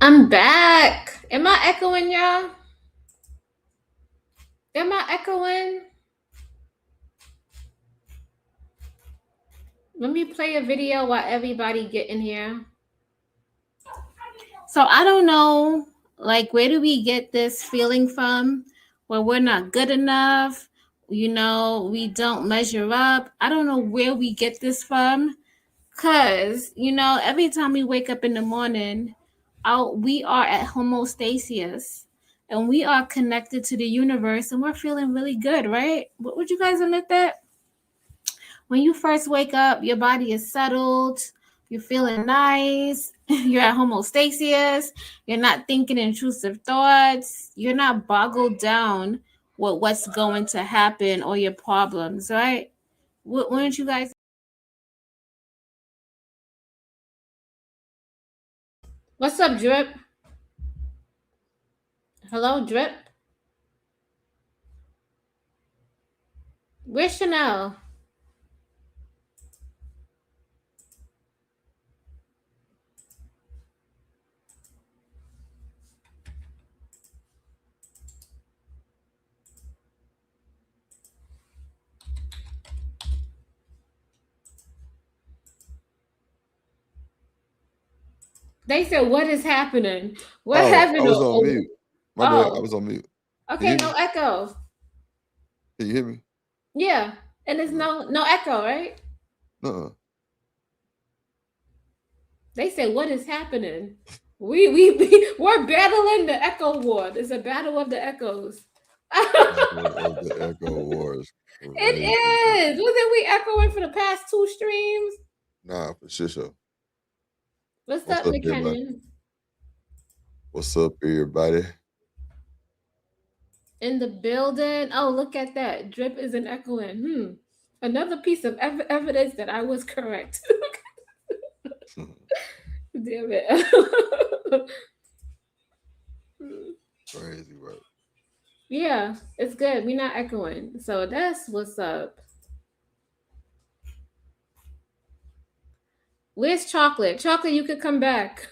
I'm back. Am I echoing, y'all? Am I echoing? Let me play a video while everybody get in here. So I don't know, like, where do we get this feeling from when we're not good enough? We don't measure up. I don't know where we get this from. Cause every time we wake up in the morning, we are at homostasis, and we are connected to the universe, and we're feeling really good, right? Would you guys admit that? When you first wake up, your body is settled, you're feeling nice, you're at homostasis, you're not thinking intrusive thoughts, you're not boggled down with what's going to happen or your problems, right? Wouldn't you guys? What's up, Drip? Hello, Drip. Where's Chanel? They said, "What is happening? What happened?" I was on mute. My bad. I was on mute. Okay, no echo. Can you hear me? Yeah, and there's no echo, right? Uh-uh. They said, "What is happening?" We're battling the echo war. It's a battle of the echoes. Of the Echo Wars. It is. Wasn't we echoing for the past 2 streams? Nah, for sure. What's up, everybody? McKinnon? What's up, everybody? In the building. Oh, look at that. Drip isn't echoing. Another piece of evidence that I was correct. Damn it. Crazy, right? Yeah, it's good. We're not echoing. So that's what's up. Where's Chocolate? Chocolate, you could come back.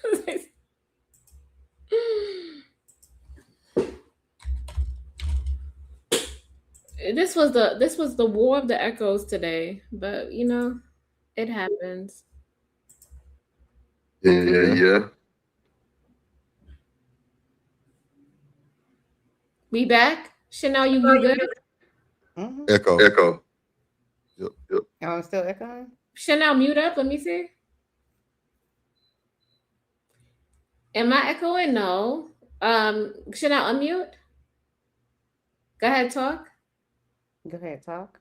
This was the war of the echoes today, but it happens. Yeah. We back? Chanel, you good? Echo. Yep. Oh, I'm still echoing? Chanel, mute up. Let me see. Am I echoing? No. Chanel, unmute. Go ahead, talk. Go ahead, talk.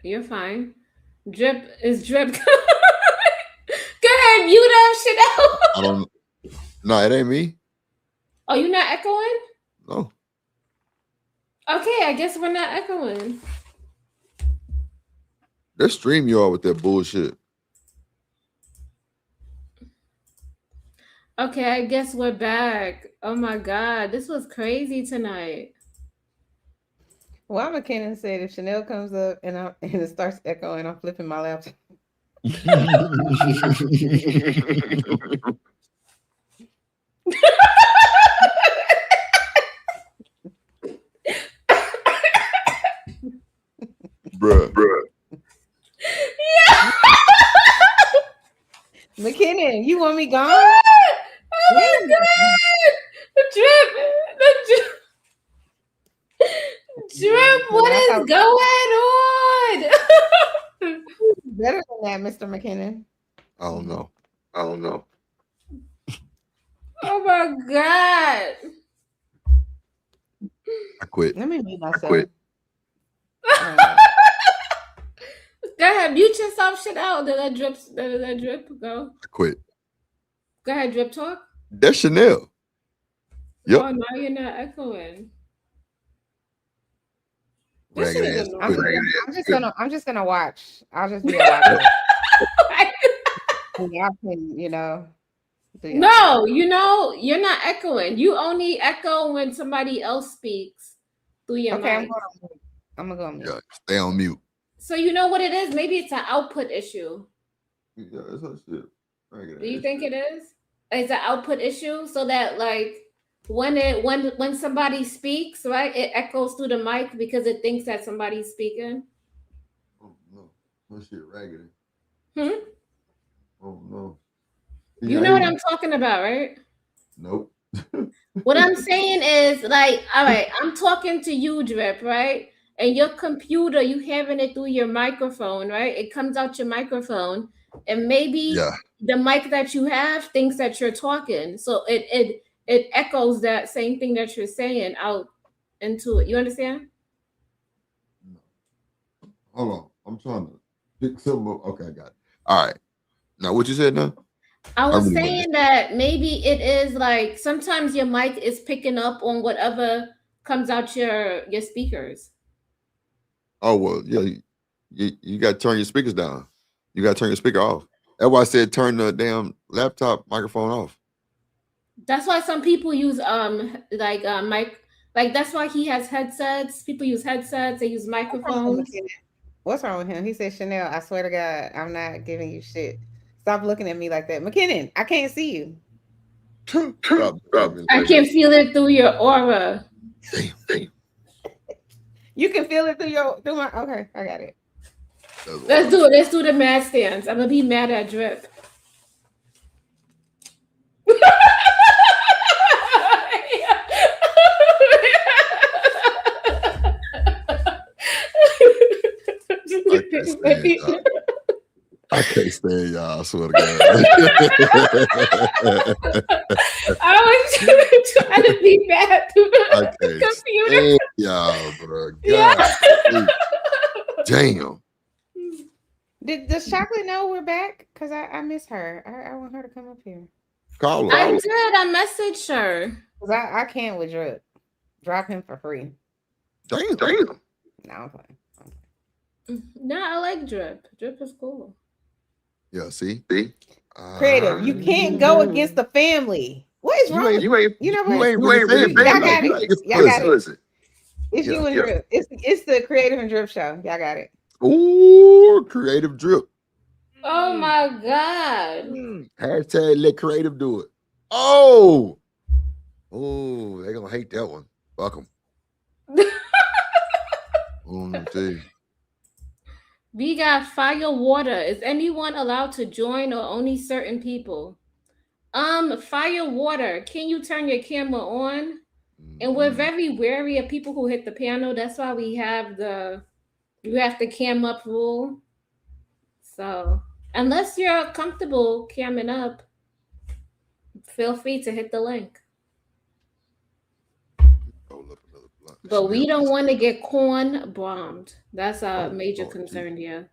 You're fine. Drip is drip. Go ahead, mute up, Chanel. I don't. No, it ain't me. Oh, you're not echoing? No. Okay, I guess we're not echoing. Let's stream you all with that bullshit. Okay, I guess we're back. Oh my god, this was crazy tonight. Why McKinnon said if Chanel comes up and it starts echoing, I'm flipping my laptop. Bruh. Yeah. McKinnon, you want me gone? Oh my god! The drip. Drip, what is going on? Better than that, Mr. McKinnon. I don't know. Oh my god. I quit. Let me mute myself. Go ahead, mute yourself shit out. Let that drip go. I quit. Go ahead, drip talk. That's Chanel. Yep. Oh, now you're not echoing. I'm just gonna watch. I'll just be a watcher. Y'all can, No, you're not echoing. You only echo when somebody else speaks through your mic. I'm gonna go on mute. Yeah, stay on mute. So you know what it is? Maybe it's an output issue. Yeah, it's her shit. Do you think it is? It's an output issue, so that like when somebody speaks, right, it echoes through the mic because it thinks that somebody's speaking. Oh no, my shit raggedy. Hmm? Oh no. Can You y'all know hear what me? I'm talking about, right? Nope. What I'm saying is like, all right, I'm talking to you, Drip, right? And your computer, you having it through your microphone, right? It comes out your microphone, and maybe Yeah. the mic that you have thinks that you're talking, so it echoes that same thing that you're saying out into it. You understand? No. Hold on. I'm trying to pick something up. Okay, I got it. All right. Now what you said now? I I was really wasn't saying listening. that maybe it is like sometimes your mic is picking up on whatever comes out your speakers. Oh well, yeah. You got to turn your speakers down. You got to turn your speaker off. That's why I said turn the damn laptop microphone off. That's why some people use like mic, like that's why he has headsets. People use headsets, they use What's wrong with microphones. McKenna? What's wrong with him? He said, Chanel, I swear to God, I'm not giving you shit. Stop looking at me like that. McKinnon, I can't see you. Stop looking at me I like can that. feel it through your aura. Damn, damn. You can feel it through my okay, I got it. That's Let's wild. do it. Let's do the mad stance. I'm gonna be mad at Drip. I can't stand y'all. I can't stand y'all. I swear to God. I was trying to be mad through I the can't computer. stand y'all, bro. God, Yeah. damn. Does Chocolate know we're back? Because I miss her. I want her to come up here. Call her. I did. I messaged her. Because I can with Drip. Drop him for free. Damn. No, I'm playing. No, I like Drip. Drip is cool. Yeah, see? Creative, you can't go against the family. What is You wrong ain't with you? Know you what? ain't really family. Y'all You got you it. like it's Y'all got it. pussy. It's Yeah. you and Drip. It's the Creative and Drip show. Y'all got it. Ooh, creative drip. Oh my god. Hashtag let creative do it. Oh, they gonna hate that one. Fuck them. See. We got fire water. Is anyone allowed to join or only certain people? Fire water. Can you turn your camera on? And we're Mm-mm. very wary of people who hit the panel. That's why we have the you have the cam up rule. So unless you're comfortable camming up, feel free to hit the link. Roll up another blunt. But Chanel we don't just want to get corn bombed. That's a oh major Lord Jesus. concern here.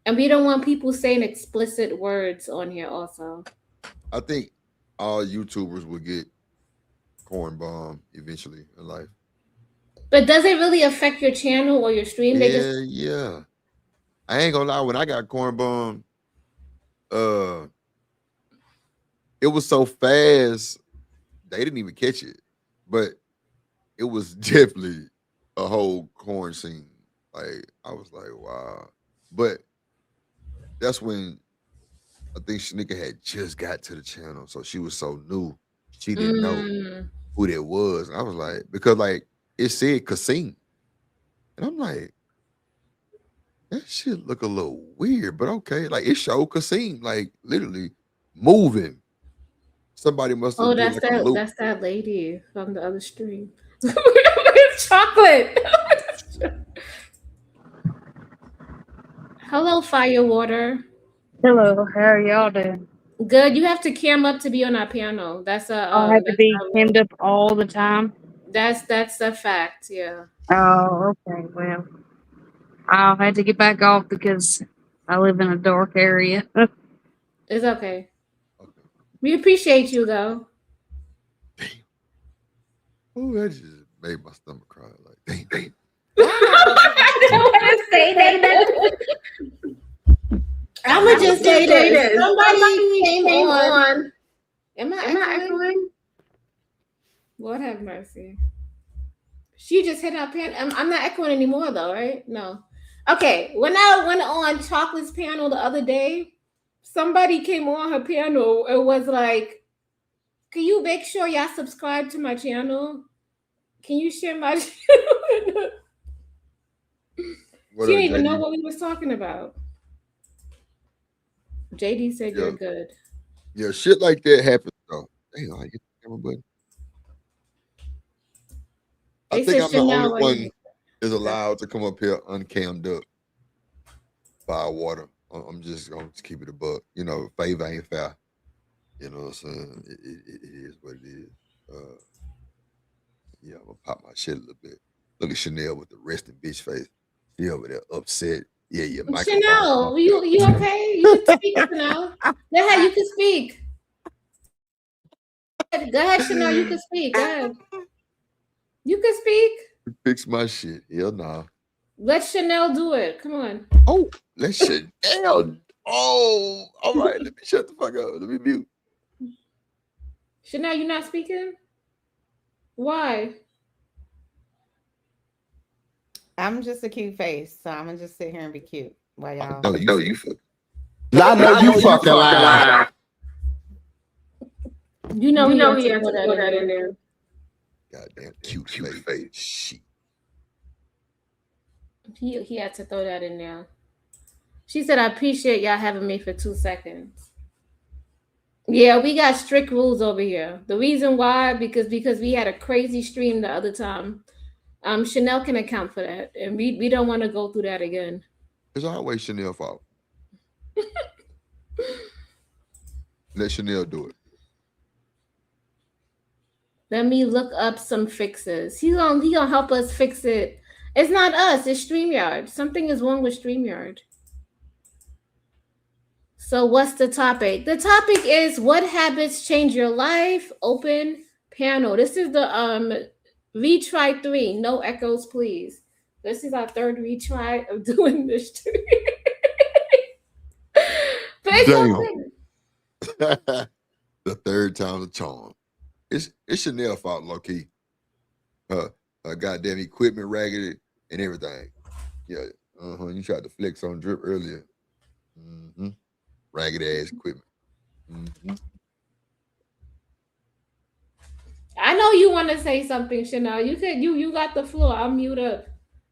And we don't want people saying explicit words on here also. I think all YouTubers will get corn bomb eventually in life. But does it really affect your channel or your stream? They just Yeah. I ain't gonna lie. When I got corn bomb, uh, it was so fast they didn't even catch it, but it was definitely a whole corn scene. Like I was like, wow. But that's when I think Shanika had just got to the channel, so she was so new, she didn't know mm, who that was. I was like, because like it said Kasim, and I'm like, that shit look a little weird, but okay. Like it showed Kasim, like literally moving. Somebody must oh, have did like a loop. that's that lady from the other stream. Chocolate. Hello, Firewater. Hello, how are y'all doing? Good. You have to cam up to be on our panel. I have to That's be our hemmed rule. up all the time. That's a fact. Yeah, Oh, okay. Well, I'll have to get back off because I live in a dark area. it's okay. Okay. We appreciate you though. Damn. Oh, that just made my stomach cry. Like, damn. Why am I I don't want to say that. I'm gonna just say this. Somebody came on. Am I echoing? Lord have mercy. She just hit her pan. I'm not echoing anymore though, right? No. Okay. When I went on Chocolate's panel the other day, somebody came on her panel and was like, can you make sure y'all subscribe to my channel? Can you share my channel? What She up, didn't even know JD? what we was talking about. JD said you're Yeah, good. yeah, shit like that happens though. Damn, I get the camera button. I They think said I'm the only Chanel. one is Okay. allowed to come up here uncammed up by water. I'm just gonna keep it a buck. You know, favor ain't fair. You know what I'm saying? It is what it is. Uh, yeah, I'm gonna pop my shit a little bit. Look at Chanel with the resting bitch face. She over there upset. Yeah, your microphone Chanel, fucked up. you okay? You can speak, Chanel. Go ahead, you can speak. Go ahead, Chanel. You can speak. Go ahead. You can speak. Fix my shit. Hell nah. Let Chanel do it. Come on. Oh, let's shut down. Oh, all right. Let me shut the fuck up. Let me mute. Chanel, you not speaking? Why? I'm just a cute face, so I'm gonna just sit here and be cute while I y'all. know you fuck. I know I you know you fucking fucking lying. lying. You know You he know had he to had throw to that throw in that in there. there. Goddamn cute face. Shit. He had to throw that in there. She said, "I appreciate y'all having me for 2 seconds." Yeah, we got strict rules over here. The reason why, because we had a crazy stream the other time. Chanel can account for that, and we don't want to go through that again. It's always Chanel fault. Let Chanel do it. Let me look up some fixes. He gonna help us fix it. It's not us. It's StreamYard. Something is wrong with StreamYard. So what's the topic? The topic is what habits change your life. Open panel. This is the retry 3. No echoes, please. This is our third retry of doing this. But it's Damn. okay. The third time's a charm. It's Chanel fault, low key. Her goddamn equipment raggedy and everything. Yeah. You tried to flex on drip earlier. Mm-hmm. Ragged ass equipment. Mm-hmm. I know you want to say something, Chanel. You got the floor. I'll mute up.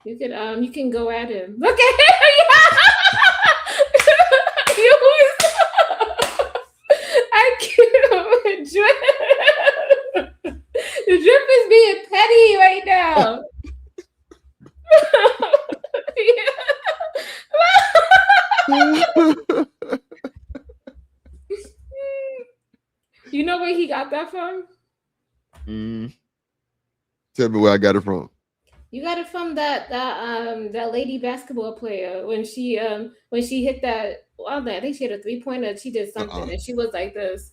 You can go at him. Look at him. You I can't. Drip. The drip is being petty right now. You know where he got that from? Tell me where I got it from. You got it from that lady basketball player when she hit that. Well, I think she had a 3-pointer. She did something and she was like this.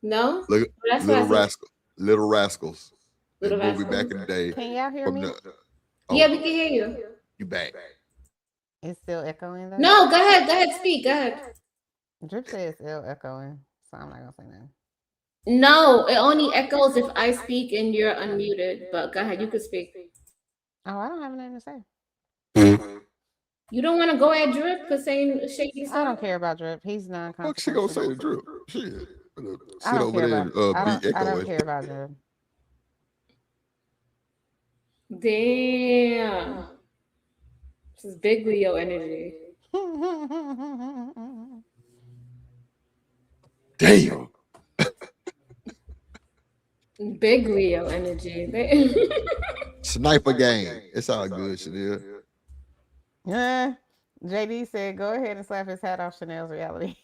No, Look, that's what Little I said. Rascal, Little Rascals. Little That movie Rascals. back in the day. Can y'all hear me? Yeah, we can hear you. You back. It's still echoing though? No, go ahead, speak. Go ahead. Drip says it's still echoing, so I'm not gonna say nothing. No, it only echoes if I speak and you're unmuted. But go ahead, you can speak. Oh, I don't have anything to say. You don't want to go at Drip for saying shaky stuff? I don't care about Drip. He's Fuck, she gonna say non-consequential. the drip. Shit. I Sit don't over care there about. and be I don't echoing. care about Drip. Damn. This is big Leo energy. Damn. Big Leo energy. Sniper game. It's all good, Chanel. JD said, "Go ahead and slap his hat off Chanel's reality."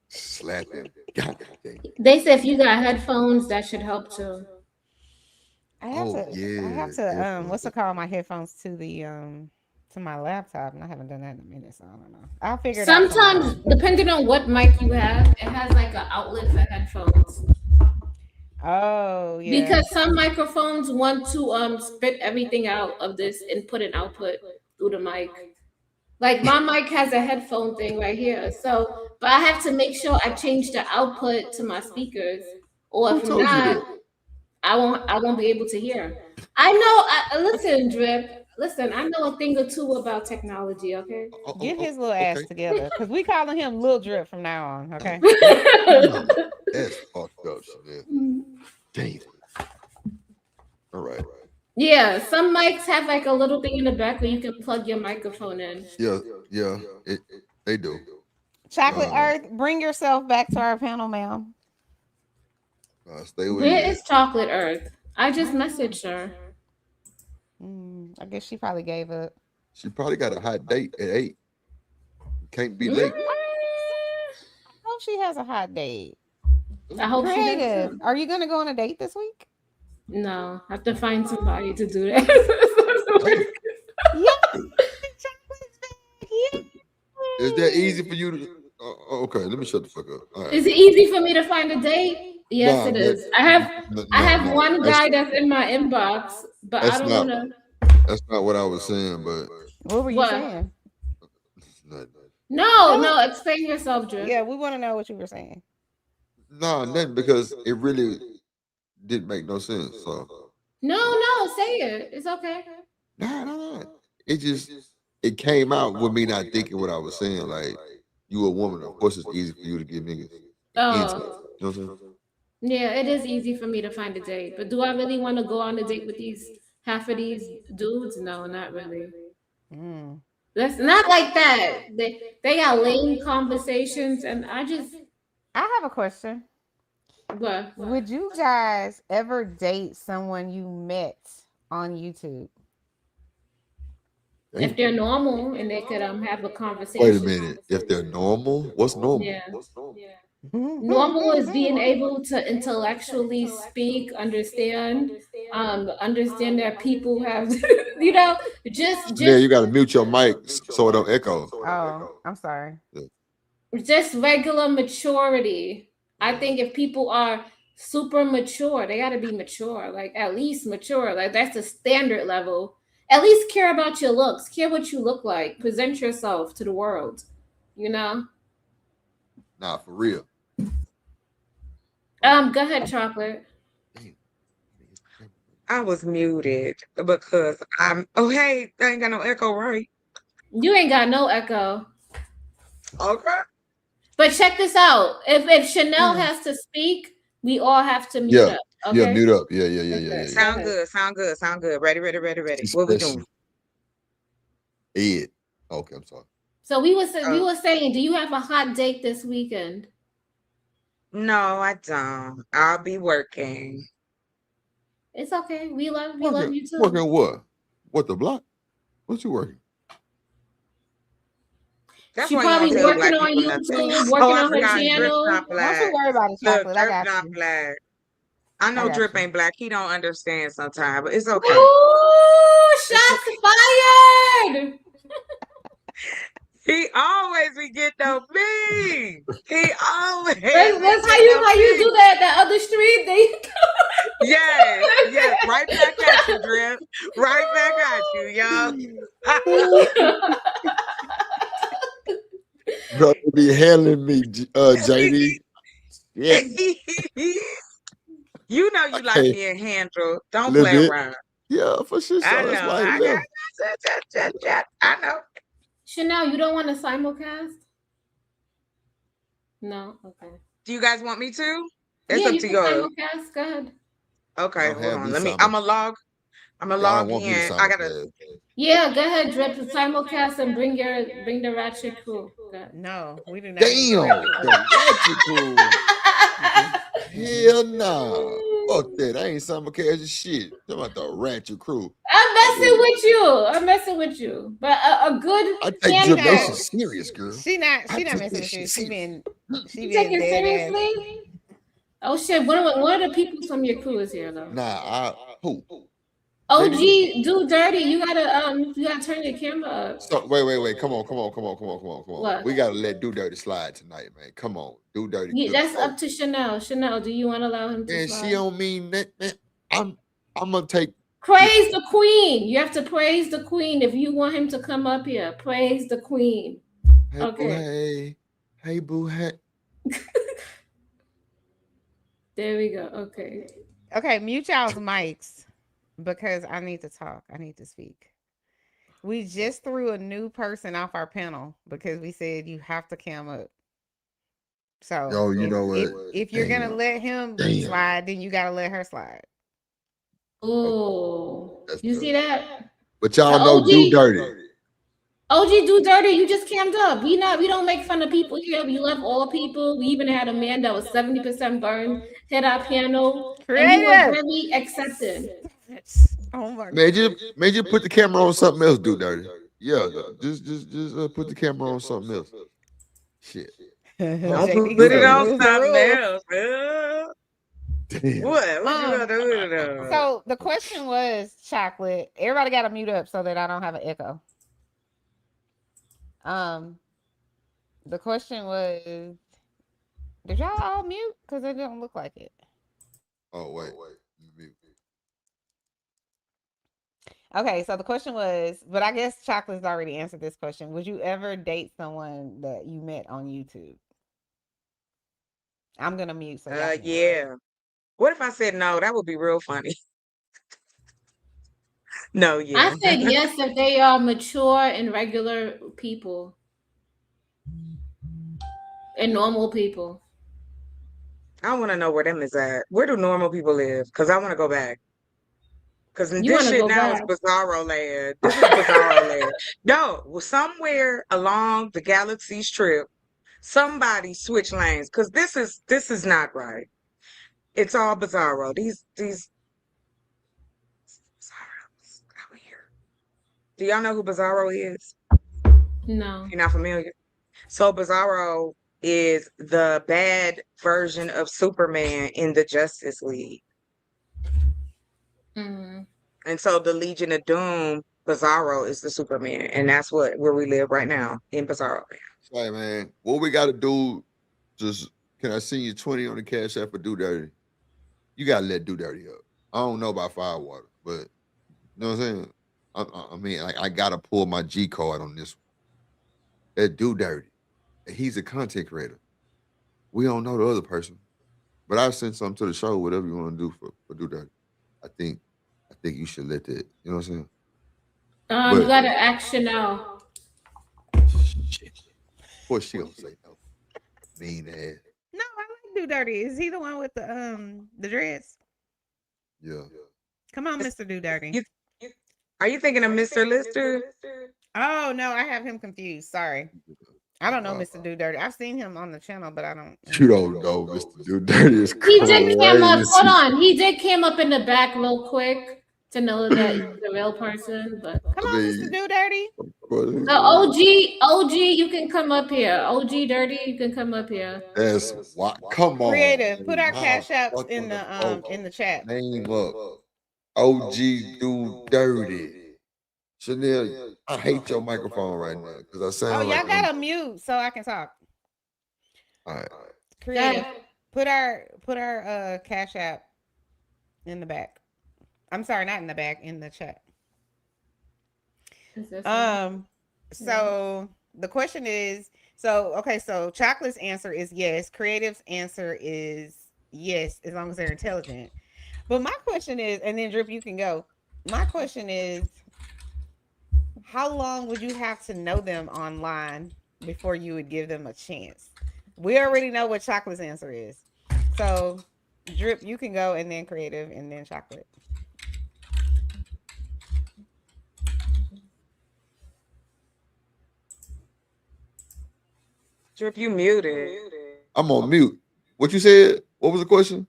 Slap him. God damn. They said if you got headphones, that should help too. I have to what's it called? My headphones to the to my laptop, and I haven't done that in a minute, so I don't know. I'll figure it out. Sometimes, depending on what mic you have, it has like an outlet for headphones. Oh yeah. Because some microphones want to spit everything out of this input and output through the mic. Like my mic has a headphone thing right here. So, but I have to make sure I change the output to my speakers, or Who if told you not, that? I won't be able to hear. I know. Listen, Drip. Listen, I know a thing or two about technology. Okay. Get his little ass Okay. together, cause we calling him Lil Drip from now on. Okay. Damn, that's fucked up, Chanel. Damn. All right. Yeah, some mics have like a little thing in the back where you can plug your microphone in. Yeah, yeah. They do. Chocolate Uh, Earth, bring yourself back to our panel, ma'am. stay where Where you at. is Chocolate Earth? I just messaged her. I guess she probably gave up. She probably got a hot date at 8. Can't be Mm, late. I hope she has a hot date. I hope she does Creative. too. Are you gonna go on a date this week? No, I have to find somebody to do that. Hey, Yeah, chocolate's back. Yeah. is that easy for you to? Okay, let me shut the fuck up. All right. Is it easy for me to find a date? Yes, Nah, it that is. I have no. one guy that's in my inbox, but I That's don't not wanna. that's not what I was saying. But What were you What? saying? nothing. No, Tell us. no. Explain yourself, Drip. Yeah, we want to know what you were saying. No, nothing because it really didn't make no sense. So No, no. Say it. It's okay. nah. It just it came out with me not thinking what I was saying. Like you a woman, of course it's easy for you to get niggas into. You Oh, know what I'm saying? yeah. It is easy for me to find a date, but do I really want to go on a date with these half of these dudes? No, not really. Mm. That's not like that. They got lame conversations, and I just I have a question. what Would you guys ever date someone you met on YouTube? if Damn. they're normal and they could have a Wait a conversation. minute. If they're normal, what's normal? Yeah. Normal is being able to intellectually speak, understand that people have, you know, Chanel, you gotta mute your mic so it don't echo. Oh, I'm sorry. Yeah. just regular maturity. I Yeah. think if people are super mature, they got to be mature, like at least mature. Like that's the standard level. At least care about your looks, care what you look like, present yourself to the world. You know. Nah, for real. Go ahead, chocolate. Damn. I was muted because I'm. Oh, hey, I ain't got no echo, right? You ain't got no echo. Okay. But check this out. If Chanel Mm. has to speak, we all have to mute Yeah. up. Yeah, Okay. mute up. Yeah. Okay. Go Sound ahead. good. Sound good. Sound good. Ready. She What we said doing? Ed. Okay, I'm sorry. So we Oh, were saying, do you have a hot date this weekend? no, I don't. I'll be working. It's okay. We love Working you too. working what? What the block? What you working? That's She why you don't probably tell working black on people nothing. YouTube, Oh, working I on her forgot. Drip's channel. not Don't you black. worry about it, Look, chocolate. I Drip's got not you. black. I I know got Drip you. ain't black. He don't understand sometimes, but it's okay. Ooh, It's shots okay. fired. He always be getting on me. He always be That's getting on how you me. do that other street thing. Yes, right back at you, Drip. Right back at you, yo. Brother be handling me, JD. Yeah, You know you like okay. being handled. A Don't little play bit. around. Yeah, for sure. I So that's know. why he I left. got. I know. Chanel, you don't want to simulcast? No? Okay. Do you guys want me to? It's Yeah, up you to can y'all. simulcast. Go ahead. Okay, Don't hold have on. me Let me. simul. I'm a Y'all don't log want me to in. I gotta. simulcast. Yeah, go ahead, Drip. Simulcast and bring the ratchet crew. Go ahead. No, we do not need the Damn, ratchet crew. the ratchet crew. Hell nah. Fuck that. I ain't simulcasting shit. Talking about the ratchet crew. I'm I messing do. with you. I'm messing with you. But a good I take She Drip not. Nation handful. serious, girl. She I not take messing this with you. shit serious. She You take being it dead ass. seriously? Oh shit! One of the people from your crew is here though. Nah, who? JD? OG, do dirty. You gotta turn your camera up. So wait. Come on. What? We gotta let Do Dirty slide tonight, man. Come on. Do Dirty Yeah, do the that's show. up to Chanel. Chanel, do you want to allow him to Man, she slide? don't mean that, man. I'm gonna take Praise the queen. You have to praise the queen if you want him to come up here. Praise the queen. hey boo Okay, hey. Hey boo hey. there we go. Okay. Okay, mute y'all's mics because I need to talk. I need to speak. We just threw a new person off our panel because we said you have to cam up. So you know what? If you're gonna let him slide, then you gotta let her slide. Oh, you see that? But y'all So know do dirty. OG do dirty. You just cammed up. We don't make fun of people here. We love all people. We even had a man that was 70% burned hit our piano, and he was Creative. very accepted. Oh my god. Major put the camera on something else, do dirty. Yeah, just put the camera on something else. Shit. Don't put it on something else. Damn. What you gonna do? So the question was, Chocolate. Everybody got to mute up so that I don't have an echo. The question was, did y'all all mute? Because it don't look like it. Oh wait. Mute. Okay, so the question was, but I guess Chocolate's already answered this question. Would you ever date someone that you met on YouTube? I'm gonna mute. So yeah. What if I said no? That would be real funny. No, yeah. I said yes if they are mature and regular people and normal people. I want to know where them is at. Where do normal people live? Because I want to go back. Because You this want to shit go now is back? Bizarro land. This is Bizarro land. No, somewhere along the galaxy strip, somebody switch lanes. Because this is not right. It's all Bizarro. These Bizarros out here. Do y'all know who Bizarro is? No. You're not familiar? So Bizarro is the bad version of Superman in the Justice League. Mm. And so the Legion of Doom, Bizarro is the Superman. And that's where we live right now, in Bizarro. Hey man, what we gotta do, just can I send you 20 on the cash app for Do Dirty? You gotta let Do Dirty up. I don't know about Firewater, but you know what I'm saying? I mean, I gotta pull my G card on this one. That Do Dirty. He's a content creator. We don't know the other person. But I'll send something to the show, whatever you want to do for Do Dirty. I think you should let that, you know what I'm saying? You gotta action now. Shit. Of course she gonna say no. Mean ass. No, I like Do Dirty. Is he the one with the dreads? Yeah. Come on, Mr. Do Dirty. Are you thinking of Mr. Lister? Oh no, I have him confused. Sorry. I don't know Mr. Do Dirty. I've seen him on the channel, but I don't. You don't know Mr. Do Dirty is He crazy. did came up. Hold on. He did came up in the back real quick to know that he's a real person. But come on, Mr. Do Dirty. The OG, you can come up here. OG Dirty, you can come up here. That's what. Come on. Creative. Put our cash apps in the chat. Name up. OG Do Dirty. Chanel, I hate your microphone right now because I sound like. Y'all gotta mute so I can talk. All right. Creative. Put our cash app in the back. I'm sorry, not in the back, in the chat. So the question is, so Chocolate's answer is yes. Creative's answer is yes, as long as they're intelligent. But my question is, and then Drip, you can go. My question is, how long would you have to know them online before you would give them a chance? We already know what Chocolate's answer is. So, Drip, you can go, and then Creative, and then Chocolate. Drip, you muted. I'm on mute. What you said? What was the question?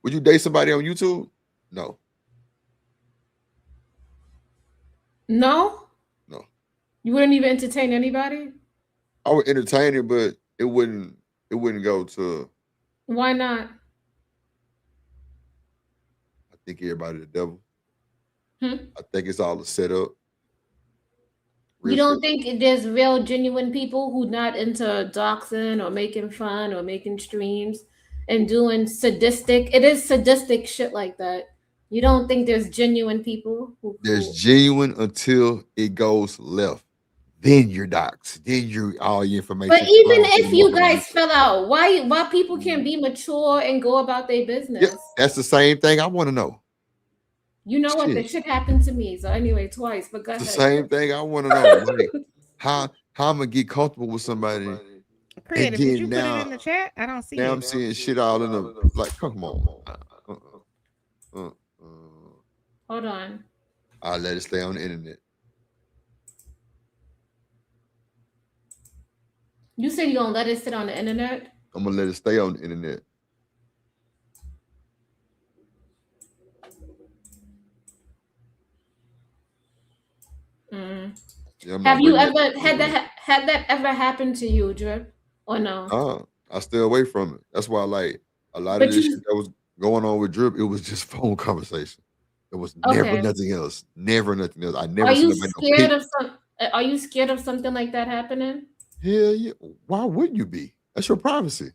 Would you date somebody on YouTube? No. No? No. You wouldn't even entertain anybody? I would entertain it, but it wouldn't go to. Why not? I think everybody the devil. I think it's all a setup. You don't think there's real genuine people who not into doxing or making fun or making streams and doing sadistic? It is sadistic shit like that. You don't think there's genuine people who? There's genuine until it goes left. Then you're doxed. Then you all your information. But even if you guys fell out, why people can't be mature and go about their business? Yeah, that's the same thing I want to know. You know what? Shit. That shit happened to me. So anyway, twice. But go The ahead. same thing I want to know. Like how I'm gonna get comfortable with somebody and Creative, did you then put it in the chat? I don't see now I'm it. seeing shit all in the like, come on. Uh, uh. Hold on. I'll let it stay on the internet. You said you gonna let it sit on the internet? I'm gonna let it stay on the internet. Mm. Yeah, I'm Have not you bringing that ever shit on the internet. had that ever happen to you, Drip? Or no? I stay away from it. That's why like a lot of But this you shit that was going on with Drip, it was just phone conversation. It was never okay? nothing else. Never nothing else. I Are never seen you nobody no scared pic. of some? Are you scared of something like that happening? Hell yeah. Why would you be? That's your privacy.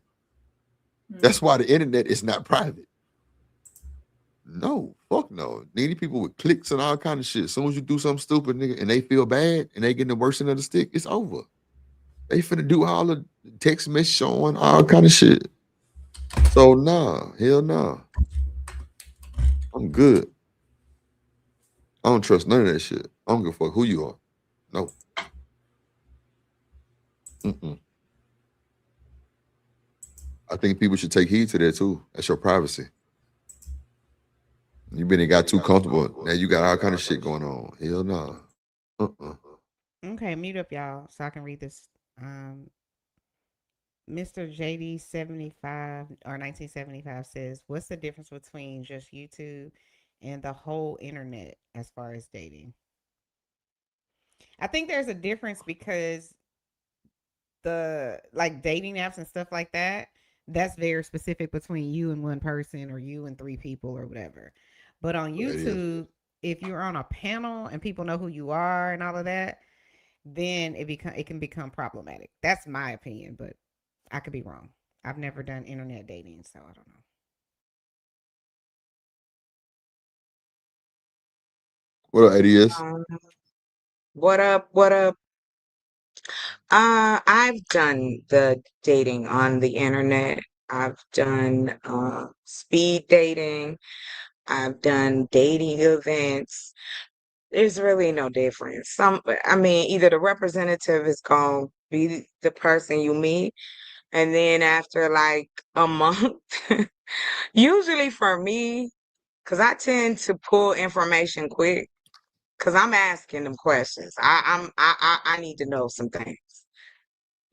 Hmm. That's why the internet is not private. No, fuck no. Needy people with clicks and all kind of shit. As soon as you do something stupid, nigga, and they feel bad and they getting the worst end of the stick, it's over. They finna do all the text message showing all kind of shit. So nah, hell nah. I'm good. I don't trust none of that shit. I don't give a fuck who you are. No. Mm-mm. I think people should take heed to that too. That's your privacy. You been and got too comfortable. Now you got all kind of shit going on. Hell nah. Uh-uh. Okay, mute up, y'all, so I can read this. Um, Mr. JD 75 or 1975 says, "What's the difference between just YouTube and the whole internet as far as dating?" I think there's a difference because the like dating apps and stuff like that, that's very specific between you and one person or you and three people or whatever. But on Well, that is. YouTube, if you're on a panel and people know who you are and all of that, then it can become problematic. That's my opinion, but I could be wrong. I've never done internet dating, so I don't know. What up, ADS? Um, what up? What up? I've done the dating on the internet. I've done speed dating. I've done dating events. There's really no difference. I mean, either the representative is gonna be the person you meet, and then after like a month, usually for me, because I tend to pull information quick, because I'm asking them questions. I need to know some things.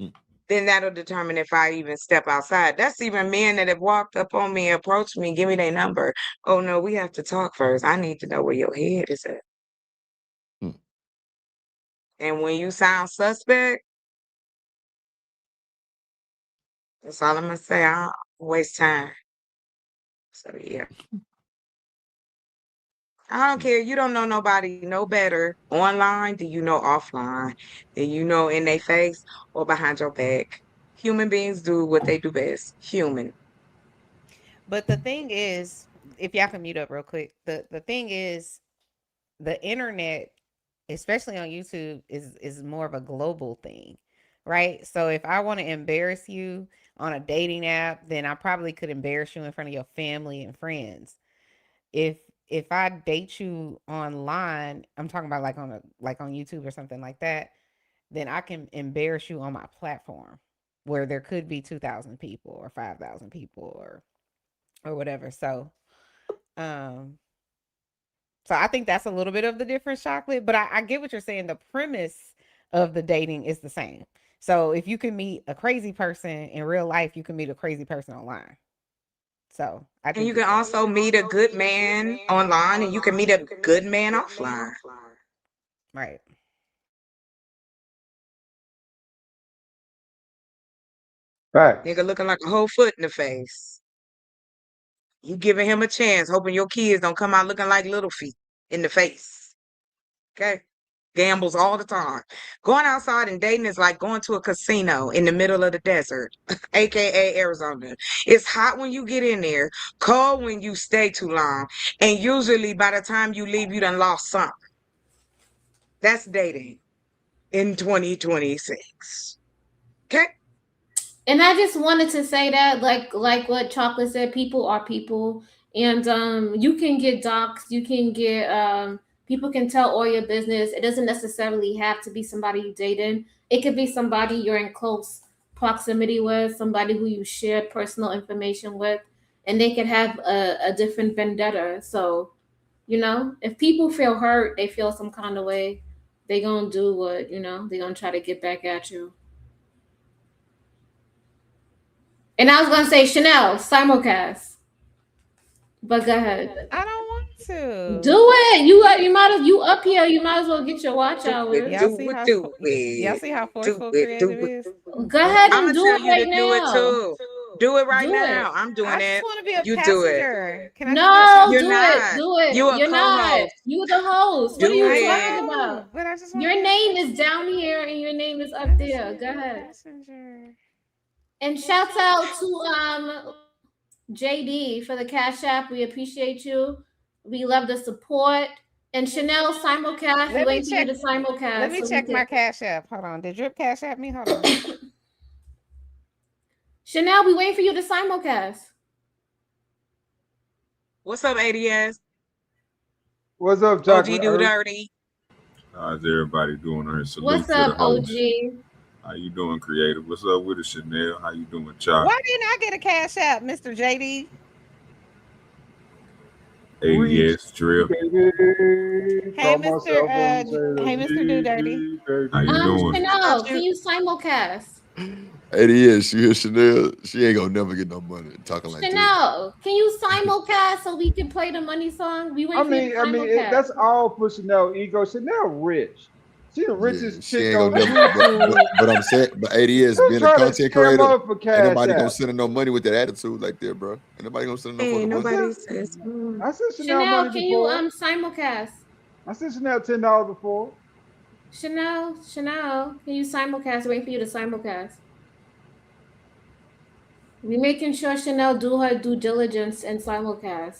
Mm. Then that'll determine if I even step outside. That's even men that have walked up on me, approached me, give me their number. Oh no, we have to talk first. I need to know where your head is at. Mm. And when you sound suspect, that's all I'm gonna say. I don't waste time. So yeah. I don't Mm. care. You don't know nobody no better online than you know offline, than you know in their face or behind your back. Human beings do what they do best. Human. But the thing is, if y'all can mute up real quick, the thing is, the internet, especially on YouTube, is more of a global thing, right? So if I want to embarrass you on a dating app, then I probably could embarrass you in front of your family and friends. If if I date you online, I'm talking about like on YouTube or something like that, then I can embarrass you on my platform where there could be 2,000 people or 5,000 people or whatever. Um so I think that's a little bit of the difference, chocolate. But I get what you're saying. The premise of the dating is the same. So if you can meet a crazy person in real life, you can meet a crazy person online. So I And do you can get that. also meet a good man online and you can meet a good man offline. Right. Facts. Nigga looking like a whole foot in the face. You giving him a chance, hoping your kids don't come out looking like little feet in the face. Okay? Gambles all the time. Going outside and dating is like going to a casino in the middle of the desert, aka Arizona. It's hot when you get in there, cold when you stay too long, and usually by the time you leave, you done lost something. That's dating in 2026. Okay? And I just wanted to say that, like what Chocolate said, people are people. And you can get docs, you can get people can tell all your business. It doesn't necessarily have to be somebody you dated. It could be somebody you're in close proximity with, somebody who you share personal information with, and they could have a different vendetta. So, you know, if people feel hurt, they feel some kind of way, they gonna do what, you know, they gonna try to get back at you. And I was gonna say Chanel simulcast, but go ahead. I don't want to. Do it. You might as you up here. You might as well get your watch Do it, hours. Y'all see how do y'all it, see how do forceful it, do creative it. is? Go ahead I'm and gonna do tell it you to right do it now. too. Do it right Do it. now. I'm doing I just it. want to be a You do it. passenger. Can I just be a No, You're do passenger? it. not. Do it. You a You're not. co-host. You the host. What are Do you I it. talking know, about? but I just want Your to be a name is passenger. down here and your name is I up just there. want to Go be a ahead. passenger. And shout out to JD for the Cash App. We appreciate you. We love the support. And Chanel simulcast. We Let me wait for you check. to Let simulcast me so we check my can. cash app. Hold on. Did Drip cash app me? Hold on. Chanel, we wait for you to simulcast. What's up, ADS? What's up, OG Chocolate Do Earth? Dirty. How's everybody doing here? Salute What's to the up, host. OG? How you doing, Creative? What's up with it, Chanel? How you doing, Chop? Why didn't I get a cash app, Mr. JD? Reach, ADS Drip. baby. Hey, Call Mr. myself on Hey, Mr. Do Dirty. How you doing? I thought Chanel, can you. you simulcast? 80 years, she hear Chanel, she ain't gonna never get no money talking like this. Chanel, can you simulcast so we can play the money song? We wait for you to simulcast. That's all for Chanel ego. Chanel rich. She the Yeah, richest she chick ain't on gonna never. YouTube. But I'm saying, but 80 years You being a trying to content scam creator, her for ain't cash nobody gonna app. send her no money with that attitude like that, bro. Ain't nobody gonna send her no Ain't fucking I money. sent, nobody says. I sent Chanel Chanel, money can you before. simulcast? I sent Chanel $10 before. Chanel, can you simulcast? Wait for you to simulcast. We making sure Chanel do her due diligence and simulcast.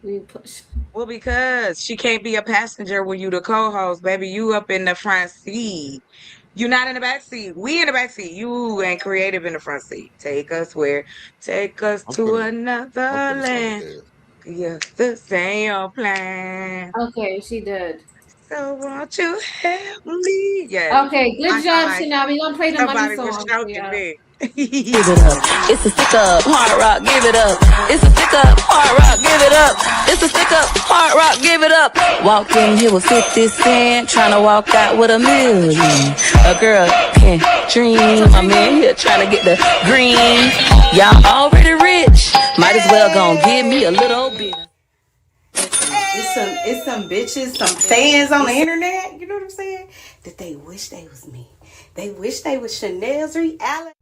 We push. Well, because she can't be a passenger when you the co-host, baby. You up in the front seat. You not in the back seat. We in the back seat. You ain't creative in the front seat. Take us where? Take us I'm to finna, another I'm finna land. simulcast. Yes, this ain't your plan. Okay, she did. So won't you help me? Yes. Okay, I good sound job, like Chanel. We gonna play the money somebody was song for choking y'all. me. Give it up. It's a stick up, hard rock, give it up. It's a stick up, hard rock, give it up. It's a stick up, hard rock, give it up. Walked in here with 50 cent, trying to walk out with $1 million. A girl can dream. I'm in here trying to get the green. Y'all already rich, might as well gon' give me a little bit. It's some bitches, some fans on the internet, you know what I'm saying? That they wish they was me. They wish they was Chanel's reality.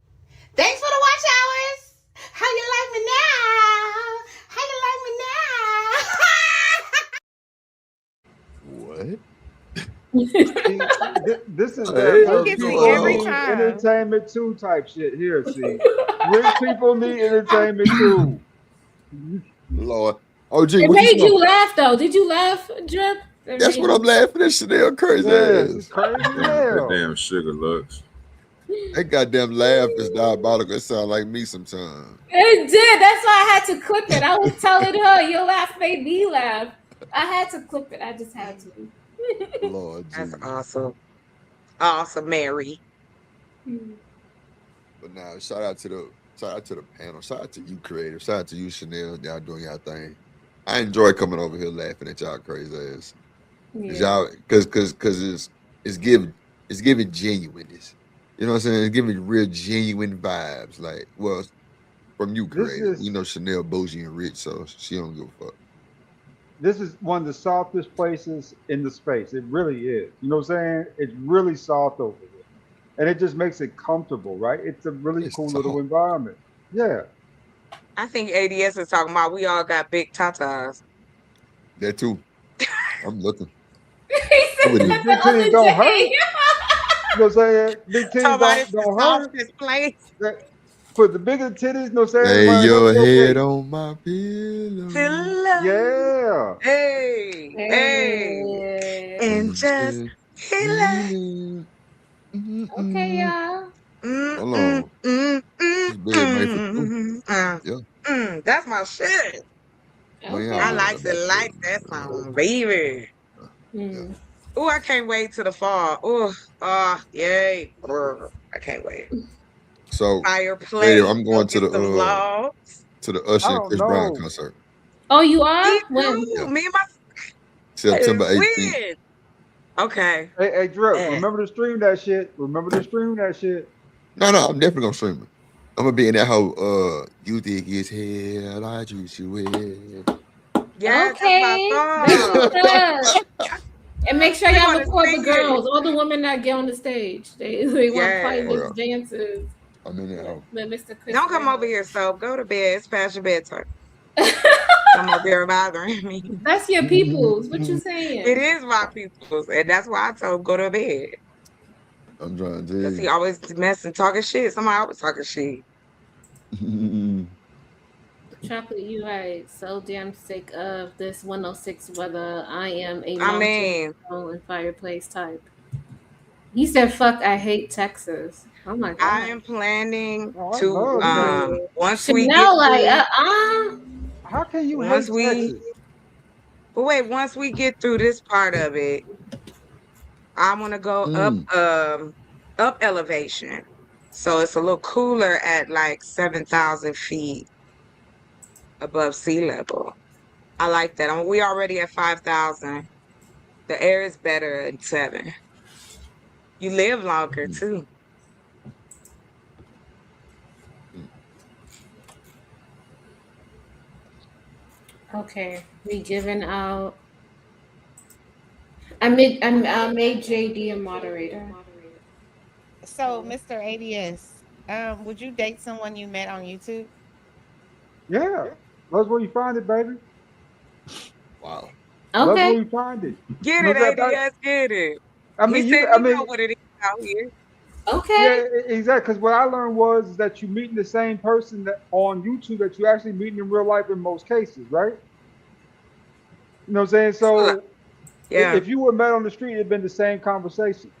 Thanks for the watch hours. How you like me now? How you like me now? What? See, this is Hey, that He rich what's gets me going people every need on? time. entertainment too type shit here. See, rich people need entertainment too. Lord, OG, It what you made you smoking? laugh though. Did you laugh, Drip? It That's made what I'm you. laughing at. Chanel crazy Yes, it's ass. crazy as That hell. damn Sugar Lux. That goddamn laugh is diabolical. It sound like me sometimes. It did. That's why I had to clip it. I was telling her your laugh made me laugh. I had to clip it. I just had to. Lord That's Jesus. awesome. Awesome, Mary. But now, shout out to the panel. Shout out to you, creative. Shout out to you, Chanel. Y'all doing y'all thing. I enjoy coming over here laughing at y'all crazy ass. Cause Yeah. y'all, cause it's giving genuineness. You know what I'm saying? It's giving real genuine vibes. Like, well, from you, This creative. We is know Chanel bougie and rich, so she don't give a fuck. this is one of the softest places in the space. It really is. You know what I'm saying? It's really soft over here. And it just makes it comfortable, right? It's a really It's cool little soft. environment. Yeah. I think ADS is talking about we all got big tatas. That too. I'm looking. He What said with These you? that the big titties other don't hurt. day. You know what I'm saying? Big titties Talking about don't it's the don't hurt. softest place. That- Put the bigger titties, you know what I'm saying, Lay around your your toe head cake. on my pillow. Pillow. Yeah. Hey, hey. Hey. And And just just relax. feeling. Okay, Mm-mm. y'all. Mm, Hold mm, on. mm, mm, This bed made for two. mm, Yeah. that's my shit. Man, I I I'm Okay. like going like to back to like that song, baby. yeah. Hmm. Oh, I can't wait to the fall. Oh, yay. Brr, I can't wait. So creative, Fireplace, I'm go going get some logs. to the Usher I and don't Chris Brown know. concert. Oh, you Me are? When? Yeah. too. Me and my September 18th. when? Okay. Hey, Drip, Eh. remember to stream that shit. Remember to stream that shit. No, I'm definitely gonna stream it. I'm gonna be in that whole you think it's hell, I treat you well. Yes, that's my Okay. That's what's song. up. And make sure We're y'all gonna record the sing it. girls. All the women that get on the stage. They want Yes. Oh yeah, playlist dances I'm in that hoe. with Mr. Chris Don't come over Brown. here, so go to bed. It's past your bedtime. Come over here bothering me. That's your peoples. What you It saying? is my people's, and that's why I told him go to bed. I'm trying to Cause he tell always messing, talking shit. Somebody always talking shit. you. Chocolate, you right. So damn sick of this 106 weather. I am a I mountain mean, and fireplace type. He said, "Fuck, I hate Texas." Oh my I god. am planning Oh, I to love Texas. once we get Chanel, like, through, How can you once hate we Texas? but wait, once we get through this part of it, I want to go Mm. up elevation. So it's a little cooler at like 7,000 feet above sea level. I like that. We already at 5,000. The air is better at 7. You live longer Mm. too. Mm. okay, we giving out. I made JD a moderator. So, Mr. ADS, would you date someone you met on YouTube? Yeah, that's where you find it, baby. Wow. That's where Okay, you find it. You Get know it, that? ADS, get it. I He mean, you. said I he know mean, what it is out here. okay. yeah, exactly. Because what I learned was that you meeting the same person that on YouTube that you actually meeting in real life in most cases, right? You know what I'm saying? Look, So yeah. if you were met on the street, it'd been the same conversation.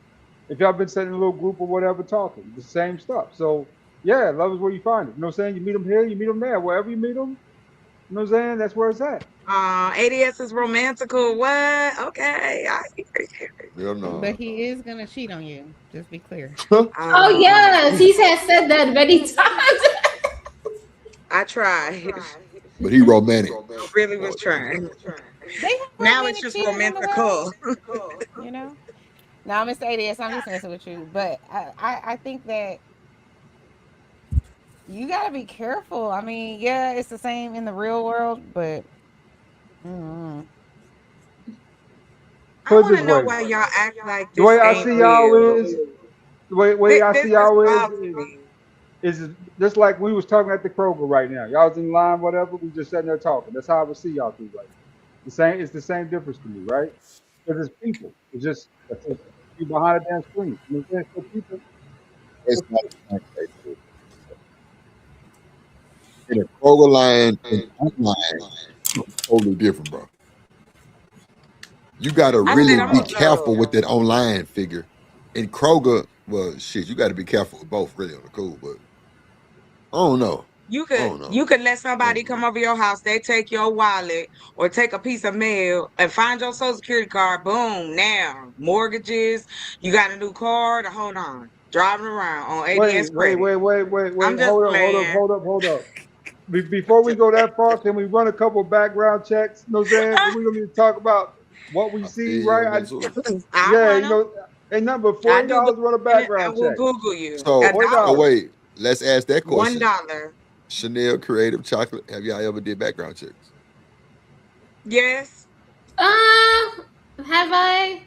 If y'all been sitting in a little group or whatever talking, the same stuff. So yeah, love is where you find it. You know what I'm saying? You meet them here, you meet them there, wherever you meet them. You know what I'm saying? That's where it's at. ADS is romantical. What? Okay. Hell But no. he is gonna cheat on you. Just be clear. Oh Um, yes, he has said that many times. I tried. But he romantic. I really was trying. They have Now it's romantic just cheaters in the world, romantical. you know. Now, Mr. ADS, I'm just messing with you, but I think that you gotta be careful. I mean, yeah, it's the same in the real world, but mm, I Put it want this to know way: why y'all act like the this way I ain't see y'all real. is the way I This see is y'all wild to me. is just like we was talking at the Kroger right now. Y'all was in line, whatever. We just sitting there talking. That's how I would see y'all two right now. The same. It's the same difference to me, right? Because it's people. It's just that's it. You behind a damn screen. You know what I'm saying? So people. It's not the same thing. In a Kroger line and online, totally different, bro. You gotta I said really I'm be a careful with that online figure. In Kroger, well, shit, you got to be careful with both, really, on the cool. But I don't know. you I could don't know. you could let I somebody don't come know. over your house, they take your wallet or take a piece of mail and find your social security card. Boom, now mortgages, you got a new car. Hold on, driving around on ADS credit. I'm just playing. Hold up. Before we go that far, can we run a couple background checks? You know what I'm saying? We don't need to talk about what we I see, feel you right? on that too. I Yeah, run you them. know, ain't nothing but I $40 do to run a and I background will check. Google you a So, $40. dollar, wait, let's ask that one question. dollar. Chanel Creative Chocolate, have y'all ever did background checks? Yes. Have I?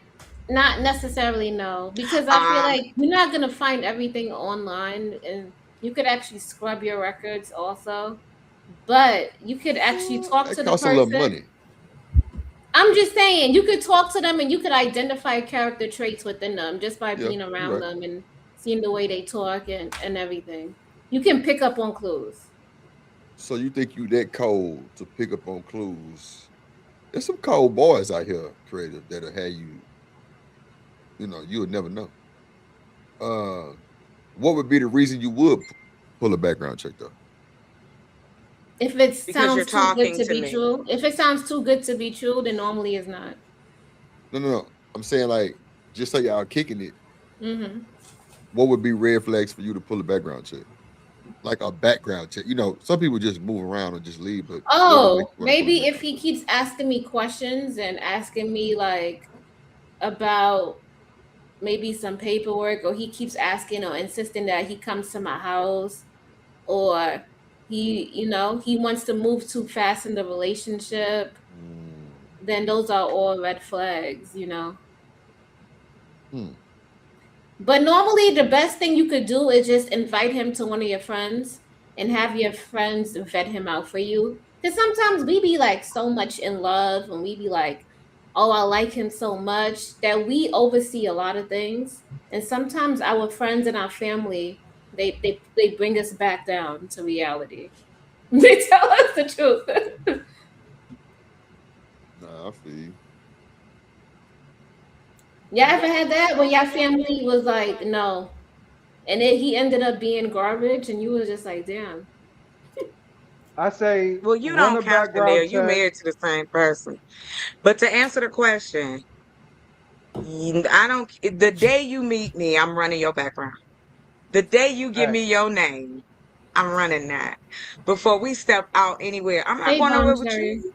Not necessarily, no, because I feel Um, like you're not gonna find everything online, and you could actually scrub your records also. But you could actually talk That to the costs a little person. money. I'm just saying, you could talk to them and you could identify character traits within them just by Yeah, being you're around right. them and seeing the way they talk and everything. You can pick up on clues. So you think you that cold to pick up on clues? There's some cold boys out here, creative, that'll have you. You would never know. Uh, what would be the reason you would pull a background check though? If it because you're sounds too good talking to to be me. true, if it sounds too good to be true, then normally it's not. No, no, no. I'm saying like just say y'all kicking it. Hmm. What would be red flags for you to pull a background check? Like a background check. You know, some people just move around and just leave, but what would make Oh, you want to pull a maybe if background he check? keeps asking me questions and asking me like about maybe some paperwork, or he keeps asking or insisting that he comes to my house, or he wants to move too fast in the relationship, Mm, then those are all red flags. hmm. But normally, the best thing you could do is just invite him to one of your friends and have your friends vet him out for you. Because sometimes we be like so much in love and we be like, oh, I like him so much that we oversee a lot of things. And sometimes our friends and our family, they bring us back down to reality. They tell us the truth. Nah, I feel you. Y'all ever had that when your family was like, no, and then he ended up being garbage, and you was just like, damn. I say Well, you run don't a count, Chanel. background You check. married to the same person. But to answer the question, I don't. The day you meet me, I'm running your background. The day you give me Facts. your name, I'm running that. Before we step out anywhere, I'm not Hey, going Bon nowhere with Cherry. you.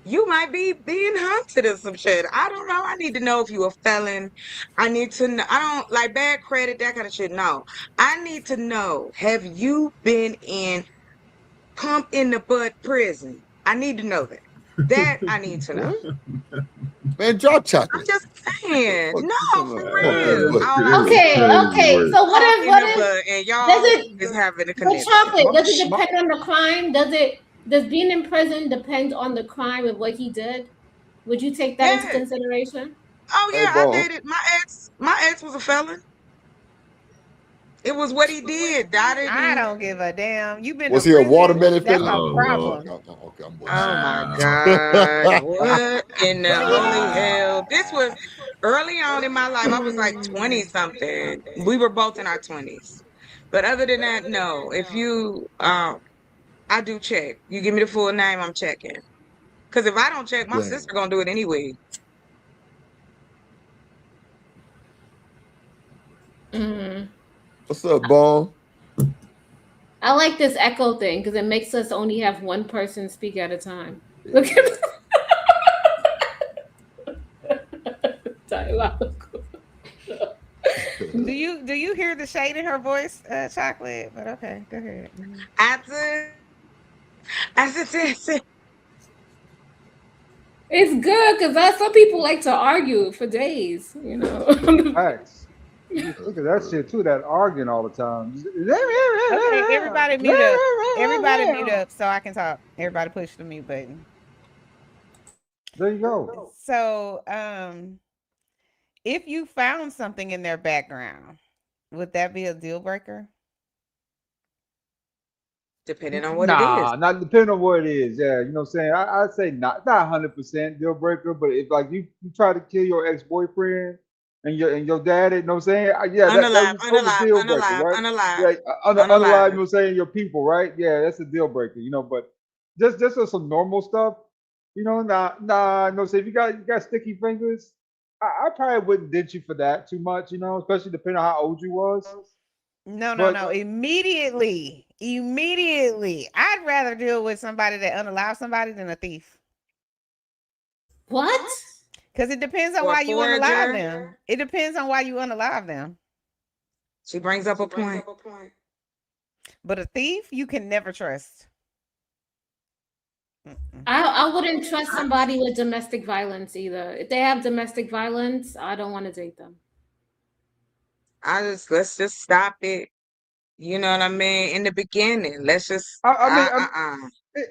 You might be being hunted or some shit. I don't know. I need to know if you a felon. I need to know. I don't like bad credit, that kind of shit. No. I need to know, have you been in pump in the butt prison? I need to know that. That I need to know. What? Man, drop I'm chocolate. just saying. Fuck you No, talking for about? Pump in the real. butt. All This I'm is saying Okay, is crazy okay. work. So what pump if in what the if butt and does y'all it is having a the connection. chocolate, does it My, depend on the crime? Does being in prison depend on the crime of what he did? Would you take that into Yeah. consideration? Oh Hey, yeah, I ball. dated my ex. My ex was a felon. It was what he did. I I didn't. don't give a damn. You been to Was he a prison? watermelon That's felon? a Oh Oh, Lord. problem. okay, I'm Oh bullshitting. my Wow. God. What in the holy Wow. hell? This was early on in my life. I was like 20 something. We were both in our 20s. But other than that, no. If you I do check. You give me the full name, I'm checking. Because if I don't check, my Damn. sister gonna do it anyway. Mm. What's up, ball? I like this echo thing because it makes us only have one person speak at a time. Look at Yeah. the dialogue. Do you hear the shade in her voice, chocolate? But okay, go ahead. Mhm. After I said, It's good because some people like to argue for days. facts. You be sick of that shit too. That arguing all the time. Okay, everybody mute up. Everybody mute up so I can talk. Everybody push the mute button. There you go. So, if you found something in their background, would that be a deal breaker? depending on what it is. Nah, not depending on what it is. Yeah, you know what I'm saying. I'd say not 100% deal breaker, but if like you try to kill your ex boyfriend and your dad, you know what I'm saying. Yeah, Unalive, those are unalive, deal breakers, unalive, right? unalive, Yeah, unalive, you unalive. know what I'm saying. Your people, right? Yeah, that's a deal breaker, you know. But just on some normal stuff, you know, nah, no. Say if you got sticky fingers, I probably wouldn't ditch you for that too much, you know, especially depending on how old you was. No, no, But no. Immediately. Immediately. I'd rather deal with somebody that unallows somebody than a thief. What? Because it depends on Or a why you unalive forager. them. It depends on why you unalive them. She brings up a point. But a thief, you can never trust. Mm-mm. I wouldn't trust somebody with domestic violence either. If they have domestic violence, I don't want to date them. Let's just stop it. You know what I mean? In the beginning, let's just I mean,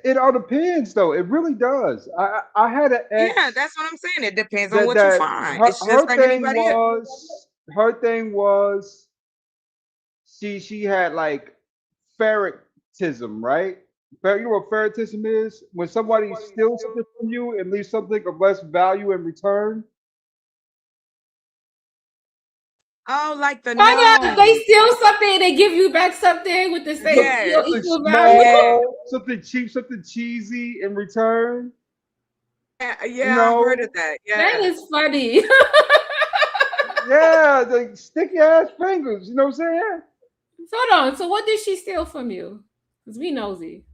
it all depends, though. It really does. I had an Yeah, ex that's what I'm saying. It depends on that what you that find. her It's just her like thing anybody else. was her thing was she had like ferretism, right? You know what ferretism is? When somebody steals something from you and leaves something of less value in return. Oh, like the Tanya, they gnome. steal something, they give you back something with the same Yes. Something equal value. Yeah. small, something cheap, something cheesy in return. Yeah, You yeah, I've heard of know, that. That Yeah. is funny. yeah, the sticky ass fingers. You know what I'm saying? Hold on. So what did she steal from you? Because we nosy.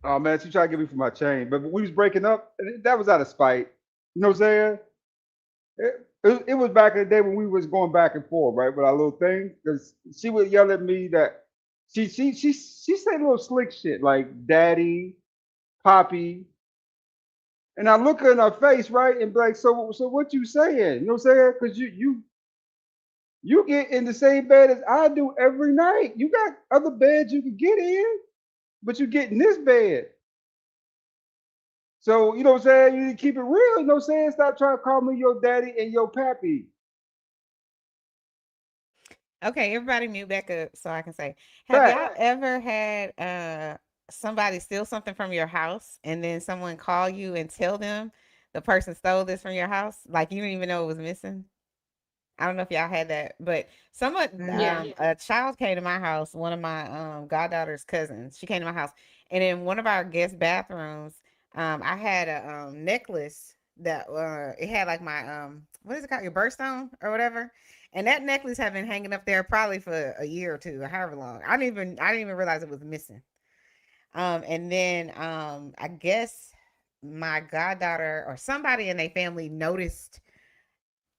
Oh man, she tried to get me for my chain, but we was breaking up. And that was out of spite. You know what I'm saying? It was back in the day when we was going back and forth, right, with our little thing. Because she would yell at me that she said little slick shit like "daddy," "poppy," and I look her in her face, right, and be like, "So what you saying? You know what I'm saying? Because you get in the same bed as I do every night. You got other beds you can get in, but you get in this bed. So you know what I'm saying? You need to keep it real. You know what I'm saying? Stop trying to call me your daddy and your pappy." Okay, everybody mute back up so I can say, have y'all Fact. ever had somebody steal something from your house and then someone call you and tell them the person stole this from your house? Like you didn't even know it was missing? I don't know if y'all had that, but someone, Yeah. a child came to my house, one of my goddaughter's cousins. She came to my house, and in one of our guest bathrooms, I had a necklace that it had like my what is it called, your birthstone or whatever, and that necklace had been hanging up there probably for a year or two, or however long. I didn't even realize it was missing. And then I guess my goddaughter or somebody in their family noticed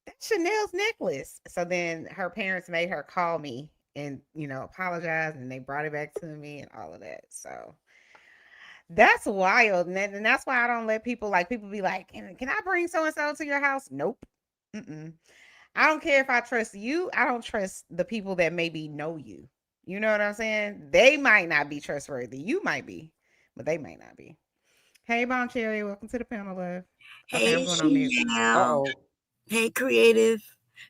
that's Chanel's necklace. So then her parents made her call me and, apologize, and they brought it back to me and all of that. So that's wild. And that's why I don't let people be like, can I bring so and so to your house? Nope. Mm-mm. I don't care if I trust you. I don't trust the people that maybe know you. You know what I'm saying? They might not be trustworthy. You might be, but they might not be. Hey, Bomb Cherry, welcome to the panel, love. Okay, I'm Hey, going on mute. Uh Chanel. oh. Hey, Creative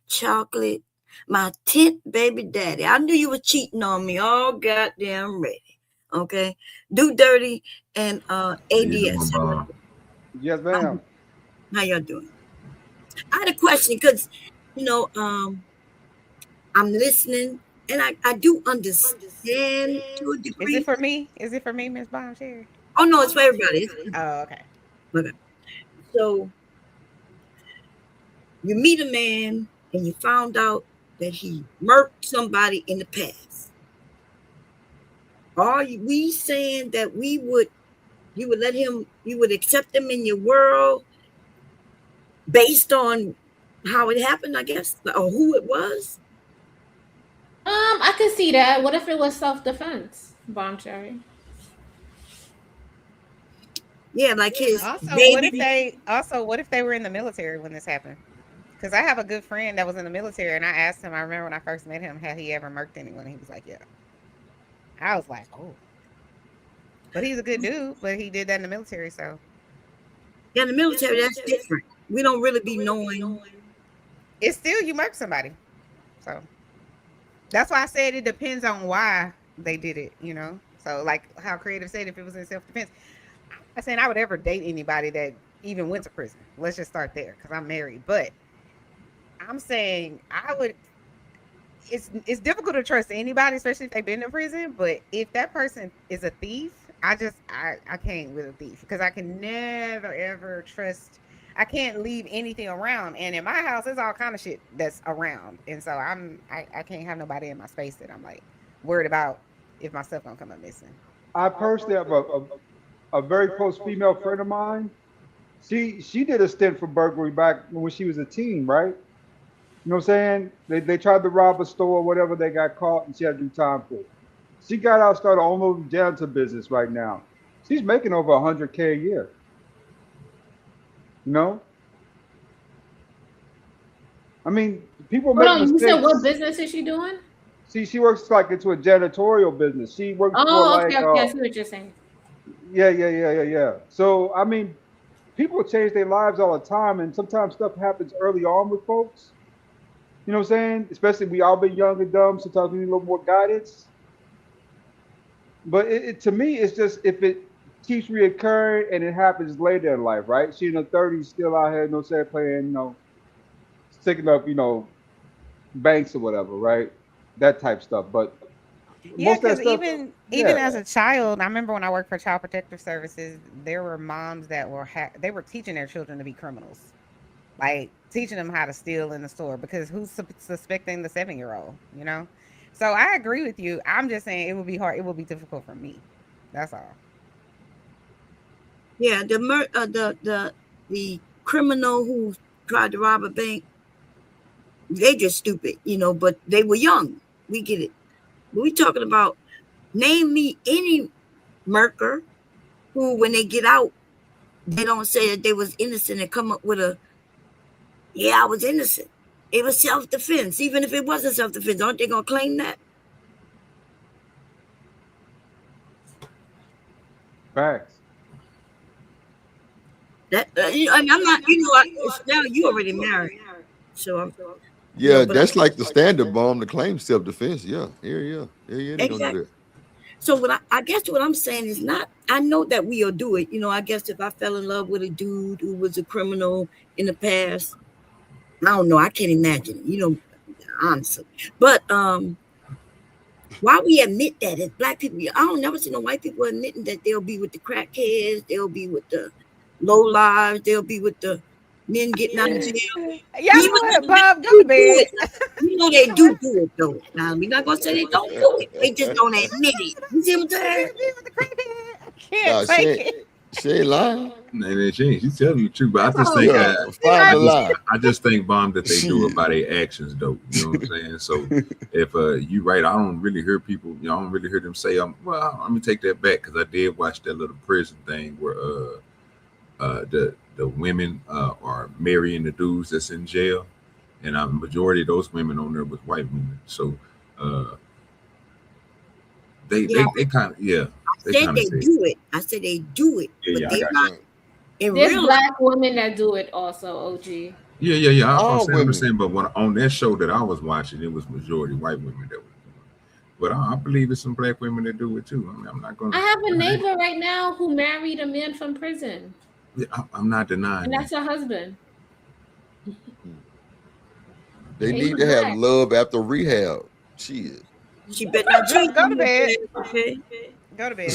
Chocolate. My 10th baby daddy. I knew you were cheating on me all goddamn ready. Okay? Do Dirty and How you doing, ADS. Bob? Yes, How, ma'am. how y'all doing? I had a question because, you know, I'm listening and I do understand to a Is it degree. for me? Is it for me, Miss Bomb Cherry? Oh, no, it's for everybody. It's for everybody. Oh, okay. Okay. So you meet a man and you found out that he murked somebody in the past. Are we saying that you would let him, you would accept him in your world based on how it happened, I guess, or who it was? I could see that. What if it was self defense, Bomb Cherry? Yeah, like his baby. What if they were in the military when this happened? Because I have a good friend that was in the military, and I asked him. I remember when I first met him, had he ever murked anyone? He was like, "Yeah." I was like, "Oh," but he's a good dude. But he did that in the military, so Yeah, in the military, that's different. We don't really be knowing. it's still you murk somebody. So that's why I said it depends on why they did it. So like how Creative said, if it was in self defense, I'm not saying I would ever date anybody that even went to prison. Let's just start there because I'm married. But I'm saying I would. It's difficult to trust anybody, especially if they've been to prison. But if that person is a thief, I can't with a thief because I can never ever trust. I can't leave anything around, and in my house, there's all kind of shit that's around, and so I can't have nobody in my space that I'm like worried about if my stuff gonna come up missing. I personally have a very close female friend of mine. She did a stint for burglary back when she was a teen, right? You know what I'm saying? They tried to rob a store or whatever, they got caught and she had to do time for it. She got out, started almost janitor business right now. She's making over 100K a year. You know? I mean, people Hold make on, you said what mistakes. business is she doing? She works like into a janitorial business. She works for Oh, like okay, okay. I see what you're saying. yeah. So I mean, people change their lives all the time, and sometimes stuff happens early on with folks. You know what I'm saying? Especially we all been young and dumb. Sometimes we need a little more guidance. But to me, it's just if it keeps reoccurring and it happens later in life, right? She in her 30s, still out here, no say playing, sticking up, banks or whatever, right? That type stuff. But Yeah, most of that because stuff, even yeah, as a child, I remember when I worked for Child Protective Services, there were moms that were they were teaching their children to be criminals, like teaching them how to steal in the store because who's suspecting the 7-year-old, you know? So I agree with you. I'm just saying it would be hard. It would be difficult for me. That's all. Yeah, the criminal who tried to rob a bank, they just stupid, but they were young. We get it. But we talking about name me any murker who, when they get out, they don't say that they was innocent and come up with I was innocent. It was self-defense. Even if it wasn't self-defense, aren't they gonna claim that? facts. That I'm not. Now you already married, so I'm. Yeah, But that's like the standard bomb to claim self-defense. Yeah, yeah, they gonna do exactly. that. So I guess what I'm saying is not. I know that we'll do it. I guess if I fell in love with a dude who was a criminal in the past, I don't know. I can't imagine it. Honestly, but why we admit that as black people? I don't never see no white people admitting that they'll be with the crackheads, they'll be with the low lives, they'll be with the men getting out of jail. Y'all know what, Bob? Go to bed. They do it though. Now we're not gonna say they don't do it. They just don't admit it. You see what I'm saying? I can't take it. She ain't lying. And she's telling the truth, but I just think I just think, Bomb, that they do it by their actions, though. You know what I'm saying? So if you right, I don't really hear people. I don't really hear them say, well, let me take that back because I did watch that little prison thing where the women are marrying the dudes that's in jail, and a majority of those women on there was white women. So they kind of I said they do it. I said they do it, but they're not. There's black women that do it also, OG. Yeah. I'm saying, but on that show that I was watching, it was majority white women that were doing it. But I believe it's some black women that do it too. I mean, I'm not going. I have a neighbor right now who married a man from prison. Yeah, I'm not denying. And that's her husband. They need to have love after rehab. She better not cheat. Go to bed. Okay. Go to bed.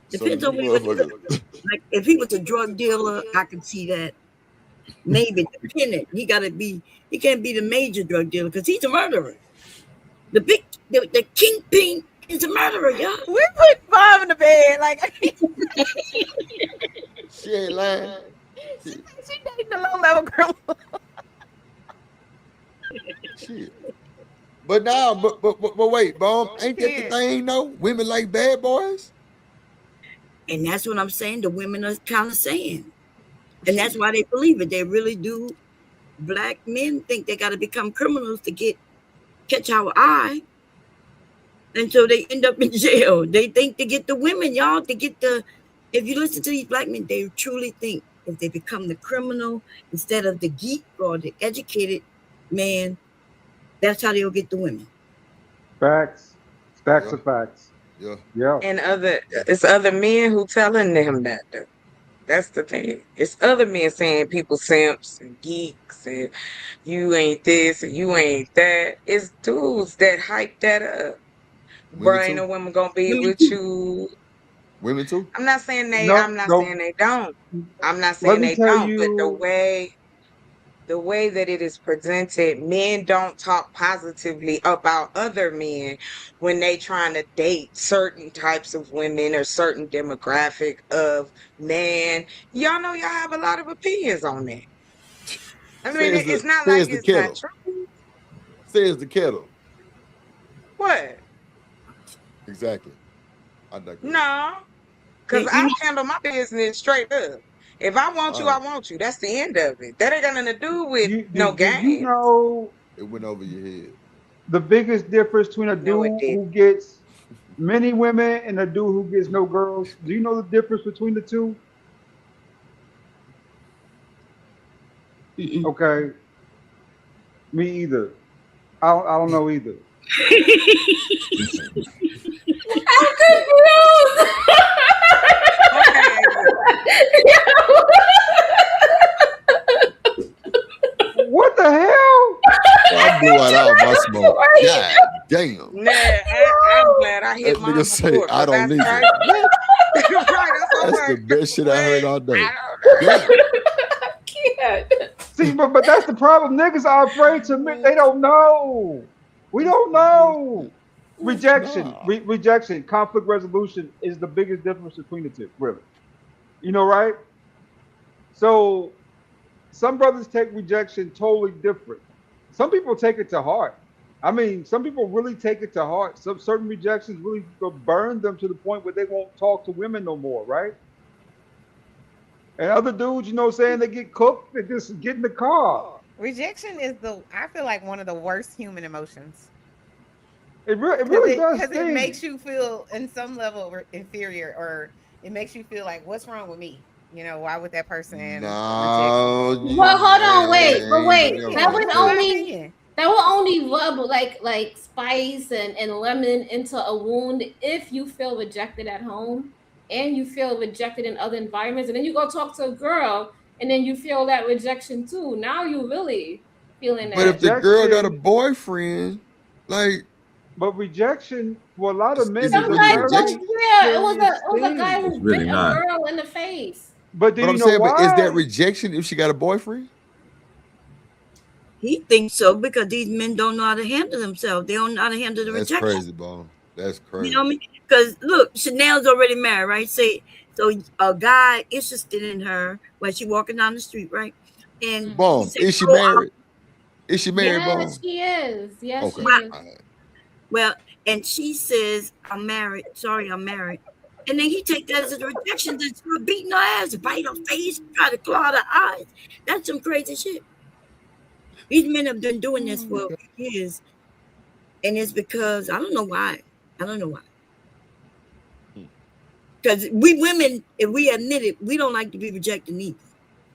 Depends on like if he was a drug dealer, I could see that. Maybe dependent. He can't be the major drug dealer because he's a murderer. The kingpin is a murderer, y'all. We put Bob in the bed, like she ain't lying. She dating the low level girl. Shit. But now, but wait, Bomb, ain't that the thing though? Women like bad boys? And that's what I'm saying. The women are kind of saying. And that's why they believe it. They really do. Black men think they got to become criminals to catch our eye. And so they end up in jail. They think to get the women, y'all, if you listen to these black men, they truly think if they become the criminal instead of the geek or the educated man, that's how they'll get the women. Facts. Stacks of facts. Yeah. And it's other men who telling them that though. That's the thing. It's other men saying people simps and geeks and you ain't this and you ain't that. It's dudes that hype that up. Bro, ain't no women gonna be with you. Women too? I'm not saying they saying they don't. I'm not saying they don't, but the way that it is presented, men don't talk positively about other men when they trying to date certain types of women or certain demographic of man. Y'all know y'all have a lot of opinions on that. I mean, it's not like it's not true. Says the kettle. What? Exactly. I digress. No, because I handle my business straight up. If I want you, I want you. That's the end of it. That ain't got nothing to do with no game. You know, it went over your head. The biggest difference between a dude who gets many women and a dude who gets no girls. Do you know the difference between the two? Okay. Me either. I don't know either. I'm confused. What the hell? I'm blew out all my smoke. God damn. Nah, I'm glad I hit That mine nigga say, before. I 'Cause don't that's need right. it. What? Right. That's what I'm That's the like. best shit I heard all day. I can't. See, but that's the problem. Niggas are afraid to admit they don't know. We don't know. Rejection, Nah. rejection, conflict resolution is the biggest difference between the two, really. You know, right? So some brothers take rejection totally different. Some people take it to heart. I mean, some people really take it to heart. Some certain rejections really burn them to the point where they won't talk to women no more, right? And other dudes, you know what I'm saying, they get cooked, they just get in the car. Rejection is I feel like one of the worst human emotions. It Cause really it does cause it sting. makes you feel in some level inferior, or it makes you feel like, what's wrong with me? Why would that person reject me? No, Well, hold on, wait, but ain't wait. never That This would is my respect. only opinion. that will only rub like spice and lemon into a wound if you feel rejected at home and you feel rejected in other environments, and then you go talk to a girl and then you feel that rejection too. Now you really feeling But if that. the girl got a Rejection, boyfriend, like, but rejection for a lot of men is it is Some a really guys very don't rejection? care. serious It was a guy thing. It's who bit really a not. girl in the face. But do But you I'm know saying, but is that why? rejection if she got a boyfriend? He thinks so because these men don't know how to handle themselves. They don't know how to handle the That's rejection. crazy, bro. That's You know what I crazy. mean? Because look, Chanel's already married, right? Say so a guy interested in her while she walking down the street, right? And he Bomb. said, Is she "Oh, married? Is she married, Yes, bomb? she is. Yes, Okay. she well, is. All right. well," and she says, "I'm married. Sorry, I'm married." And then he take that as a rejection to start beating her ass, bite her face, try to claw her eyes. That's some crazy shit. These men have been doing this for years, and it's because I don't know why. I don't know why. Hmm. Because we women, if we admit it, we don't like to be rejected either.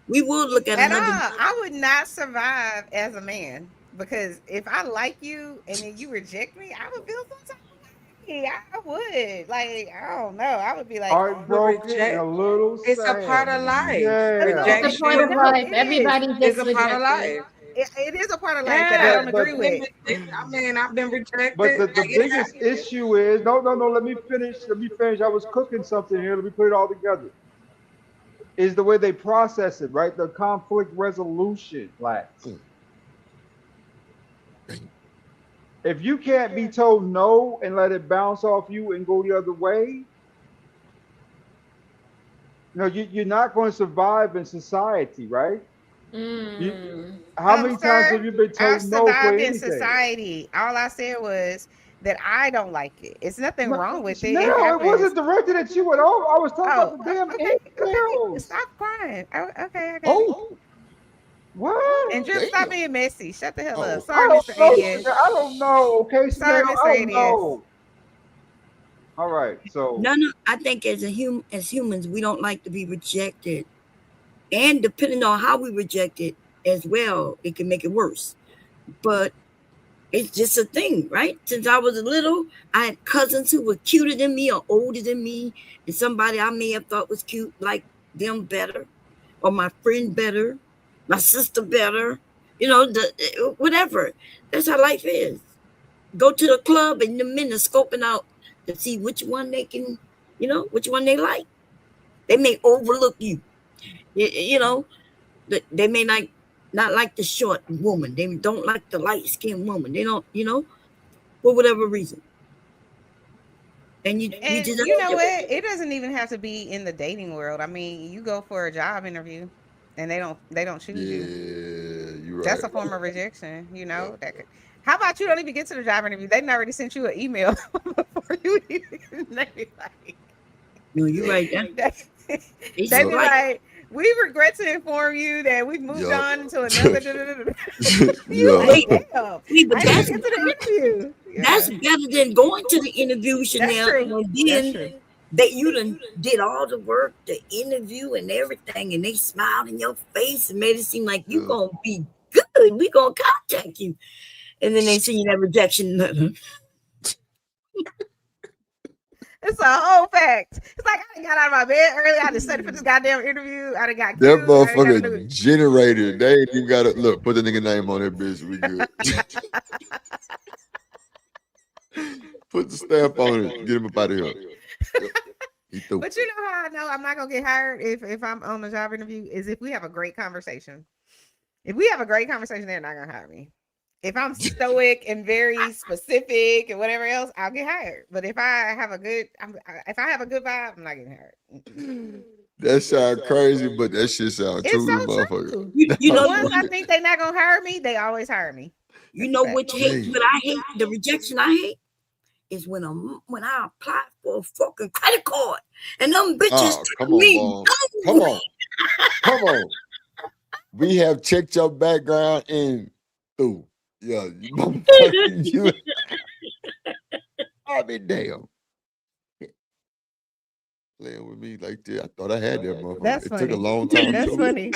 We will look at At another. all. I would not survive as a man, because if I like you and then you reject me, I would feel some type of way. I would. Like, I don't know. I would be like, But Heartbroken and reject a little it's a part sad. of life. a little It's a bit. part Rejection of No, life. it is. Everybody is gets a part of rejected. life. It is a part of life that I Yeah, don't But agree but with. women. I mean, I've been but rejected. the Like, it biggest happens. issue is no. Let me finish. Let me finish. I was cooking something here. Let me put it all together. Is the way they process it, right? The conflict resolution lacks. Hmm. Damn. If you can't be told no and let it bounce off you and go the other way, you're not going to survive in society, right? You, Mm. how many times have Sir, you been I've told no for survived in anything? society. All I said was that I don't like it. It's nothing No, wrong with it. It Chanel, it happens. wasn't directed at you at all. I was talking about Oh, the damn okay. emails. Stop crying. Oh, okay, I got it. Oh, What? And Drip, stop damn. being messy. Shut the hell up. Oh, I Sorry, don't Mr. know, ADS. Chanel. I don't know. Okay, Chanel, Sorry, I Mr. don't ADS. know. All right, so No. I think as humans, we don't like to be rejected, and depending on how we reject it as well, it can make it worse. But it's just a thing, right? Since I was little, I had cousins who were cuter than me or older than me, and somebody I may have thought was cute like them better, or my friend better, my sister better, whatever. That's how life is. Go to the club and the men are scoping out to see which one they can, which one they like. They may overlook you. You know, they may not like the short woman. They don't like the light skinned woman. They don't, for whatever reason. And you And just you know what? It doesn't even have to be in the dating world. I mean, you go for a job interview and they don't choose you. yeah, you're That's right. a form of rejection, Yep. How about you don't even get to the job interview? They already sent you an email before you even they be like no, you're right. they, It's they Yep. be like like, we regret to inform you that we've moved Yep. on to another da, da, da, da." You Yeah. like, wait, damn, but I didn't even get to the interview. that's Yeah. better than going to the interview, That's Chanel, true. and That's then true. that you done did all the work, the interview and everything, and they smiled in your face and made it seem like you Yeah. gonna be good. We gonna contact you, and then they send you that rejection letter. It's a whole fact. It's like I done got out of my bed early. I just studied for this goddamn interview. I done got cute. That I done got a motherfucker generated. They ain't even got to look. Put the nigga name on that bitch. We good. Put the stamp on it. Get him up out of here. Yep. He threw. But you know how I know I'm not gonna get hired if I'm on a job interview is if we have a great conversation. If we have a great conversation, they're not gonna hire me. If I'm stoic and very specific and whatever else, I'll get hired. But if I have a good, if I have a good vibe, I'm not getting hired. That sound crazy, but that shit sound true, It's so motherfucker. true. You The know, ones I think they're not gonna hire me, they always hire me. you know what I hate, the rejection I hate is when I apply for a fucking credit card and them bitches come on, Mom. Come on. We have checked your background and through. Yeah, you. I mean, damn. Playing with me like that. I thought I had that motherfucker. That's funny. Took a long time. That's funny.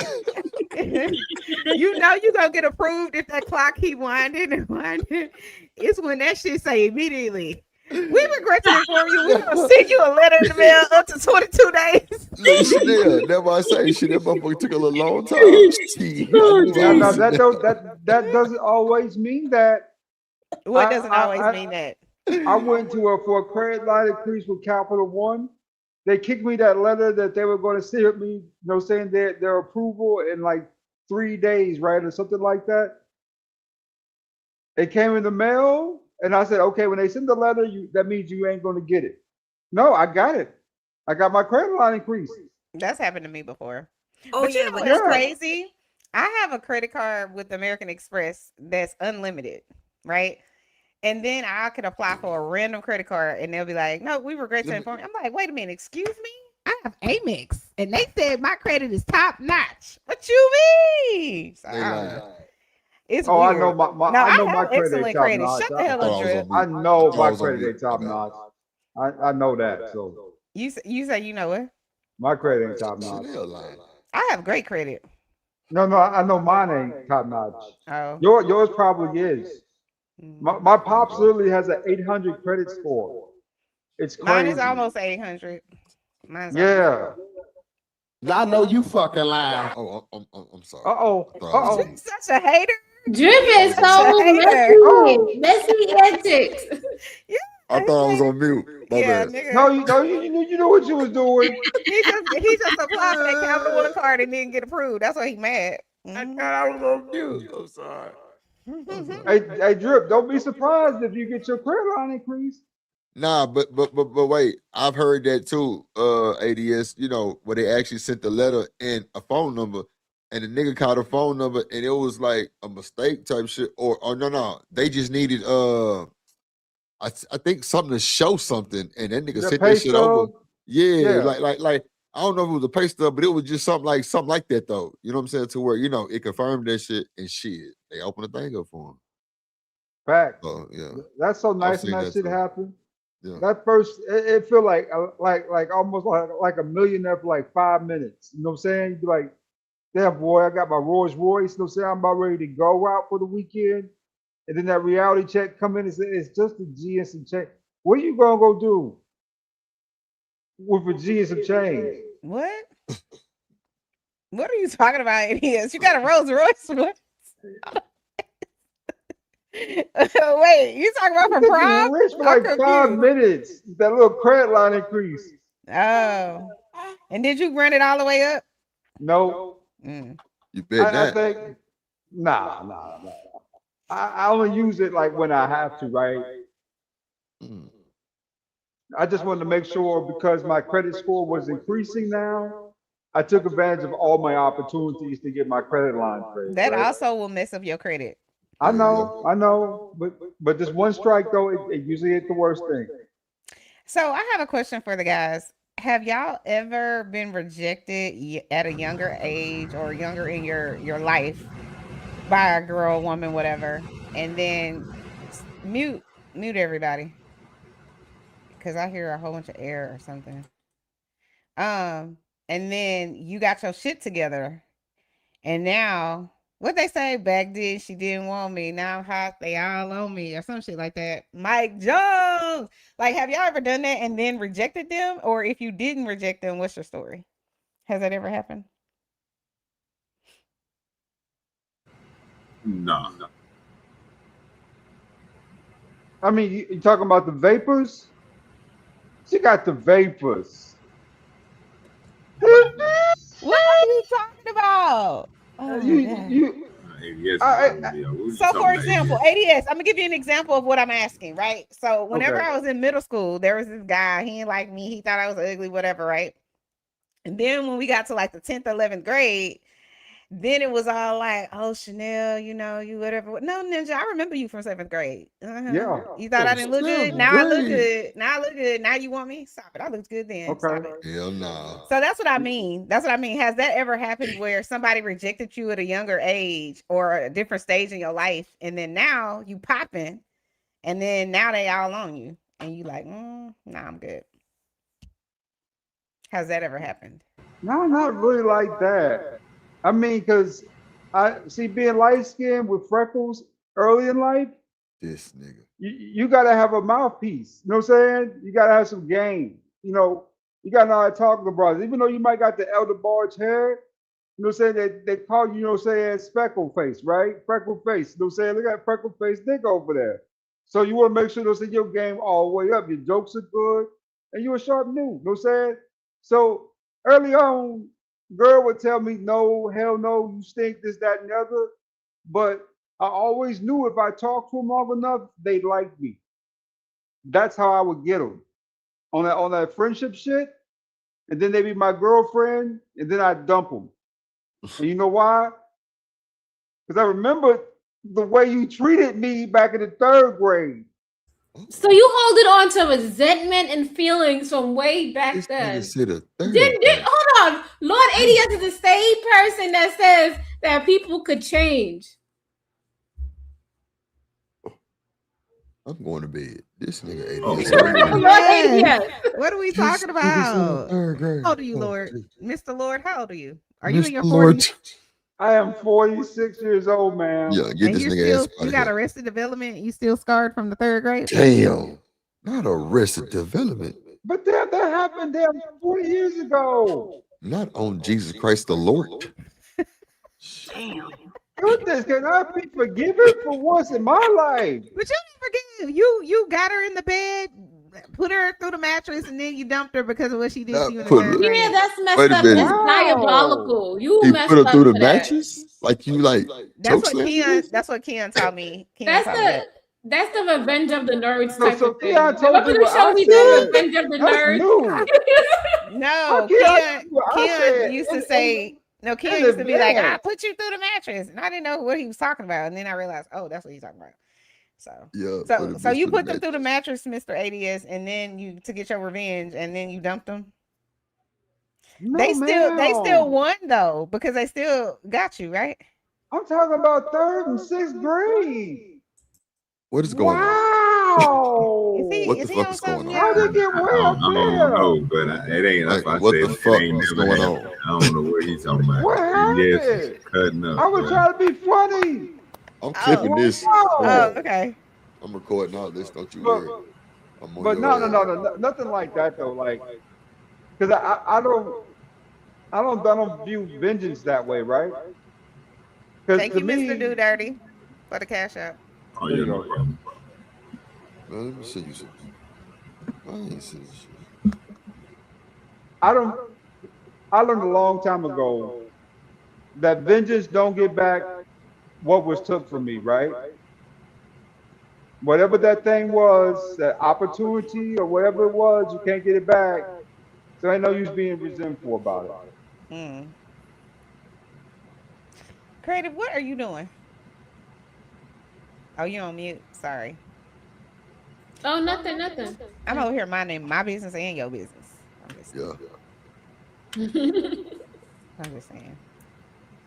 You know you gonna get approved if that clock keep winding and winding. It's when that shit say immediately. We regret to inform you. We're gonna send you a letter in the mail up to 22 days. Look, Chanel, that's why I say shit. That motherfucker took a little long time. Now that doesn't always mean that. What doesn't always mean that? I went to for a credit line increase with Capital One. They kicked me that letter that they were going to send me, saying their approval in like 3 days, right, or something like that. It came in the mail, and I said, okay, when they send the letter, that means you ain't going to get it. No, I got it. I got my credit line increase. That's happened to me before. Oh, but yeah, you know but what's crazy? I have a credit card with American Express that's unlimited, right? And then I could apply for a random credit card and they'll be like, no, we regret to inform you. I'm like, wait a minute, excuse me? I have Amex. And they said my credit is top notch. What you mean? So, it's weird. I know my credit excellent ain't top credit. notch. Shut the hell up, Drip. I know my credit ain't top notch. I know that. So you say you know what? My credit ain't top notch. I have great credit. No, I know mine ain't top notch. Oh, yours probably is. My pops literally has an 800 credit score. It's crazy. Mine is almost 800. Mine's I know you fucking lying. Oh, I'm sorry. Uh-oh. You're such a hater. Drip is so messy antics. I thought I was on mute. My bad. Nigga. No, you know what you was doing. He just applied for that Capital One card and didn't get approved. That's why he mad. I thought I was on mute. I'm sorry. Hey, Drip, don't be surprised if you get your credit line increased. Nah, but wait, I've heard that too. ADS, where they actually sent the letter and a phone number, and the nigga called a phone number, and it was like a mistake type shit, or no, they just needed I think something to show something, and that nigga sent that shit over. Yeah, like I don't know if it was a pay stub, but it was just something like that though. You know what I'm saying? To where it confirmed that shit and shit. They opened the thing up for him. Fact. So yeah, that's so nice when that shit happened. Yeah. That first, it feel like almost like a millionaire for like 5 minutes. You know what I'm saying? You'd be like, damn boy, I got my Rolls Royce. You know what I'm saying? I'm about ready to go out for the weekend. And then that reality check come in and say, it's just a G and some change. What are you gonna go do with a G and some change? What? What are you talking about, ADS? You got a Rolls Royce? What? Wait, you talking about for prom? Rich for like 5 minutes. That little credit line increase. Oh. And did you run it all the way up? No. Mm. You bet that. I think, nah. I only use it like when I have to, right? I just wanted to make sure because my credit score was increasing now. I took advantage of all my opportunities to get my credit line raised. That also will mess up your credit. I know, but this one strike though, it usually ain't the worst thing. So I have a question for the guys. Have y'all ever been rejected at a younger age or younger in your life by a girl, woman, whatever, and then mute everybody because I hear a whole bunch of air or something. And then you got your shit together, and now what they say back then she didn't want me. Now I'm hot, they all on me or some shit like that. Mike Jones. songs. Like, have y'all ever done that and then rejected them? Or if you didn't reject them, what's your story? Has that ever happened? No. I mean, you talking about the vapors? She got the vapors. What are you talking about? Oh you, my God. you, I, So, for example, ADS, I'm gonna give you an example of what I'm asking, right? So, whenever Okay. I was in middle school, there was this guy, he didn't like me, he thought I was ugly, whatever, right? And then when we got to like the 10th, 11th grade, then it was all like, oh, Chanel, you know, you whatever. No, Ninja, I remember you from 7th grade. Yeah. You thought I didn't look good? Now I look good. Now I look good. Now you want me? Stop it. I looked good then. Okay. Stop it. Hell no. So that's what I mean. That's what I mean. Has that ever happened where somebody rejected you at a younger age or a different stage in your life, and then now you popping, and then now they all on you, and you like, nah, I'm good. Has that ever happened? No, not really like that. I mean, because I see being light skinned with freckles early in life, This nigga. you got to have a mouthpiece. You know what I'm saying? You got to have some game. You got to know how to talk to brothers. Even though you might got the elder barge hair, you know what I'm saying? They call you, you know what I'm saying, speckle face, right? Freckle face. You know what I'm saying? Look at freckle face dick over there. So you want to make sure, you know, say your game all the way up. Your jokes are good. And you're a sharp new. You know what I'm saying? So early on, girl would tell me, no, hell no, you stink, this, that, and the other. But I always knew if I talked to them long enough, they'd like me. That's how I would get them on that friendship shit. And then they'd be my girlfriend, and then I'd dump them. And you know why? Because I remember the way you treated me back in the 3rd grade. So you holding on to resentment and feelings from way back This then. nigga said a third. Did hold on. Lord ADS is the same person that says that people could change. I'm going to bed. This nigga ADS. Lord ADS. What are we talking about? How old are you, Lord? Mr. Lord, how old are you? Are you in your 40s? I am 46 years old, man. Yeah, get And this you're nigga still, ass out you of got here. Arrested Development? You still scarred from the 3rd grade? Damn. Not Arrested Development. But that happened 20 years ago. Not on Jesus Christ the Lord. Damn. Goodness, can I be forgiven for once in my life? But you didn't forgive. You got her in the bed, put her through the mattress, and then you dumped her because of what she did to you in the 3rd grade. Yeah, that's messed Wait a up. minute. That's diabolical. You He messed put her up through the for that. mattress? Like you like That's choke what slammed? That's what Keon taught me. Keon taught me that. That's the Revenge of the Nerds No, type so of thing. Keon told Remember you the what show I we did, said. Revenge of the That's Nerds? new. No, Keon Keon, told you what I Keon said used to in say, no, Keon the used to be like, bed. I put you through the mattress. And I didn't know what he was talking about. And then I realized, oh, that's what he's talking about. So, Yeah, so you put them through the mattress, Mr. ADS, and then you to get your revenge, and then you dumped them. No, They still ma'am. won though, because they still got you, right? I'm talking about 3rd and 6th grade. What is going on? Wow. What the Is he fuck on is going something, on? How'd y'all? they get way I up don't there? know, but it ain't. That's why I What said the fuck it ain't is never going happened. on? I don't know what he's talking about. What Yes, happened? cutting up. I was bruh. trying to be funny. I'm clipping this. Oh, Wow. okay. I'm recording all this. Don't you But worry. I'm on but your no, nothing like that though. Like, because I don't view vengeance that way, right? Because Thank to you, Mr. Do me, Dirty, for the cash out. Oh, there yeah, you no go. problem. Well, let me see you something. I ain't seen this shit. I don't. I learned a long time ago that vengeance don't get back what was took from me, right? Whatever that thing was, that opportunity or whatever it was, you can't get it back. So ain't no use being resentful about it. Hmm. Creative, what are you doing? Oh, you on mute. Sorry. Oh, nothing. I'm over here minding my business and your business. I'm just saying. Yeah. I'm just saying.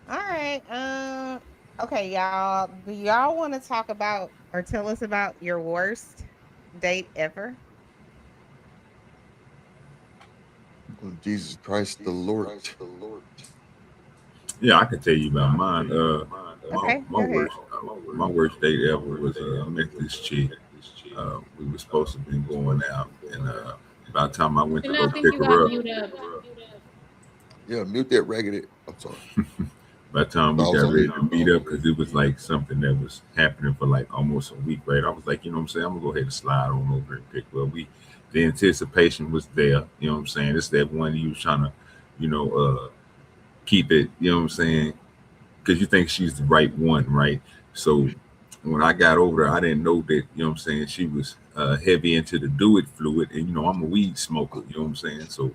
All right. Okay, y'all. Do y'all want to talk about or tell us about your worst date ever? On Jesus Christ the Lord. Yeah, I can tell you about mine. Okay, My go ahead. worst date ever was I met this chick. We were supposed to be going out, and by the time I went to And I go think pick you her got up, mute up. Yeah, mute that raggedy. I'm sorry. by the time I we was got on ready mute. to meet up, because it was like something that was happening for like almost a week, right? I was like, you know what I'm saying, I'm gonna go ahead and slide on over and pick her up. The anticipation was there, you know what I'm saying. It's that one you was trying to, you know, keep it, you know what I'm saying, because you think she's the right one, right? So when I got over there, I didn't know that, you know what I'm saying, she was heavy into the do it fluid, and you know I'm a weed smoker, you know what I'm saying. So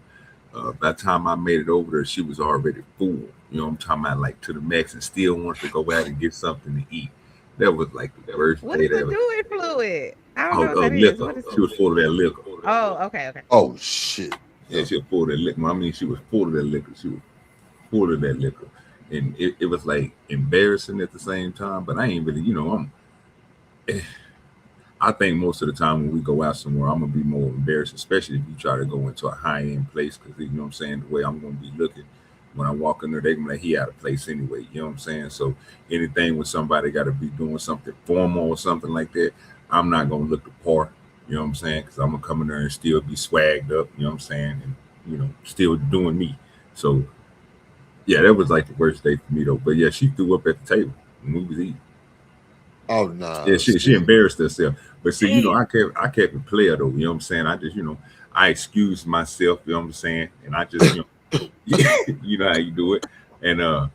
by the time I made it over there, she was already full, you know what I'm talking about, like to the max, and still wanted to go out and get something to eat. That was like the worst What day is the that. do it fluid? I don't Oh, know what that is. liquor. What is She it? was full of that liquor. Oh, okay, okay. Oh shit. Yeah, she was full of that liquor. I mean, she was full of that liquor. She was full of that liquor, and it was like embarrassing at the same time. But I ain't really, you know, I think most of the time when we go out somewhere, I'm gonna be more embarrassed, especially if you try to go into a high end place, because you know what I'm saying, the way I'm gonna be looking when I walk in there, they gonna be like, he out of place anyway. You know what I'm saying? So anything with somebody got to be doing something formal or something like that, I'm not gonna look the part. You know what I'm saying? Because I'm gonna come in there and still be swagged up. You know what I'm saying? And you know, still doing me. So yeah, that was like the worst day for me though. But yeah, she threw up at the table when we was eating. Oh nah. Yeah, she embarrassed herself. But see, you know, Damn. I kept it player though. You know what I'm saying? I just, you know, I excused myself. You know what I'm saying? And I just, you know, you know how you do it. And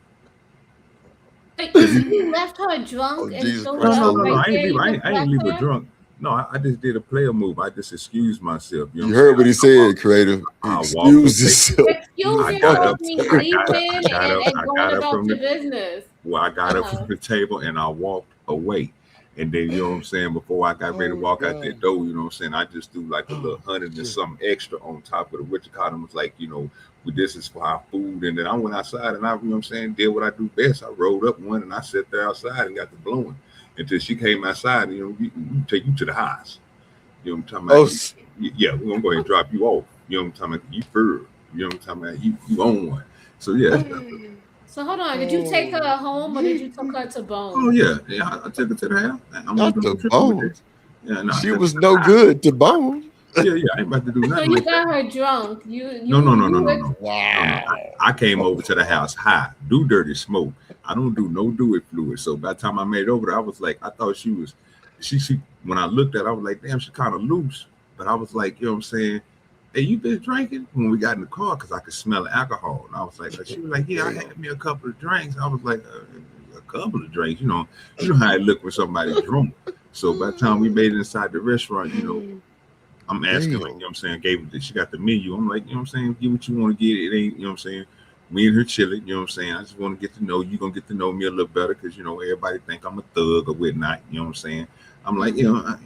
Wait, so you left her Oh drunk and Jesus threw no, it Christ. no, up no, no. right I ain't there? leave. You just I ain't left leave her her? drunk. No, I just did a player move. I just excused myself. You know You what I'm heard what he saying? said, creative. He I walked excused away. himself. Excuse I got yourself up. means I got up. leaving and I going got up about from your the. business. Well, I got up from the table and I walked away. And then, you know what I'm saying, before I got ready to Oh walk out that God. door, you know what I'm saying, I just threw like a little Oh, 100 and shit. something extra on top of the what you call them. Was like, you know, this is for our food. And then I went outside and I, you know what I'm saying, did what I do best. I rolled up one and I sat there outside and got the blowing until she came outside. And, you know, we take you to the house. You know what I'm talking Oh, about? Yeah, we're going to go ahead and drop you off. You know what I'm talking about? You fur. You know what I'm talking about? You own one. So, yeah. So hold on, did you take her oh, home or did you take her to Oh, Bones? yeah. Yeah, I took it to the house. I'm not not doing the no tripping with that. bones. Yeah, no, I She took it was to the no house. good to bone. Yeah, yeah, I ain't about to do So nothing you like that. got her drunk. No, no, no, no, You no, no. No, no. Wow. I came over to the house high, do dirty smoke. I don't do no do it fluid. So by the time I made it over there, I was like, I thought she was, she, when I looked at her, I was like, damn, she kind of loose. But I was like, you know what I'm saying? Hey, you been drinking? When we got in the car, because I could smell the alcohol. And I was like, she was like, yeah, I had me a couple of drinks. I was like, a couple of drinks, you know how it look when somebody's drunk. So by the time we made it inside the restaurant, you know, I'm asking, like, you know Damn. what I'm saying, she got the menu. I'm like, you know what I'm saying, get what you want to get. It ain't, you know what I'm saying, me and her chilling, you know what I'm saying. I just want to get to know you, gonna get to know me a little better, because, you know, everybody think I'm a thug or whatnot, you know what I'm saying. I'm like, you know,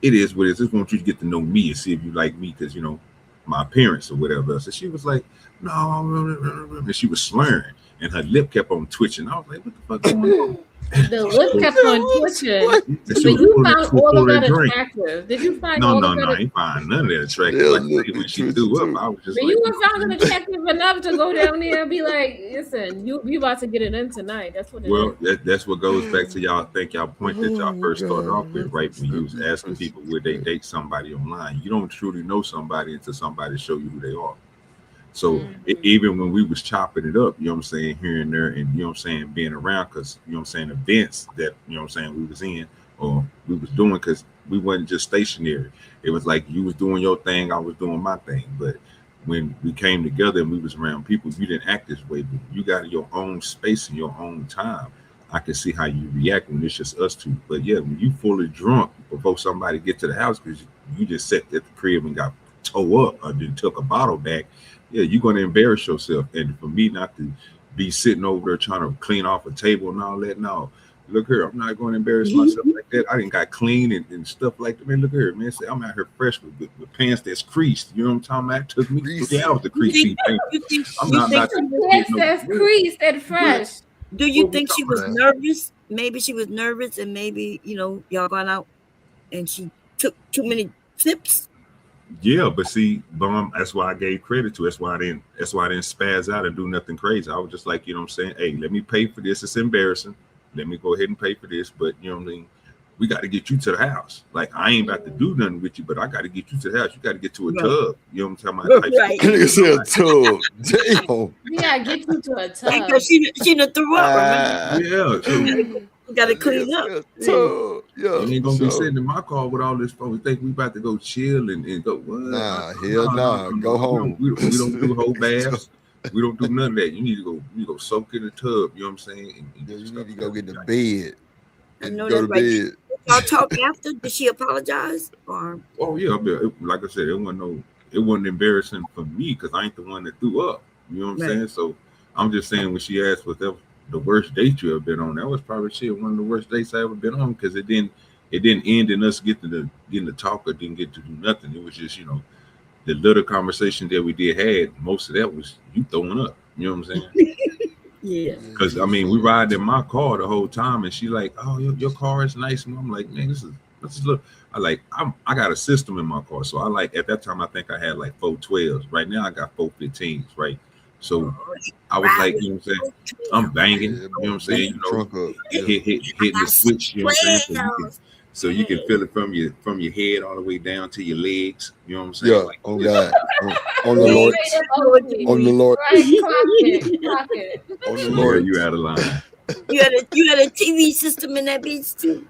it is what it is. I just want you to get to know me and see if you like me, because, you know, my appearance or whatever. So she was like, no, and she was slurring, and her lip kept on twitching. I was like, what the fuck going on? The lip kept on twitching. And But she was you full of, found she was all full of of that that drink. attractive. Did you find No, all no, of no, that? I ain't find none of that attractive. Still Like I lip say, be when she twisted threw up, too. I was just But like, you you were found attractive enough to go down there and be like, listen, you about to get it in tonight. That's what it well, is. that's what goes back to y'all. I think y'all point that y'all Oh first started off God. with, right? When you was Be asking twisted. people would they date somebody online. You don't truly know somebody until somebody show you who they are. So even when we was chopping it up, you know what I'm saying, here and there, and you know what I'm saying, being around, because you know what I'm saying, events that you know what I'm saying we was in or we was doing, because we wasn't just stationary. It was like you was doing your thing, I was doing my thing. But when we came together and we was around people, you didn't act this way. But you got your own space and your own time. I can see how you react when it's just us two. But yeah, when you fully drunk before somebody get to the house, because you just sat at the crib and got toe up or then took a bottle back, yeah, you're gonna embarrass yourself. And for me not to be sitting over there trying to clean off a table and all that, no. Look here, I'm not going to embarrass myself like that. I didn't got clean and stuff like that. Man, look here, man. Say I'm out here fresh with pants that's creased. You know what I'm talking about? It took me 3 hours to crease these pants. I'm not about to Yes, get no. that's creased and fresh. Do you What we think she talking was about? nervous? Maybe she was nervous, and maybe y'all gone out, and she took too many sips. Yeah, but see, that's why I gave credit to. That's why I didn't spaz out and do nothing crazy. I was just like, you know what I'm saying? Hey, let me pay for this. It's embarrassing. Let me go ahead and pay for this. But you know what I mean? we got to get you to the house. Like, I ain't about to do nothing with you, but I got to get you to the house. You got to get to a tub. You know what I'm talking about? Right. Nigga said a tub. Damn. Yeah, get you to a tub. Because she done threw up. Remember? Yeah. So You gotta clean up. Tub. Yeah. you ain't gonna be sitting in my car with all this folks. Think we about to go chill and go. What? Nah, hell nah. Go home. We don't do whole baths. We don't do none of that. You need to go. You go soak in the tub. You know what I'm saying? And Yeah, you need to go get to bed. I And know go that's to right. bed. Y'all talk after? Did she apologize? Or Oh yeah, like I said, it wasn't embarrassing for me because I ain't the one that threw up. You know what I'm Right. saying? So I'm just saying when she asked was that the worst date you ever been on, that was probably one of the worst dates I ever been on because it didn't end in us getting to talk or didn't get to do nothing. It was just the little conversation that we did had. Most of that was you throwing up. You know what I'm saying? yeah. Because I mean, we ride in my car the whole time, and she like, "Oh, your car is nice." And I'm like, "Man, this is look." I got a system in my car, so I like at that time I think I had like 412s. Right now I got 415s. Right, so I was like, you know what I'm saying? I'm banging. You know what I'm saying? Trunk up. Hitting the switch. You know what I'm saying? So you can feel it from your head all the way down to your legs. You know what I'm saying? Yeah. Like, Oh God. On the Lord. On the Lord. Right, clock it. On the yeah, Lord. you out of line. You had a TV system in that bitch too.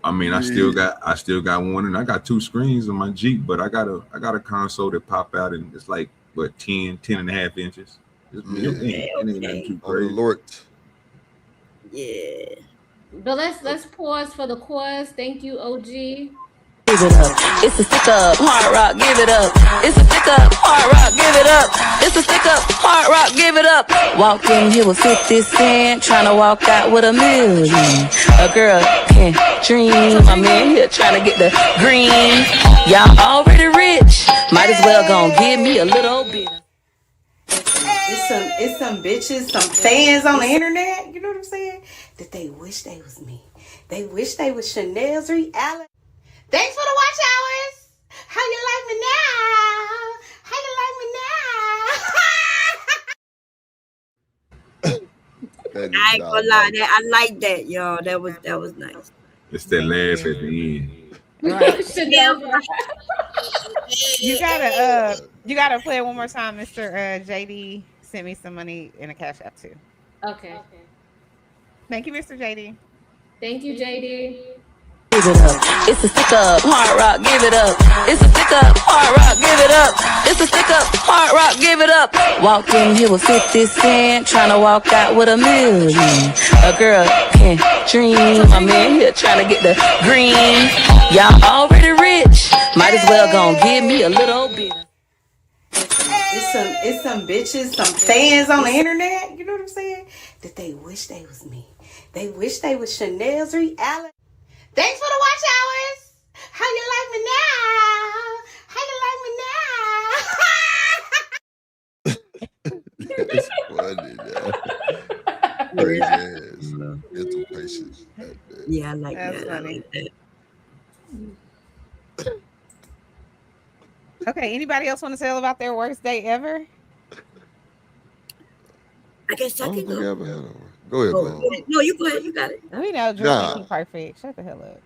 I mean, I still got one, and I got 2 screens on my Jeep, but I got a console that pop out, and it's like 10 and a half inches. It ain't nothing too On the crazy. Lord. Yeah. But let's pause for the chorus. Thank you, OG. Give it up. It's a stick up, hard rock, give it up. It's a stick up, hard rock, give it up. It's a stick up, hard rock, give it up. Walked in here with 50 cent, trying to walk out with $1 million. A girl can't dream. I'm in here trying to get the green. Y'all already rich, might as well gon' give me a little bit. It's some bitches, some fans on the internet, you know what I'm saying? That they wish they was me. They wish they was Chanel's reality. Thanks for the watch hours. How you like me now? How you like me now? I ain't gonna lie, I like that, y'all. That was nice. It's that laugh at the end. Right. You gotta play it one more time. Mr. JD sent me some money in a cash app too. Okay. Thank you, Mr. JD. Thank you, JD. Give it up. It's a stick up, hard rock, give it up. It's a stick up, hard rock, give it up. It's a stick up, hard rock, give it up. Walked in here with 50 cent, trying to walk out with $1 million. A girl can't dream. I'm in here trying to get the green. Y'all already rich, might as well gon' give me a little bit. It's some bitches, some fans on the internet, you know what I'm saying? That they wish they was me. They wish they was Chanel's reality. Thanks for the watch hours. How you like me now? How you like me now? It's funny, yeah. Crazy ass mental patience. Yeah, I like That's that. funny. I like that. Okay, anybody else want to tell about their worst day ever? I guess I I don't can think I go. ever had one. Go ahead, Oh, man. no, you go ahead. You got it. We know Drew Nah. think he perfect. Shut the hell up.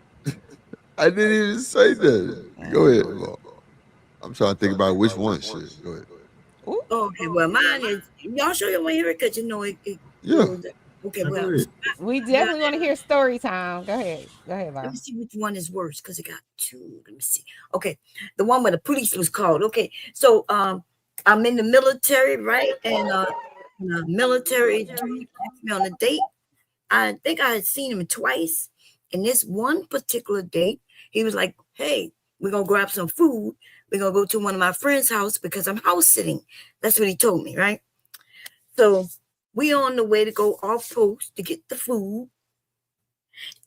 I didn't even say that. Go ahead, man. I'm trying to think about which one. Shit. Go ahead. Ooh. Okay, well, mine is y'all sure you want to hear it because you know it. Yeah. Okay, well, We definitely want to hear story time. Go ahead, let Laura. me see which one is worse because it got 2. Let me see. Okay, the one where the police was called. Okay, so I'm in the military, right? And the military dude asked me on a date. I think I had seen him twice. And this one particular date, he was like, "Hey, we're gonna grab some food. We're gonna go to one of my friend's house because I'm house sitting." That's what he told me, right? So we on the way to go off post to get the food.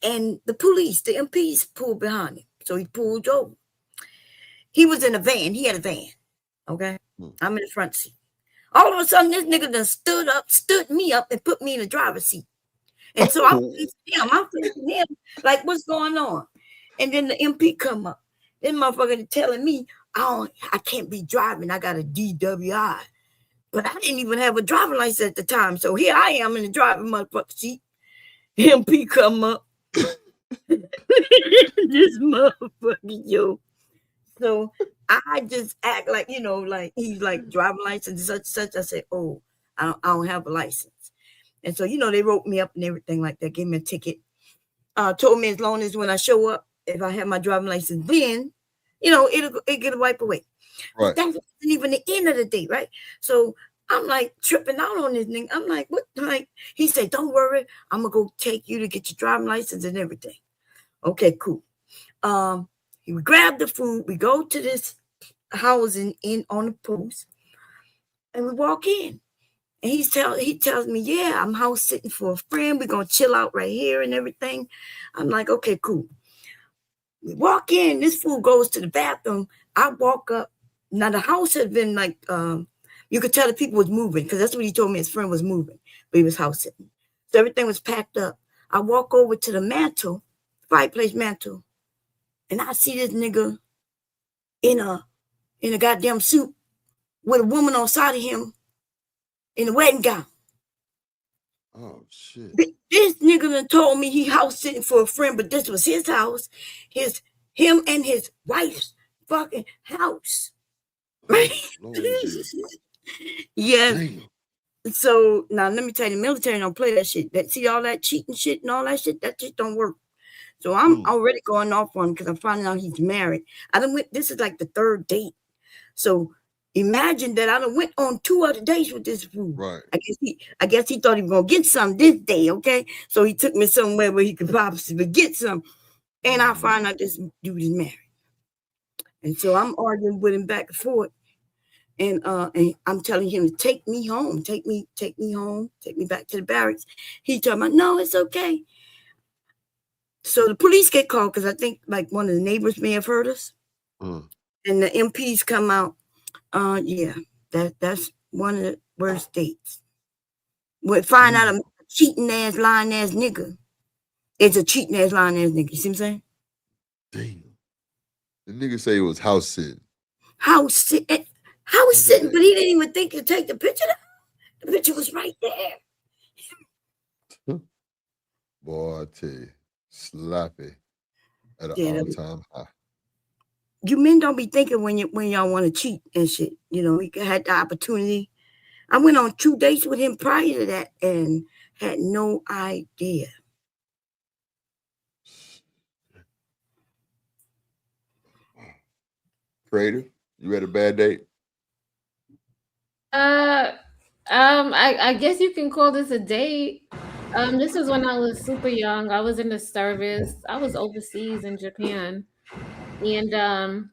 And the police, the MPs pulled behind him. So he pulled over. He was in a van. He had a van. Okay. I'm in the front seat. All of a sudden, this nigga done stood me up and put me in the driver's seat. And so I'm facing him like, what's going on? And then the MP come up. This motherfucker telling me, I can't be driving. I got a DWI. But I didn't even have a driver license at the time. So here I am in the driving motherfucker seat. MP come up. This motherfucker, yo. So I just act like, like he's like driving license such such. I said, oh, I don't have a license. And so, they wrote me up and everything like that, gave me a ticket. Told me as long as when I show up, if I have my driving license, then, it'll get wiped away. But Right. that wasn't even the end of the day, right? So I'm like tripping out on this thing. I'm like, what? Like, he said, don't worry, I'm gonna go take you to get your driving license and everything. Okay, cool. We grab the food, we go to this housing in on the post, and we walk in. And he tells me, yeah, I'm house sitting for a friend. We're gonna chill out right here and everything. I'm like, okay, cool. We walk in, this fool goes to the bathroom. I walk up. Now the house had been like, you could tell the people was moving, because that's what he told me, his friend was moving, but he was house sitting. So everything was packed up. I walk over to the mantle, fireplace mantle, and I see this nigga in a goddamn suit with a woman on side of him in a wedding gown. Oh shit. This nigga done told me he house sitting for a friend, but this was his house, him and his wife's fucking house. Right? Yes. Damn. So now let me tell you, the military don't play that shit. See all that cheating shit and all that shit, that shit don't work. So I'm already going off on him because I'm finding out he's married. This is like the third date. So imagine that I done went on 2 other dates with this fool. Right. I guess he thought he was gonna get some this day, okay? So he took me somewhere where he could possibly get some. And I find out this dude is married. And so I'm arguing with him back and forth. And I'm telling him to take me home, take me home, take me back to the barracks. He told me, no, it's okay. So the police get called because I think like one of the neighbors may have heard us. And the MPs come out. Yeah, that's one of the worst dates. We find out a cheating ass, lying ass nigga. It's a cheating ass, lying ass nigga. You see what I'm saying? Damn. The nigga say it was house sitting. House sitting, but he didn't even think to take the picture. The picture was right there. Boy, I tell you, sloppy at an all-time high. You men don't be thinking when y'all want to cheat and shit. We had the opportunity. I went on 2 dates with him prior to that and had no idea. Creative, you had a bad date? I guess you can call this a date. This is when I was super young. I was in the service. I was overseas in Japan. And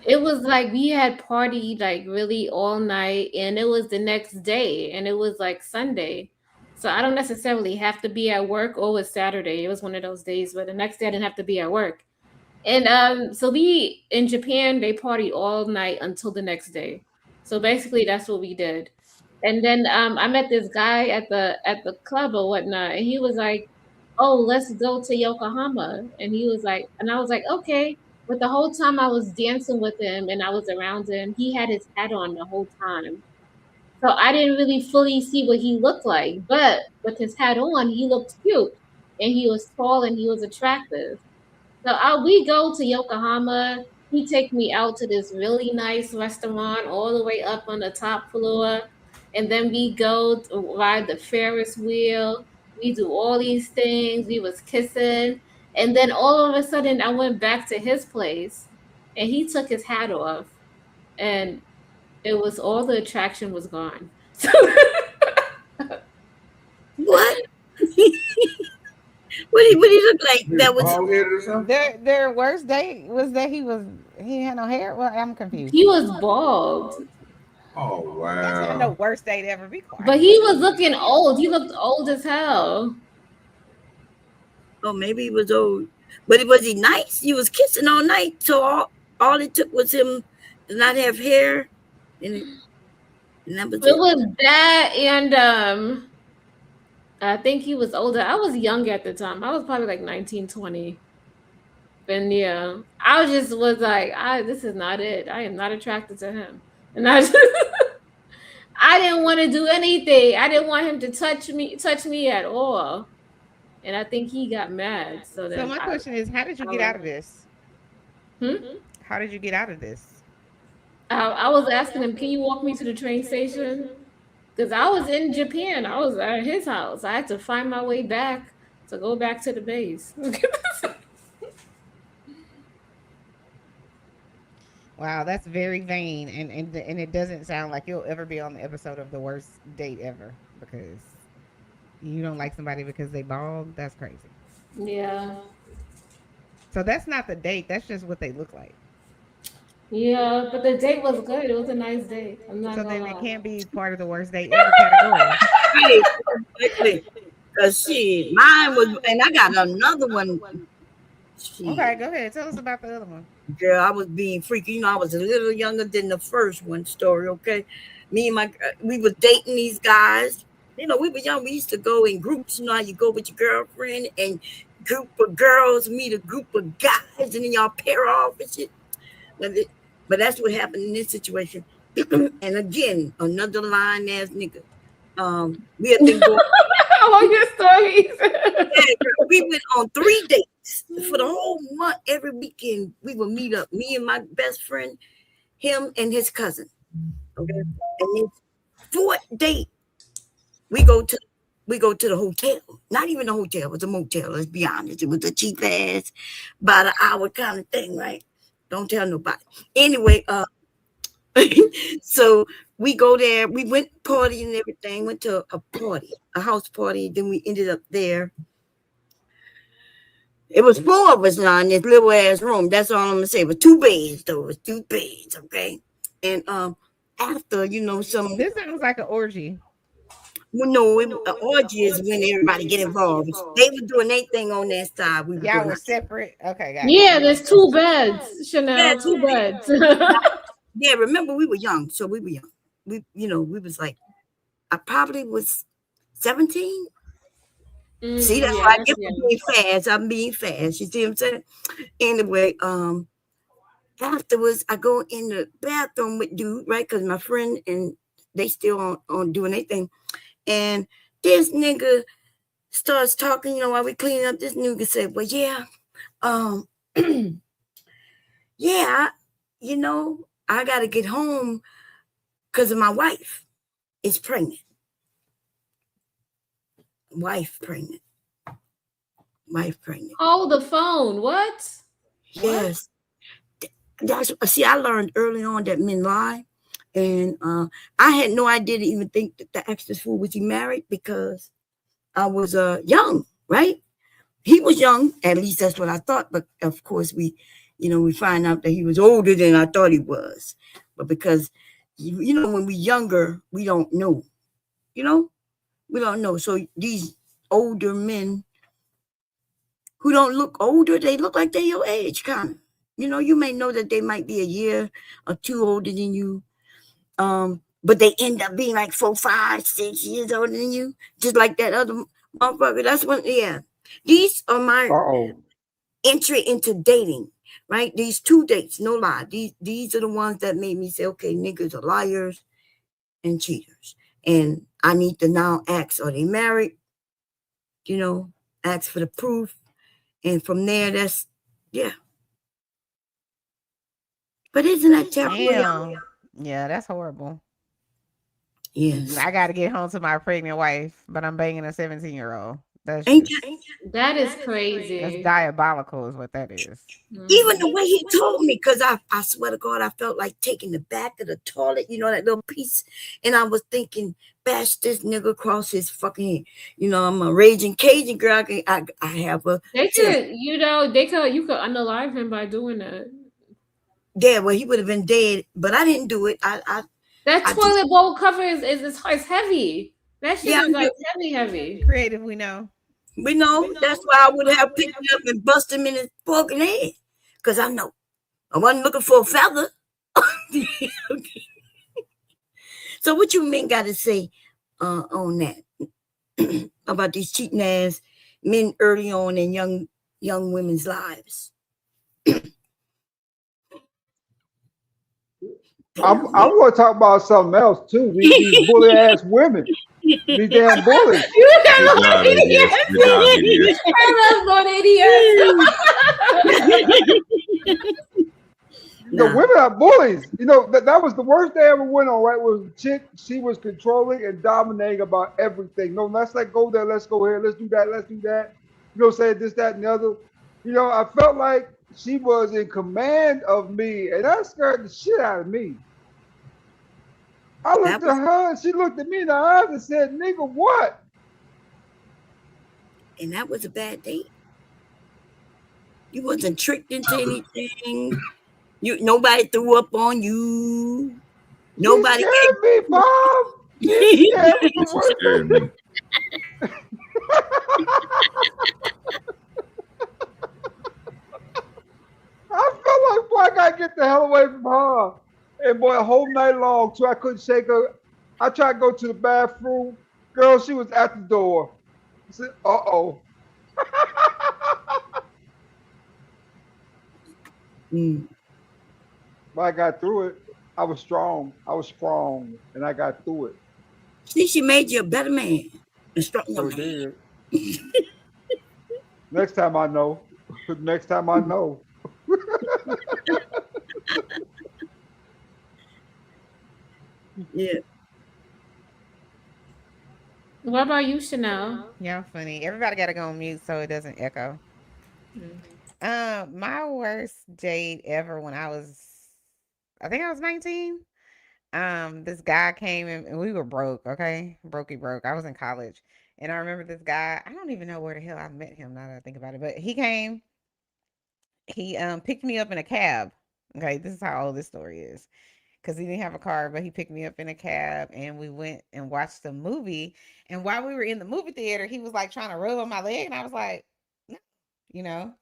it was like we had partied like really all night, and it was the next day, and it was like Sunday. So I don't necessarily have to be at work, or it was Saturday. It was one of those days, but the next day I didn't have to be at work. And so we in Japan, they party all night until the next day. So basically that's what we did. And then I met this guy at the club or whatnot, and he was like, oh, let's go to Yokohama. And he was like, and I was like, okay. But the whole time I was dancing with him and I was around him, he had his hat on the whole time. So I didn't really fully see what he looked like. But with his hat on, he looked cute. And he was tall and he was attractive. So we go to Yokohama. He take me out to this really nice restaurant all the way up on the top floor. And then we go to ride the Ferris wheel. We do all these things. We was kissing. And then all of a sudden I went back to his place and he took his hat off. And it was all the attraction was gone. What? What did he look like? That was their worst date was that he had no hair. Well, I'm confused. He was bald. Oh wow! That's not the worst date ever. Be quiet. But he was looking old. He looked old as hell. Oh, maybe he was old. But was he nice? He was kissing all night. So all it took was him to not have hair, and that was it. It was that, and I think he was older. I was young at the time. I was probably like 19, 20. And yeah, I was like, this is not it. I am not attracted to him. And I didn't want to do anything. I didn't want him to touch me at all. and I think he got mad. So So then my question is, how did you get out of this? Hmm? How did you get out of this? I was asking him, can you walk me to the train station? Because I was in Japan. I was at his house. I had to find my way back to go back to the base. Wow, that's very vain, and it doesn't sound like you'll ever be on the episode of the worst date ever because you don't like somebody because they bald. That's crazy. Yeah. So that's not the date. That's just what they look like. Yeah, but the date was good. It was a nice date. I'm not So gonna then it lie. can't be part of the worst date ever category. Right, exactly. Cause shit, mine was, and I got another one. Okay, Shit, go ahead. Tell us about the other one. girl, I was being freaky. You know, I was a little younger than the first one story. Okay, me and my, we were dating these guys. You know, we were young. We used to go in groups. You know how you go with your girlfriend and group of girls meet a group of guys, and then y'all pair off and shit. But, but that's what happened in this situation. And again, another lying ass nigga. We have been going. I like your stories. Yeah, girl, we went on 3 dates for the whole month. Every weekend, we would meet up. Me and my best friend, him and his cousin. Okay, and then fourth date, we go to the hotel. Not even a hotel; it was a motel. Let's be honest. It was a cheap ass, about an hour kind of thing, right? Don't tell nobody. Anyway, so we go there. We went party and everything. Went to a party, a house party. Then we ended up there. It was 4 of us now in this little ass room. That's all I'm gonna say. It was 2 beds though. It was 2 beds, okay. And after some, This sounds like an orgy. well, no, orgy is when everybody get involved. They were doing their thing on that side. We were Y'all doing were our. separate. Okay, got it. Yeah, there's 2 beds, Yeah, Chanel, 2 beds. yeah. Remember, we were young, so we were young. We was like, I probably was 17. See, that's Yeah, why I that's get yeah. for being fast. I'm being fast. You see what I'm saying? Anyway, afterwards, I go in the bathroom with dude, right? Because my friend and they still on doing their thing. And this nigga starts talking, while we cleaning up. This nigga said, well, yeah, um, yeah, I got to get home because of my wife is pregnant. Wife pregnant. Wife pregnant. Hold the phone. What? Yes. See, I learned early on that men lie. And I had no idea to even think that the extra fool was he married because I was young, right? He was young, at least that's what I thought. But of course, we find out that he was older than I thought he was. But because, when we're younger, we don't know. We don't know. So these older men who don't look older, they look like they're your age, kind of. You may know that they might be a year or 2 older than you. But they end up being like 4, 5, 6 years older than you, just like that other motherfucker. That's what, yeah. These are my entry into dating, right? These 2 dates, no lie. These are the ones that made me say, okay, niggas are liars and cheaters. And I need to now ask, are they married? Ask for the proof. And from there, that's, yeah. But isn't that terrible? Damn. Yeah, that's horrible. Yes. I got to get home to my pregnant wife, but I'm banging a 17-year-old. That's That is crazy. That's diabolical, is what that is. Even the way he told me, because I swear to God, I felt like taking the back of the toilet, that little piece, and I was thinking, bash this nigga across his fucking head. I'm a raging Cajun girl. I have a. They could, you could unalive him by doing that. Yeah, well, he would have been dead, but I didn't do it. That toilet bowl cover is heavy. That shit is like heavy. Creative, we know. We know. That's why I would have picked him up and bust him in his fucking head. Because I know. I wasn't looking for a feather. Okay. So what you men got to say on that? About these cheating ass men early on in young women's lives? I want to talk about something else too. These bully ass women. These damn bullies. You Good can job, vote ADS. Good job, ADS. I love vote ADS. Women are bullies. That was the worst they ever went on, right? Was a chick, she was controlling and dominating about everything. No, let's let go there, let's go here, let's do that, let's do that. Say this, that, and the other. I felt like she was in command of me, and that scared the shit out of me. I looked at her, and she looked at me in the eyes and said, "Nigga, what?" And that was a bad date. You wasn't tricked into anything. Nobody threw up on you. Nobody scared me, Bob. She scared me. She scared me. I felt like, boy, I gotta get the hell away from her. And boy, a whole night long, so I couldn't shake her. I tried to go to the bathroom. Girl, she was at the door. I said, "Uh-oh." But I got through it. I was strong. And I got through it. See, she made you a better man. A stronger man. Did. Next time I know. Next time I know. Yeah. What about you, Chanel? Yeah, funny. Everybody got to go on mute so it doesn't echo. My worst date ever when I think I was 19. This guy came in and we were broke, okay? Broke. I was in college. And I remember this guy, I don't even know where the hell I met him now that I think about it, but he came, he picked me up in a cab. Okay, this is how old this story is. Because he didn't have a car, but he picked me up in a cab and we went and watched the movie. And while we were in the movie theater, he was like trying to rub on my leg, and I was like, no,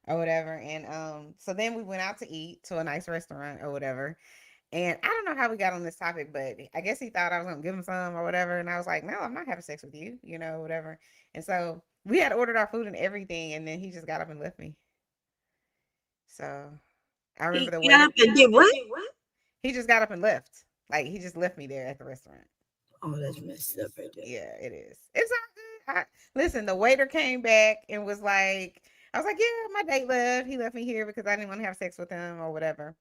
or whatever. And so then we went out to eat to a nice restaurant or whatever. And I don't know how we got on this topic, but I guess he thought I was gonna give him some or whatever. And I was like, no, I'm not having sex with you, whatever. And so we had ordered our food and everything, and then he just got up and left me. So I remember the way he did what? He just got up and left. Like, he just left me there at the restaurant. Oh, that's messed up right there. Yeah, it is. It's all good. Listen, the waiter came back and was like, I was like, yeah, my date left. He left me here because I didn't want to have sex with him or whatever.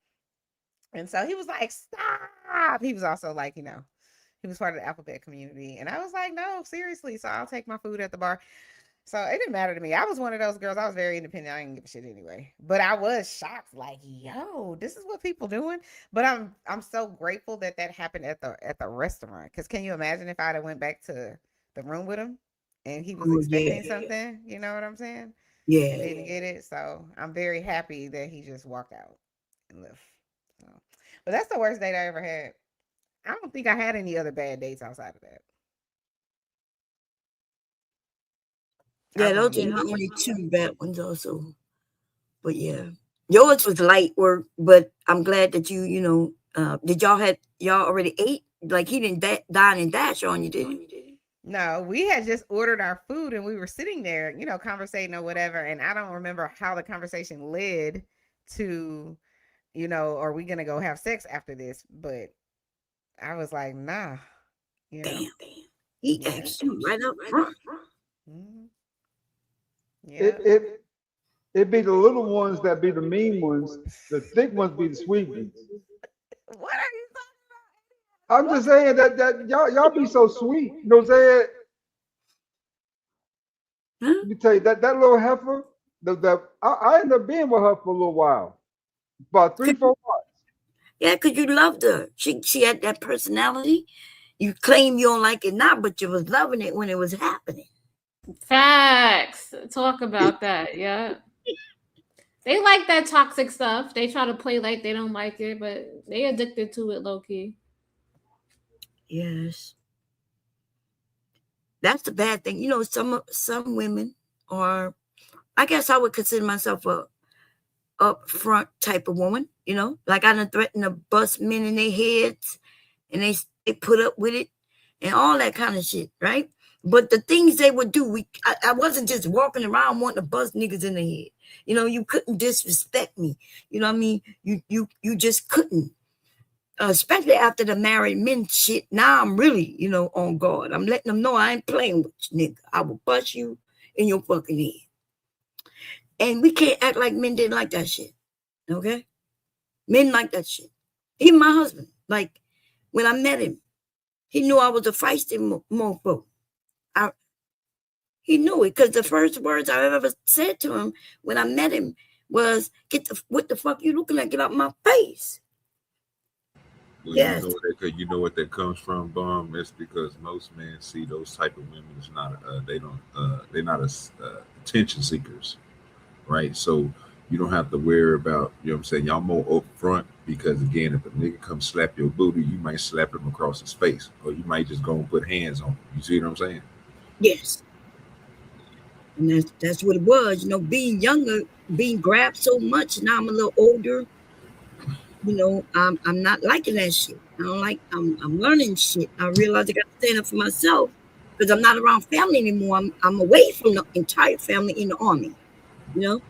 And so he was like, stop. He was also like, he was part of the alphabet community. And I was like, no, seriously. So I'll take my food at the bar. So it didn't matter to me. I was one of those girls. I was very independent. I didn't give a shit anyway. But I was shocked, like, yo, this is what people doing. But I'm so grateful that happened at the restaurant. Because can you imagine if I'd have went back to the room with him and he was expecting something? You know what I'm saying? Yeah. And didn't get it. So I'm very happy that he just walked out and left. So, but that's the worst date I ever had. I don't think I had any other bad dates outside of that. Yeah, those are not only two bad ones also. But yeah. Yours was light work, but I'm glad that you did y'all already ate? Like he didn't dine and dash on you, did he? No, we had just ordered our food and we were sitting there, conversating or whatever. And I don't remember how the conversation led to, are we going to go have sex after this? But I was like, nah. Damn. He asked you right up front. Mm-hmm. Yeah. It be the little ones that be the mean ones. The thick ones be the sweet ones. What are you talking about? I'm just saying that y'all be so sweet. You know what I'm saying? Let me tell you that little heifer. I ended up being with her for a little while, about 3-4 months. Yeah, because you loved her. She had that personality. You claim you don't like it now, but you was loving it when it was happening. Facts. Talk about that. Yeah. They like that toxic stuff. They try to play like they don't like it, but they addicted to it low key. Yes. That's the bad thing. Some women are, I guess I would consider myself a upfront type of woman, like I done threatened to bust men in their heads and they put up with it and all that kind of shit, right? But the things they would do, I wasn't just walking around wanting to bust niggas in the head. You couldn't disrespect me. You know what I mean? You just couldn't. especially after the married men shit. Now I'm really, on guard. I'm letting them know I ain't playing with you, nigga. I will bust you in your fucking head. And we can't act like men didn't like that shit. Okay? Men like that shit. Even my husband. Like, when I met him, he knew I was a feisty mofo. He knew it because the first words I ever said to him when I met him was, what the fuck you looking at? Get out my face. Well, yes. You know what that comes from, Bomb? It's because most men see those type of women as not, they're not as attention seekers, right? So you don't have to worry about, you know what I'm saying? Y'all more upfront because, again, if a nigga come slap your booty, you might slap him across his face, or you might just go and put hands on him. You see what I'm saying? Yes. And that's what it was, being younger, being grabbed so much. Now I'm a little older. I'm not liking that shit. I don't like. I'm learning shit. I realize I got to stand up for myself because I'm not around family anymore. I'm away from the entire family in the army. And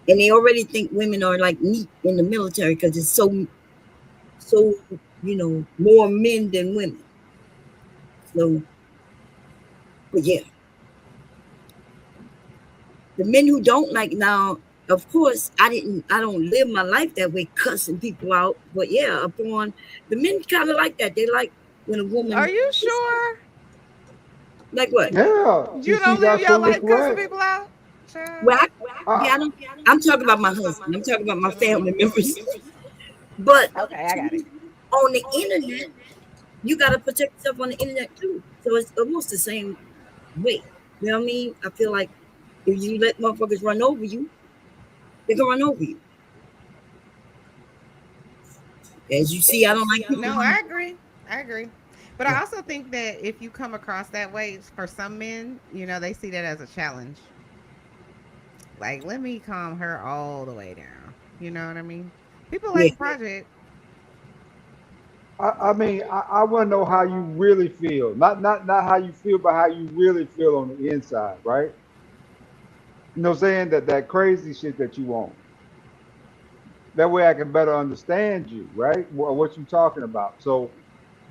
they already think women are like meat in the military because it's so more men than women. So, but yeah. The men who don't like now, of course, I don't live my life that way, cussing people out. But yeah, upon the men kind of like that. They like when a woman. Are you sure? Like what? Yeah, You don't live your life cussing correct. people out? Well, I'm talking about my husband. I'm talking about my family members. But okay, I got it. On the internet, you got to protect yourself on the internet too. So it's almost the same way. You know what I mean? I feel like if you let motherfuckers run over you, they can run over you. As you see, I don't like people. No, I agree. But I also think that if you come across that way, for some men, they see that as a challenge. Like, let me calm her all the way down. You know what I mean? People like Project. I mean, I want to know how you really feel, not how you feel, but how you really feel on the inside, right? You know what I'm saying? That crazy shit that you want. That way I can better understand you, right? What you're talking about. So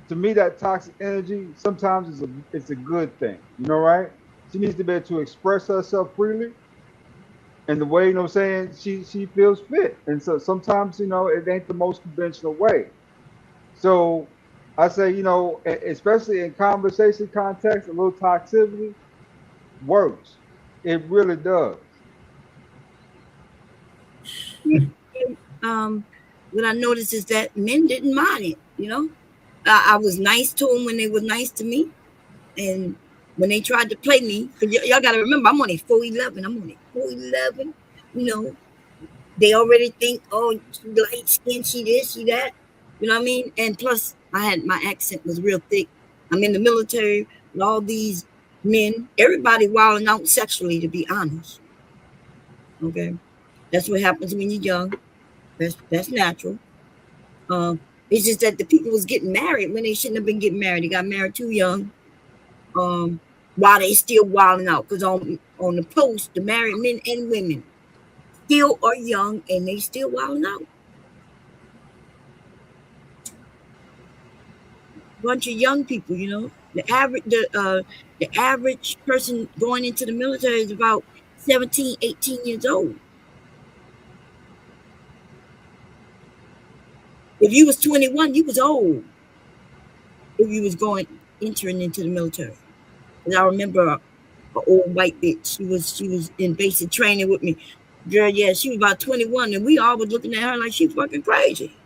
to me, that toxic energy sometimes it's a good thing, right? She needs to be able to express herself freely in the way, what I'm saying, she feels fit. And so sometimes, it ain't the most conventional way. So I say, especially in conversation context, a little toxicity works. It really does. What I noticed is that men didn't mind it. I was nice to them when they were nice to me, and when they tried to play me, because y'all got to remember, I'm only 4'11". I'm only 4'11". They already think, oh, she light skin, she this, she that. You know what I mean? And plus, my accent was real thick. I'm in the military with all these men. Everybody wilding out sexually, to be honest. Okay, that's what happens when you're young. That's natural. It's just that the people was getting married when they shouldn't have been getting married. They got married too young. While they still wilding out, because on the post, the married men and women still are young and they still wilding out. Bunch of young people, the average person going into the military is about 17, 18 years old. If you was 21, you was old. If you was entering into the military. And I remember an old white bitch. She was in basic training with me. Girl, yeah, she was about 21, and we all was looking at her like she fucking crazy.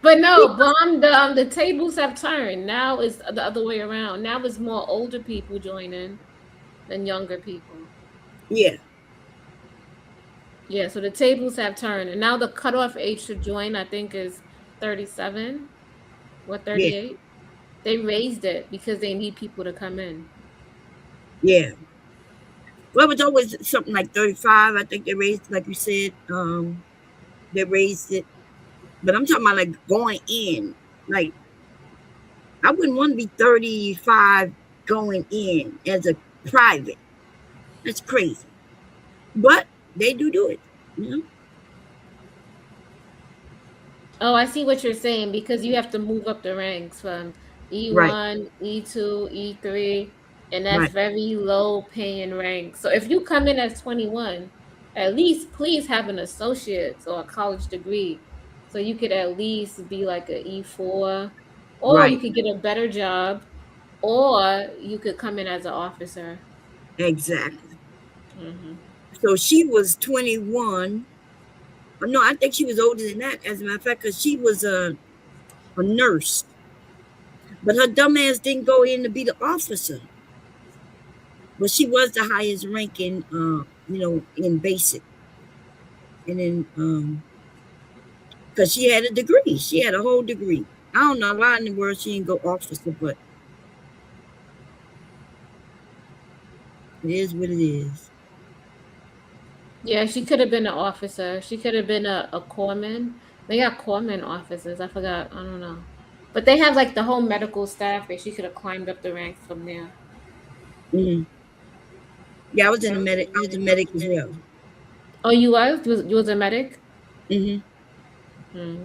But no, Bomb, the tables have turned. Now it's the other way around. Now it's more older people joining than younger people. Yeah. Yeah, so the tables have turned. And now the cutoff age to join, I think, is 37 or 38. Yeah. They raised it because they need people to come in. Yeah. Well, it was always something like 35. I think they raised, like you said, they raised it. But I'm talking about like going in. Like, I wouldn't want to be 35 going in as a private. That's crazy. But they do it, Oh, I see what you're saying because you have to move up the ranks from Right, E1, E2, E3, and that's right, very low paying ranks. So if you come in as 21, at least please have an associate's or a college degree so you could at least be like a E4, or you right. could get a better job, or you could come in as an officer. Exactly. Hmm. So she was 21. No, I think she was older than that, as a matter of fact, because she was a nurse. But her dumb ass didn't go in to be the officer. But she was the highest ranking, in basic. And then, because she had a degree. She had a whole degree. I don't know why in the world she didn't go officer, but it is what it is. Yeah, she could have been an officer. She could have been a corpsman. They got corpsman officers. I forgot. I don't know. But they have like the whole medical staff that she could have climbed up the ranks from there. Mm. Yeah, I was in the medic. I was a medic as well. Oh, you was? You was a medic? Hmm. Hmm.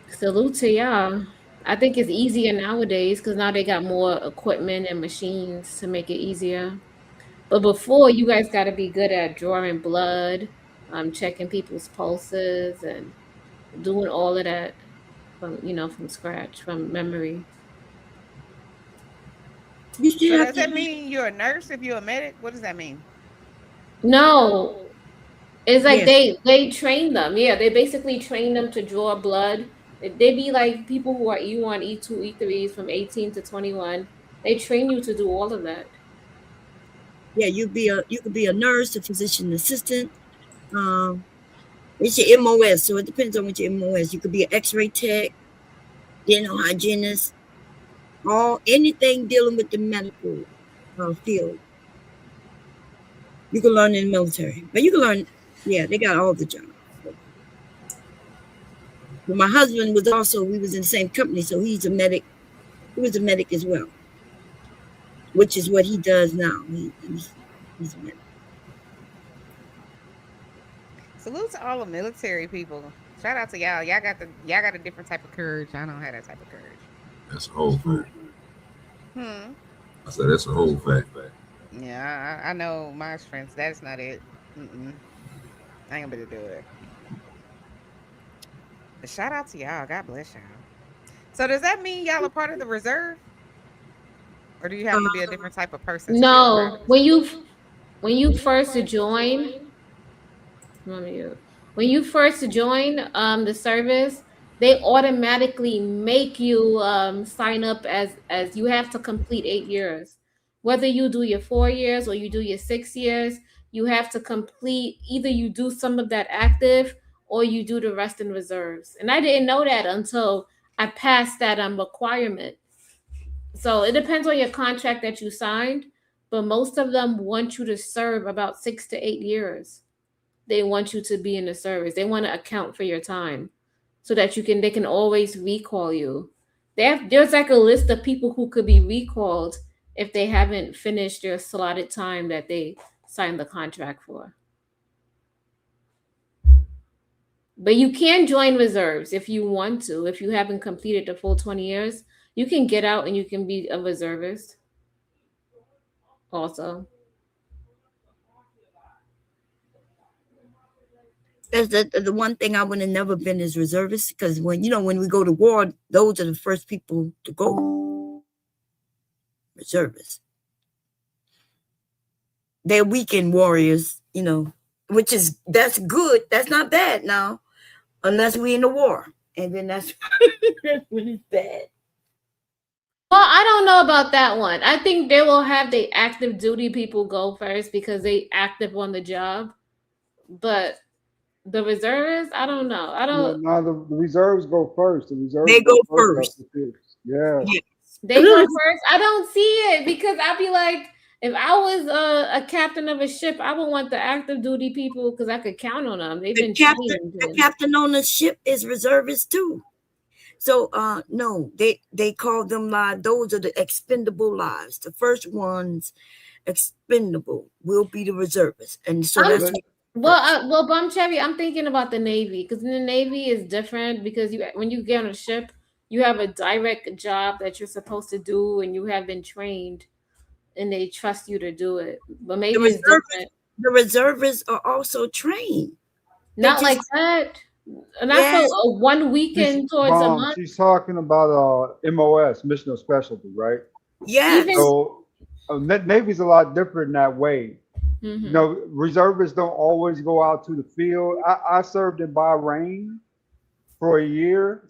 Salute to y'all. I think it's easier nowadays because now they got more equipment and machines to make it easier. But before, you guys got to be good at drawing blood, checking people's pulses, and doing all of that from scratch, from memory. You still So have does that to. mean you're a nurse if you're a medic? What does that mean? No, it's like Yes, they train them. Yeah, they basically train them to draw blood. They be like people who are E1, E2, E3s from 18 to 21. They train you to do all of that. yeah. You could be a nurse, a physician assistant. Um, it's your MOS, so it depends on what your MOS. You could be an X-ray tech, dental hygienist, all anything dealing with the medical field. You can learn in the military, but you can learn. Yeah, they got all the jobs. But my husband was also. We was in the same company, so he's a medic. He was a medic as well, which is what he does now. He's a medic. Salute to all the military people. Shout out to y'all. Y'all got a different type of courage. I don't have that type of courage. That's a whole fact. Hmm. I said that's a whole fact. Yeah, I know my strengths. That's not it. Mm-mm. I ain't gonna be able to do it. But shout out to y'all. God bless y'all. So does that mean y'all are part of the reserve, or do you have to be a different type of person to be a part No, of it? when you first join, let me when you first join the service, they automatically make you sign up as you have to complete 8 years. Whether you do your 4 years or you do your 6 years, you have to complete either you do some of that active or you do the rest in reserves. And I didn't know that until I passed that requirement. So it depends on your contract that you signed, but most of them want you to serve about 6 to 8 years. They want you to be in the service. They want to account for your time so that they can always recall you. There's like a list of people who could be recalled if they haven't finished their slotted time that they signed the contract for. But you can join reserves if you want to. If you haven't completed the full 20 years, you can get out and you can be a reservist also. That's the one thing I would have never been is reservist because when we go to war, those are the first people to go. Reservists. They're weekend warriors, which is that's good. That's not bad now, unless we in the war, and then that's that's really bad. Well, I don't know about that one. I think they will have the active duty people go first because they active on the job. But the reservists, I don't know. I Yeah, don't. now the reserves go first. The reserves They go go first first. after this. Yeah. Yes. They go first. I don't see it because I'd be like, if I was a captain of a ship, I would want the active duty people because I could count on them. They've the been captain, trained. the captain on the ship is reservist too. So no, they call them live. Those are the expendable lives. The first ones expendable will be the reservists, and so I'm that's But Well, Bum Cherry, I'm thinking about the Navy because in the Navy is different because you when you get on a ship, you have a direct job that you're supposed to do, and you have been trained, and they trust you to do it. But The maybe it's reservists, different. the reservists are also trained. They Not just like that. Not for yes, a one She's weekend towards a Mom. month. She's talking about MOS, mission of specialty, right? Even. yes, So Navy's a lot different in that way. You Hmm. know, reservists don't always go out to the field. I served in Bahrain for a year,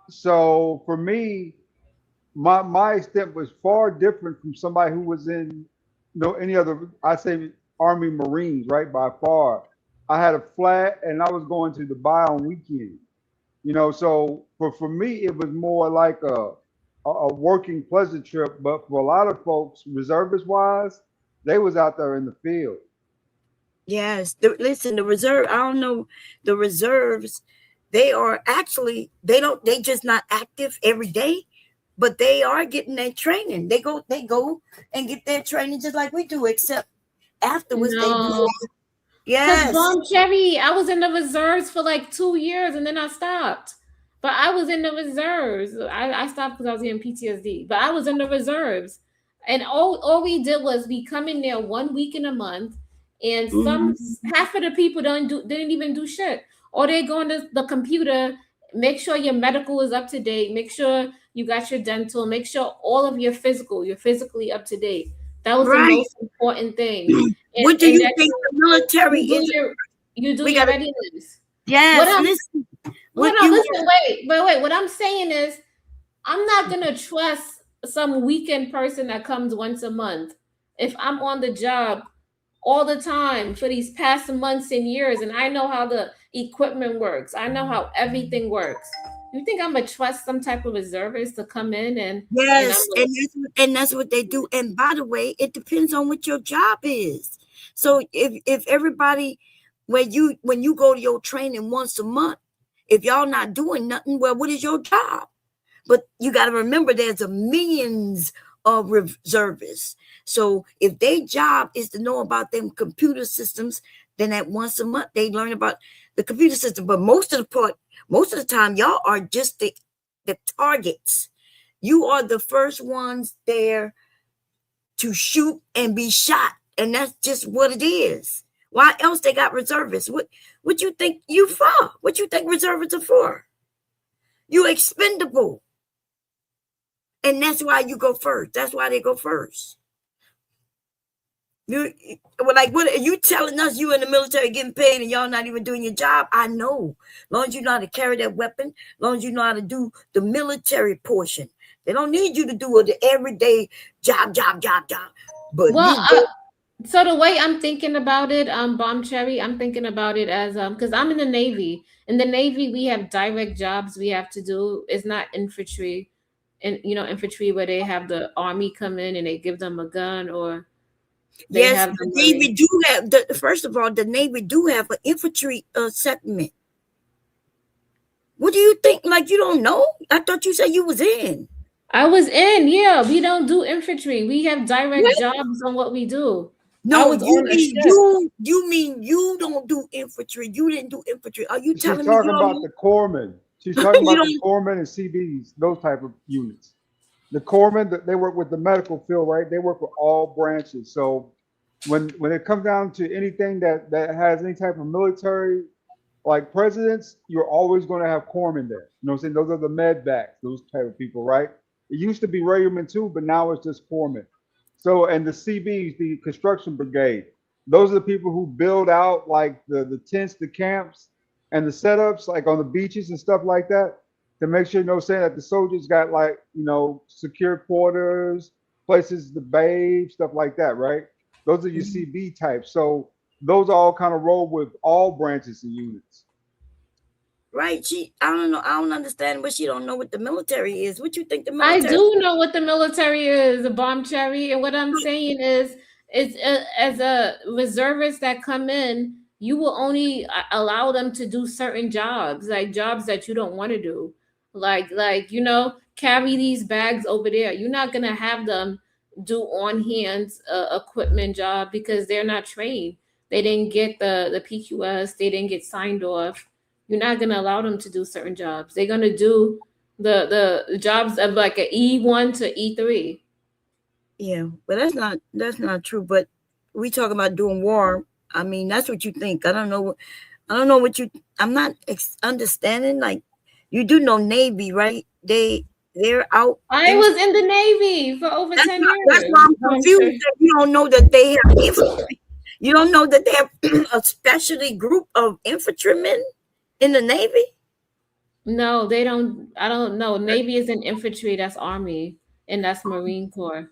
so for me, my extent was far different from somebody who was in any other. I say Army Marines, right? By far, I had a flat, and I was going to Dubai on weekends. So for me, it was more like a working pleasure trip. But for a lot of folks, reservist wise, they was out there in the field. yes. Listen, the reserve. I don't know the reserves. They are actually they don't. They just not active every day, but they are getting their training. They go and get their training just like we do, except afterwards they do. No. Cause Yes, Bomb Cherry, I was in the reserves for like 2 years and then I stopped. But I was in the reserves. I stopped because I was getting PTSD. But I was in the reserves, and all we did was we come in there 1 week in a month, and some mhm, half of the people didn't even do shit. Or they go on the computer, make sure your medical is up to date, make sure you got your dental, make sure all of your you're physically up to date. That was the right. most important thing, What do and you that think the military you do is? your you do We your gotta. readiness. What Yes, I'm listen. hold What on, you? listen, wait. What I'm saying is I'm not gonna trust some weekend person that comes once a month if I'm on the job all the time for these past months and years, and I know how the equipment works. I know how everything works. You think I'm gonna trust some type of reservist to come in and I'm Yes, gonna, and that's what they do. And by the way, it depends on what your job is. So if everybody, when you go to your training once a month, if y'all not doing nothing, well, what is your job? But you got to remember, there's a millions of reservists. So if their job is to know about them computer systems, then at once a month they learn about the computer system. But most of the time, y'all are just the targets. You are the first ones there to shoot and be shot, and that's just what it is. Why else they got reservists? What you think you for? What you think reservists are for? You expendable, and that's why you go first. That's why they go first. You well, like what are you telling us? You in the military getting paid and y'all not even doing your job? I know. As long as you know how to carry that weapon, as long as you know how to do the military portion, they don't need you to do the everyday job. But well, you go. so the way I'm thinking about it, Bomb Cherry, I'm thinking about it as because I'm in the Navy. In the Navy, we have direct jobs we have to do. It's not infantry, and infantry where they have the army come in and they give them a gun, or they Yes, have the them where Navy they. do have. First of all, the Navy do have an infantry segment. What do you think? Like you don't know? I thought you said you was in. I was in, yeah. We don't do infantry. We have direct jobs on what we do. I No, was you on a mean ship. you don't do infantry. You didn't do infantry. Are you She's telling me you talking don't about know? the corpsmen. She's talking You about the don't. corpsmen and CBs, those type of units. The corpsmen, they work with the medical field, right? They work with all branches. So when it comes down to anything that has any type of military like presidents, you're always going to have corpsmen there. You know what I'm saying? Those are the med backs, those type of people, right? It used to be railroadmen too, but now it's just corpsmen. So, and the CBs, the construction brigade, those are the people who build out like the tents, the camps, and the setups, like on the beaches and stuff like that, to make sure, saying that the soldiers got like, secure quarters, places to bathe, stuff like that, right? Those are your CB types. So, those all kind of roll with all branches and units. Right. I don't know. I don't understand, but she don't know what the military is. What you think the I military? do know what the military is, a bomb cherry, and what I'm saying is as a reservist that come in, you will only allow them to do certain jobs, like jobs that you don't want to do, like carry these bags over there. You're not gonna have them do on hands equipment job because they're not trained. they didn't get the PQS, they didn't get signed off, you're not gonna allow them to do certain jobs. They're gonna do the jobs of like a E1 to E3. Yeah, but that's not true. But we talk about doing war. I mean, that's what you think. I don't know. I don't know what you. I'm not understanding. Like, you do know Navy, right? They're out. I was in the Navy for over 10 That's years. why I'm I'm confused. sure. That you don't know that they have infantry. You don't know that they have a specialty group of infantrymen in the Navy. No, they don't. I don't know. Navy is an infantry, that's Army, and that's Marine Corps.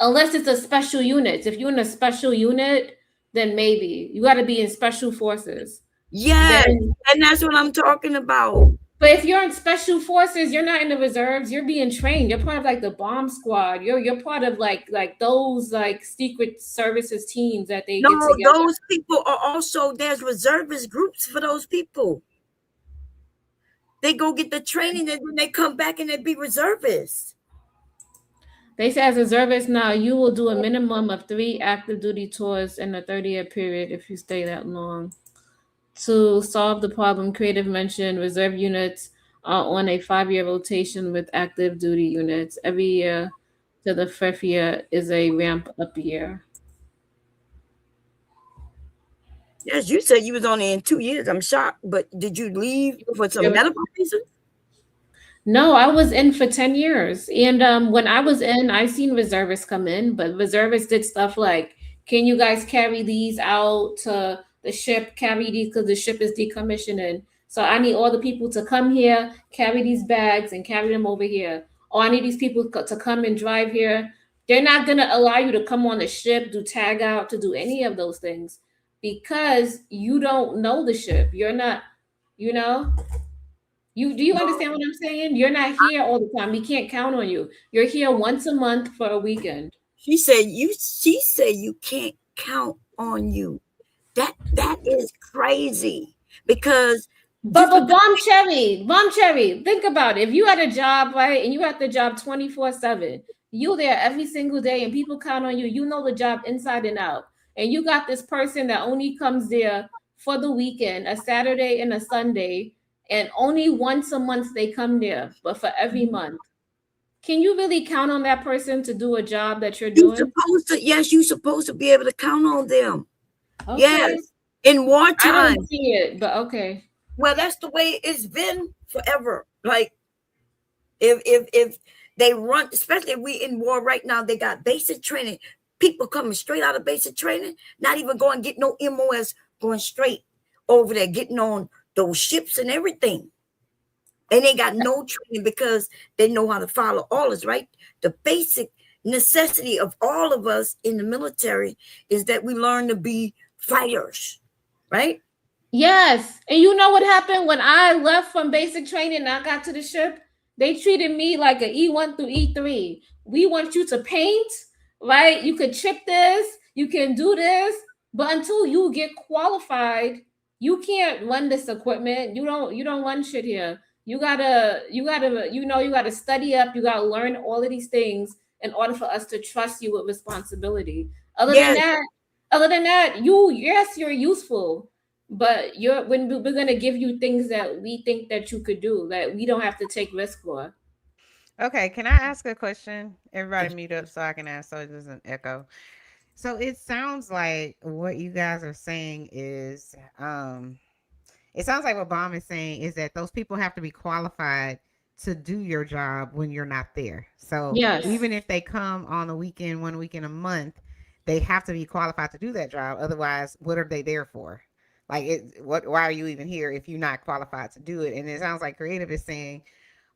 Unless it's a special unit. If you're in a special unit, then maybe. You got to be in special forces. Yes, Then, and that's what I'm talking about. but if you're in special forces, you're not in the reserves. You're being trained. You're part of like the bomb squad. You're part of like those like secret services teams that they No, get together. those people are also, there's reservist groups for those people. They go get the training and then they come back and they be reservists. They say as a reservist now, you will do a minimum of 3 active duty tours in a 30-year period if you stay that long. To solve the problem, Creative mentioned reserve units are on a 5-year rotation with active duty units. Every year to the 5th year is a ramp up year. Yes, you said you was only in 2 years. I'm shocked, but did you leave for some medical reasons? No, I was in for 10 years. And when I was in, I seen reservists come in, but reservists did stuff like, can you guys carry these out to the ship, carry these because the ship is decommissioning. So I need all the people to come here, carry these bags and carry them over here. Or I need these people to come and drive here. They're not going to allow you to come on the ship, do tag out, to do any of those things because you don't know the ship. You're not, you know? Do you understand what I'm saying? You're not here all the time. We can't count on you. You're here once a month for a weekend. She said you can't count on you. That is crazy because But bomb cherry, think about it. If you had a job, right, and you had the job 24/7, you there every single day and people count on you, you know the job inside and out. And you got this person that only comes there for the weekend, a Saturday and a Sunday, and only once a month they come there, but for every month. Can you really count on that person to do a job that you're doing? You're supposed to be able to count on them. Okay. Yes. In wartime. I don't see it, but okay. Well, that's the way it's been forever. Like if they run, especially if we in war right now, they got basic training. People coming straight out of basic training, not even going get no MOS, going straight over there, getting on those ships and everything. And they got no training because they know how to follow orders, right? The basic necessity of all of us in the military is that we learn to be fighters, right? Yes. And you know what happened when I left from basic training and I got to the ship? They treated me like an E1 through E3. We want you to paint, right? You could chip this, you can do this, but until you get qualified, you can't run this equipment. You don't run shit here. You gotta study up, you gotta learn all of these things in order for us to trust you with responsibility. Other than that, you're useful. But when we're gonna give you things that we think that you could do, that we don't have to take risk for. Okay, can I ask a question? Everybody mute up so I can ask so it doesn't echo. So it sounds like what you guys are saying is it sounds like what Baum is saying is that those people have to be qualified to do your job when you're not there. So yes, even if they come on a weekend, 1 week in a month, they have to be qualified to do that job. Otherwise, what are they there for? Like, why are you even here if you're not qualified to do it? And it sounds like Creative is saying,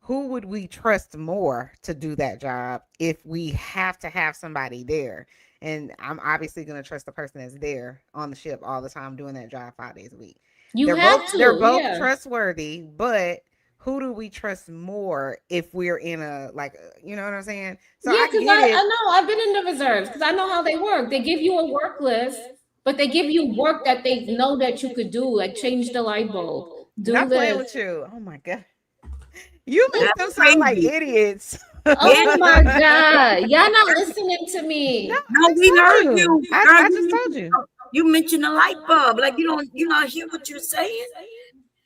who would we trust more to do that job if we have to have somebody there? And I'm obviously going to trust the person that's there on the ship all the time doing that job 5 days a week. They're both trustworthy, but who do we trust more if we're in a, like, you know what I'm saying? So yeah, because I know I've been in the reserves because I know how they work. They give you a work list, but they give you work that they know that you could do, like change the light bulb. Not playing with you. Oh my God. You make them sound like idiots. Oh my God. Y'all not listening to me. I No, just we told heard you. you. Girl, I just told you. you mentioned a light bulb. Like you not hear what you're saying.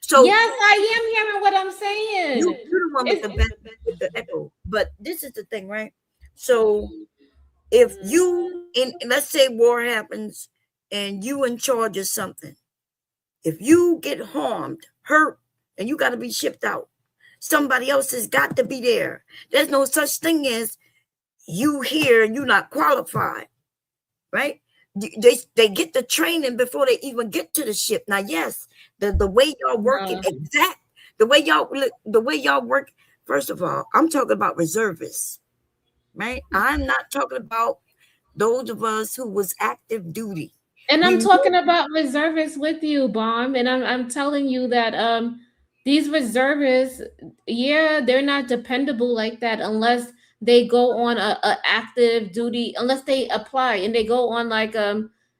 So Yes, I am hearing what I'm you saying. you're the one with It's, the best with the echo. But this is the thing, right? So if you in let's say war happens and you in charge of something, if you get harmed, hurt, and you got to be shipped out, somebody else has got to be there. There's no such thing as you here and you not qualified, right? They get the training before they even get to the ship. Now, yes, the way y'all working no. exact the way y'all work. First of all, I'm talking about reservists, right? I'm not talking about those of us who was active duty. And We I'm know talking about reservists with you, Bomb. And I'm telling you that these reservists, yeah, they're not dependable like that unless they go on a active duty, unless they apply and they go on like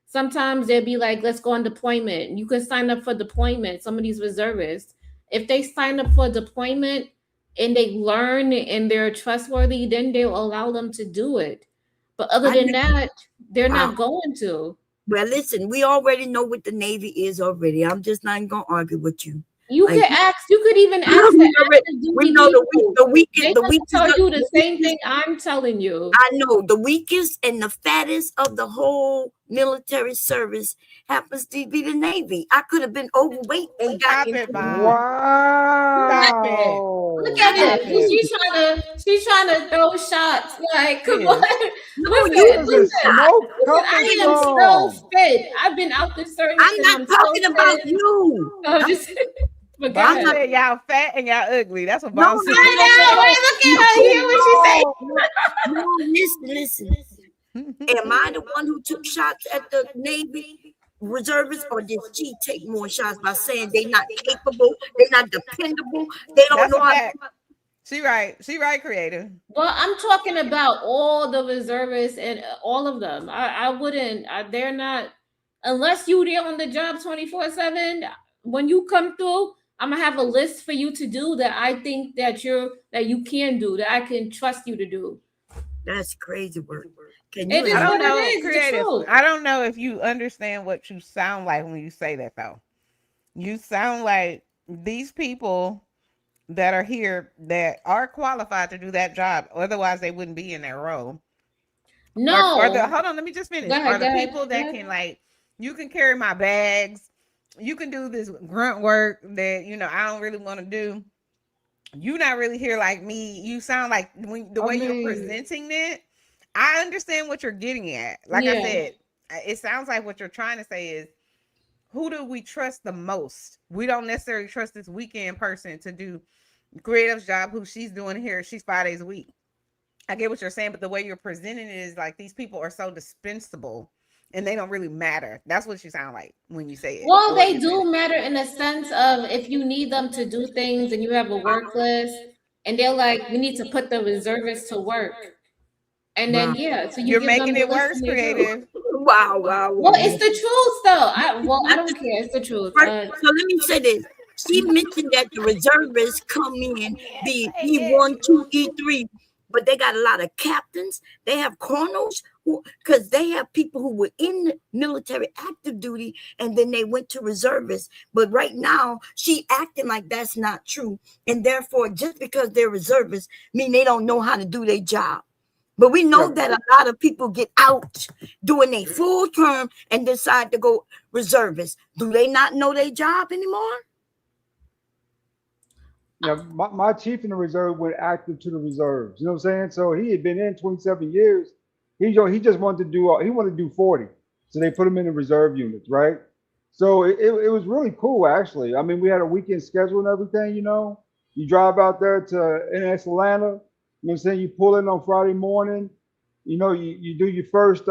sometimes they'll be like, let's go on deployment. You can sign up for deployment, some of these reservists. If they sign up for deployment and they learn and they're trustworthy, then they'll allow them to do it. But other I than that, they're wow. not going to. Well, listen, we already know what the Navy is already. I'm just not gonna argue with you. You Like could ask. You could even ask the active we duty know people. the weakest, They the gonna weakest, tell you the the same weakest. thing I'm telling you. I know the weakest and the fattest of the whole military service happens to be the Navy. I could have been overweight and got Stop into it, the Bob. Navy. Stop it. Look Wow. at Stop it. it. She's trying to throw shots. Like, She come is. on. No, Listen, you Where does the listen. smoke Listen, coming I am still from? fit. I've been out the service I'm and not I'm still talking about fit. you. So I'm, just but go Bomb I'm not. ahead. said y'all fat and y'all ugly. That's what No, Bomb no, said. I no, know. no, Wait, look no, at her. You hear what she say? no. Listen. Am I the one who took shots at the Navy reservists, or did she take more shots by saying they not capable, they not dependable, they don't That's know a how? fact. She right. She right, creative. Well, I'm talking about all the reservists and all of them. I wouldn't. They're not unless you there on the job 24/7. When you come through, I'm gonna have a list for you to do that I think that you can do that I can trust you to do. That's crazy work. Can you It I is don't what imagine? it know, is. The creative. truth. I don't know if you understand what you sound like when you say that though. You sound like these people that are here that are qualified to do that job. Otherwise, they wouldn't be in that role. Are the No, hold on? Let me just go finish. Are ahead. Go the ahead. people Go that ahead. can like you can carry my bags, you can do this grunt work that I don't really want to do. You not really here like me. You sound like when the I way you're mean, presenting it. I understand what you're getting at. Like I Yeah. said, it sounds like what you're trying to say is who do we trust the most? We don't necessarily trust this weekend person to do creative's job who she's doing here. She's 5 days a week. I get what you're saying, but the way you're presenting it is like these people are so dispensable and they don't really matter. That's what you sound like when you say it, Well, the way they you're saying do it. matter in the sense of if you need them to do things and you have a work list, and they're like, we need to put the reservists to work. And Wow, then yeah, so you You're give them making the it list worse, and they do. creative. wow, wow, Well, wow. it's the truth though. I don't care. It's the truth. So let me say this. She mentioned that the reservists come in be E1, 2, E3, but they got a lot of captains. They have colonels who, because they have people who were in the military active duty and then they went to reservists. But right now, she acting like that's not true. And therefore, just because they're reservists, mean they don't know how to do their job. But we know yeah, that a lot of people get out doing a full term and decide to go reservists. Do they not know their job anymore? yeah. My chief in the reserve went active to the reserves. You know what I'm saying? So he had been in 27 years. He just wanted to do he wanted to do 40. So they put him in the reserve units, right? So it was really cool actually. I mean, we had a weekend schedule and everything. You drive out there to in Atlanta. You know what I'm saying? You pull in on Friday morning. You do your first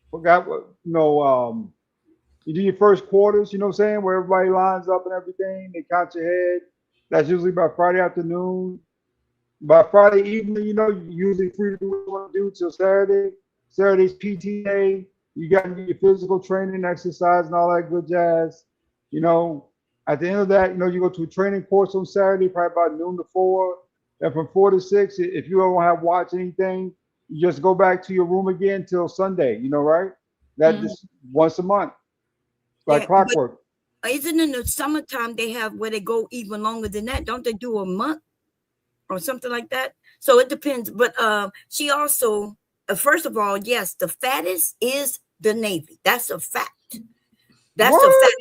forgot what you do your first quarters, you know what I'm saying, where everybody lines up and everything. They count your head. That's usually by Friday afternoon. By Friday evening, you're usually free to do what you want to do till Saturday. Saturday's PTA. You got to do your physical training, exercise, and all that good jazz. You know, at the end of that, you go to a training course on Saturday, probably about noon to 4. and from 4 to 6, if you don't have watch anything, you just go back to your room again till Sunday. You know, right? That Mhm. just once a month, like Yeah, but clockwork. isn't in the summertime they have where they go even longer than that? Don't they do a month or something like that? So it depends. But she also, first of all, yes, the fattest is the Navy. That's a fact. That's a What? fact.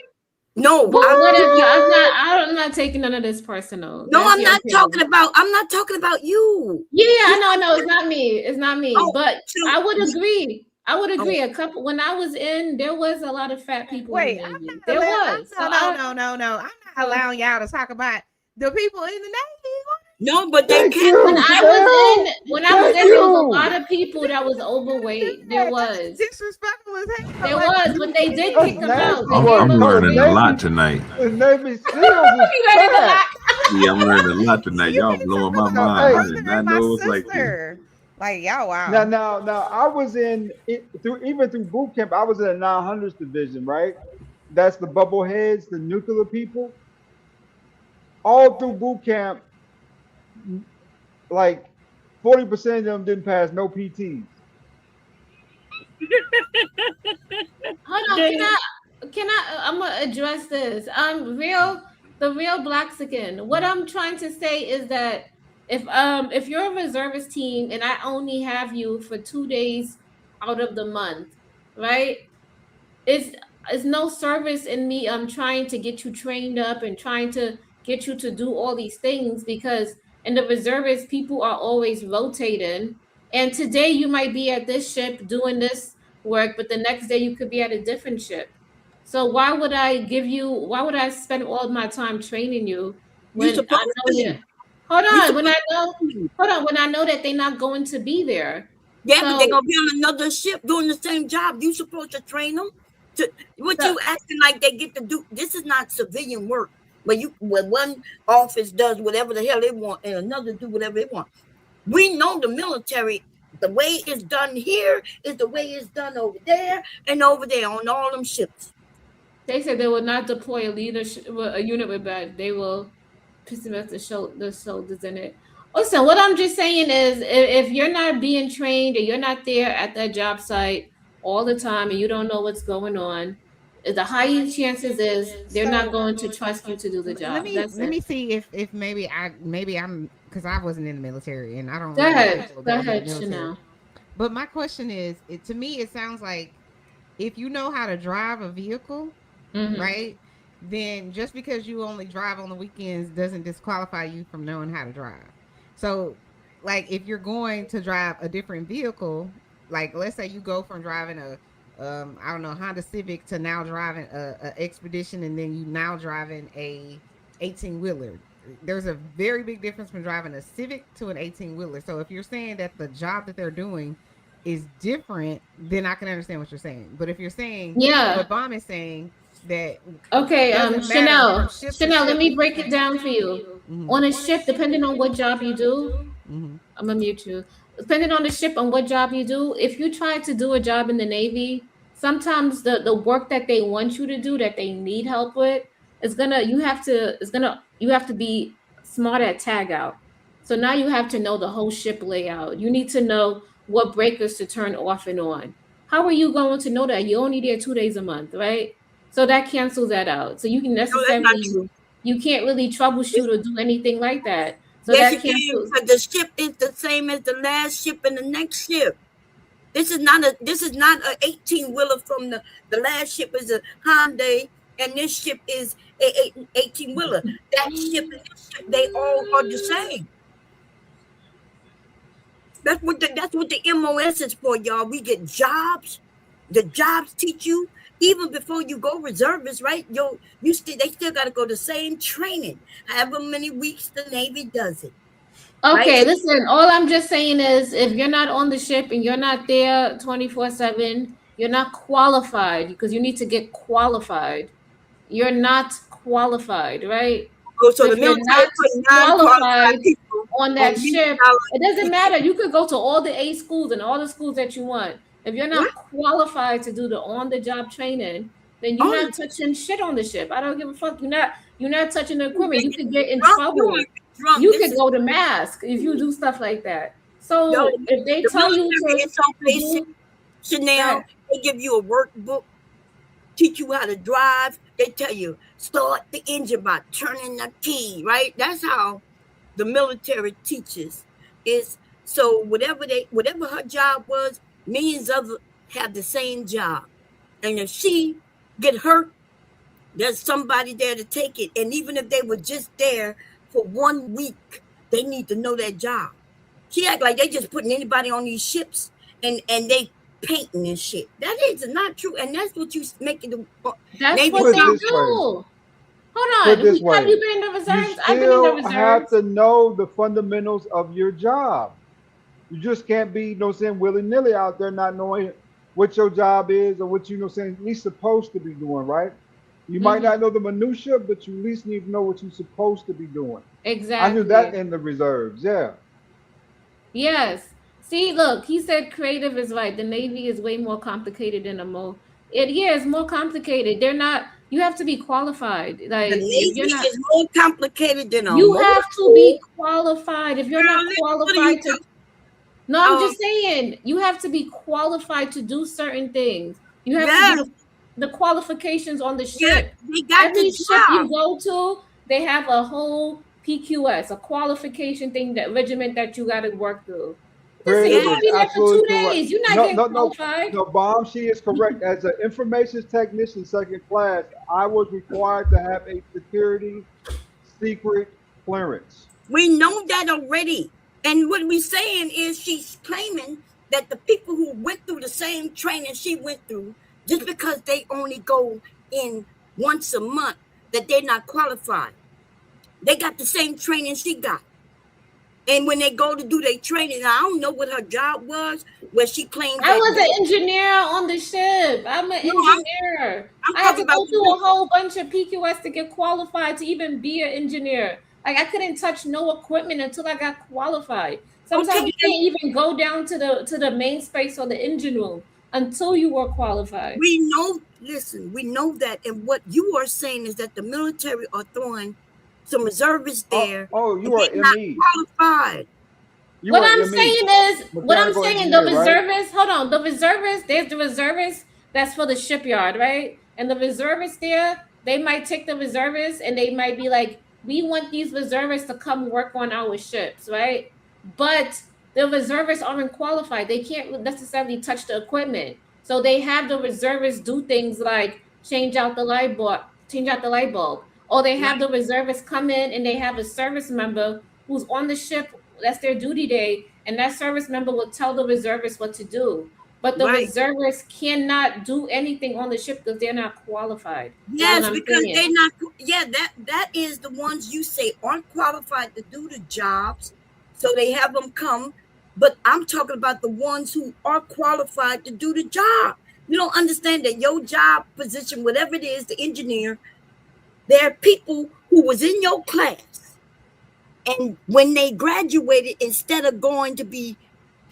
No, But whatever. I'm not. What? I'm not taking none of this personal. no, That's I'm your not talking opinion. about. I'm not talking about you. Yeah, yeah, You I know, I know. It's not me. It's not me. oh, But so I would agree. I would oh, agree. A couple when I was in, there was a lot of fat people in the Wait, Navy. I'm There not allowed. was. So I. No. I'm not So allowing y'all to talk about the people in the Navy. no, but they Thank can. when you, I was Chanel. in, when I was Thank in, there was a you. lot of people that was Do overweight. There that. That's was. disrespectful as hell. There Like, was, what but you they did That's kick them mean? out. nasty They I'm gave work. them I'm No, learning a free. lot the tonight. Navy SEALs is You learning a fat. lot. Yeah, I'm learning a lot tonight. You Y'all can't blowing talk my about mind. my I Hey, did mother and not my know it was like this. sister. Like, y'all, now, wow. now, now, I was in it, through even through boot camp. I was in a 900s division, right? That's the bubble heads, the nuclear people. All through boot camp, like 40% of them didn't pass no PTs. Hold on, They, can I I'm gonna address this. The real Blaxican. What I'm trying to say is that if you're a reservist team and I only have you for 2 days out of the month, right? it's it's no service in me trying to get you trained up and trying to get you to do all these things because in the reservists people are always rotating, and today you might be at this ship doing this work but the next day you could be at a different ship. So why would I spend all my time training you you when I supposed know to. that hold You on when supposed I know to. hold on when I know that they're not going to be there. Yeah, but they're So gonna be on another ship doing the same job. You supposed to train them. To what so you acting like they get to do? This is not civilian work. Where one office does whatever the hell they want and another do whatever they want. We know the military. The way it's done here is the way it's done over there and over there on all them ships. they said they will not deploy a leadership a unit with that. They will put the soldiers in it. Listen, what I'm just saying is, if you're not being trained and you're not there at that job site all the time and you don't know what's going on, the highest chances is they're not So going to trust you to do the let job. me That's let it. me see if maybe I'm because I wasn't in the military and I don't Go really know ahead. people Go that was in the ahead, military. Chanel. But my question is, to me, it sounds like if you know how to drive a vehicle, Mm-hmm. right? Then just because you only drive on the weekends doesn't disqualify you from knowing how to drive. So, like, if you're going to drive a different vehicle, like let's say you go from driving a I don't know, Honda Civic to now driving a Expedition, and then you now driving a 18 wheeler. There's a very big difference from driving a Civic to an 18 wheeler. So if you're saying that the job that they're doing is different, then I can understand what you're saying. But if you're saying Yeah. what Bomb is saying, that Okay, doesn't matter from Chanel. ship to Chanel, let ship, me it's the break it same. down for you. Mm-hmm. On a ship, depending on what job you do, Mm-hmm. I'm gonna mute you. Depending on the ship and what job you do, if you try to do a job in the Navy, sometimes the work that they want you to do that they need help with is gonna you have to be smart at tag out. So now you have to know the whole ship layout. You need to know what breakers to turn off and on. How are you going to know that? You're only there 2 days a month, right? So that cancels that out. So you can No, that's not necessarily true. you can't really troubleshoot or do anything like that. So Yes, that you can, cancels. because the ship is the same as the last ship and the next ship. This is not a 18 wheeler from the last ship is a Hyundai and this ship is a 18 wheeler. That ship and this ship, they all are the same. That's what the MOS is for, y'all. We get jobs. The jobs teach you even before you go reservist, right? They still got to go the same training, however many weeks the Navy does it, right? Okay, listen, all I'm just saying is if you're not on the ship and you're not there 24/7, you're not qualified because you need to get qualified. You're not qualified, right? Oh, So so the if you're military not put non-qualified qualified people on on that many ship, it salary doesn't matter. You could go to all the A schools and all the schools that you want. If you're What? not qualified to do the on-the-job training, then you're Oh, not touching shit on the ship. I don't give a fuck. You're not touching the they equipment. You get could get in drunk doing trouble. drunk. you This could is go to mask if you do stuff like that. yo, So if they the tell you military is so to basic. do Chanel, that, they give you a workbook, teach you how to drive. They tell you start the engine by turning the key, right? That's how the military teaches. Is so whatever her job was, millions of have the same job. And if she get hurt, there's somebody there to take it. And even if they were just there for 1 week, they need to know that job. She act like they just putting anybody on these ships and they painting and shit. That is not true, and that's what you making the that's Navy what Put it they job. this way. do. Put Hold it on. this Have way. you been in the You reserves? I've been in the still have reserves. to know the fundamentals of your job. You just can't be, saying, willy nilly out there not knowing what your job is or what saying, at least supposed to be doing, right? You might Hmm. not know the minutia, but you at least need to know what you're supposed to be doing. I knew that Exactly. in the reserves, yeah. Yes. See, look, he said creative is right. The Navy is way more complicated than a yeah, it's more complicated. They're not, you have to be qualified. The Like if you're Navy not, is more complicated than a you motor have to pool. be qualified. If you're Girl, not what are you qualified to, talking? no, I'm Um, just saying, you have to be qualified to do certain things. You have to yes, do the qualifications on the yeah, ship. they got the Every ship you job. go to, they have a whole PQS, a qualification thing, that regiment that you got to work through. Listen, you're Creative Yes, gonna is be there for absolutely correct. 2 days. You're not No, getting no, no, qualified. no, Bomb. She is correct. As an information technician, second class, I was required to have a security secret clearance. we know that already. And what we're saying is she's claiming that the people who went through the same training she went through, just because they only go in once a month, that they're not qualified. They got the same training she got. And when they go to do their training, I don't know what her job was, where she claims I that was they an engineer on the ship. I'm an no, engineer. I'm I had talking to about go the through a people. whole bunch of PQS to get qualified to even be an engineer. Like I couldn't touch no equipment until I got qualified. Okay, Sometimes you and can't even go down to the main space or the engine room until you were qualified. we know, listen, we know that. And what you are saying is that the military are throwing some reservists Oh, there oh, and you are they're not ME. qualified. You What are I'm ME, saying is, mechanical the engineer, right? reservists, hold on, the reservists, there's the reservists that's for the shipyard, right? And the reservists there, they might take the reservists and they might be like, we want these reservists to come work on our ships, right? But the reservists aren't qualified. They can't necessarily touch the equipment. So they have the reservists do things like change out the light bulb. Or they have Right, the reservists come in and they have a service member who's on the ship, that's their duty day, and that service member will tell the reservists what to do. But the right. reservists cannot do anything on the ship because they're not qualified. Is what Yes, I'm because saying. they're not, yeah, that is the ones you say aren't qualified to do the jobs. So they have them come. But I'm talking about the ones who are qualified to do the job. You don't understand that your job position, whatever it is, the engineer, there are people who was in your class. And when they graduated, instead of going to be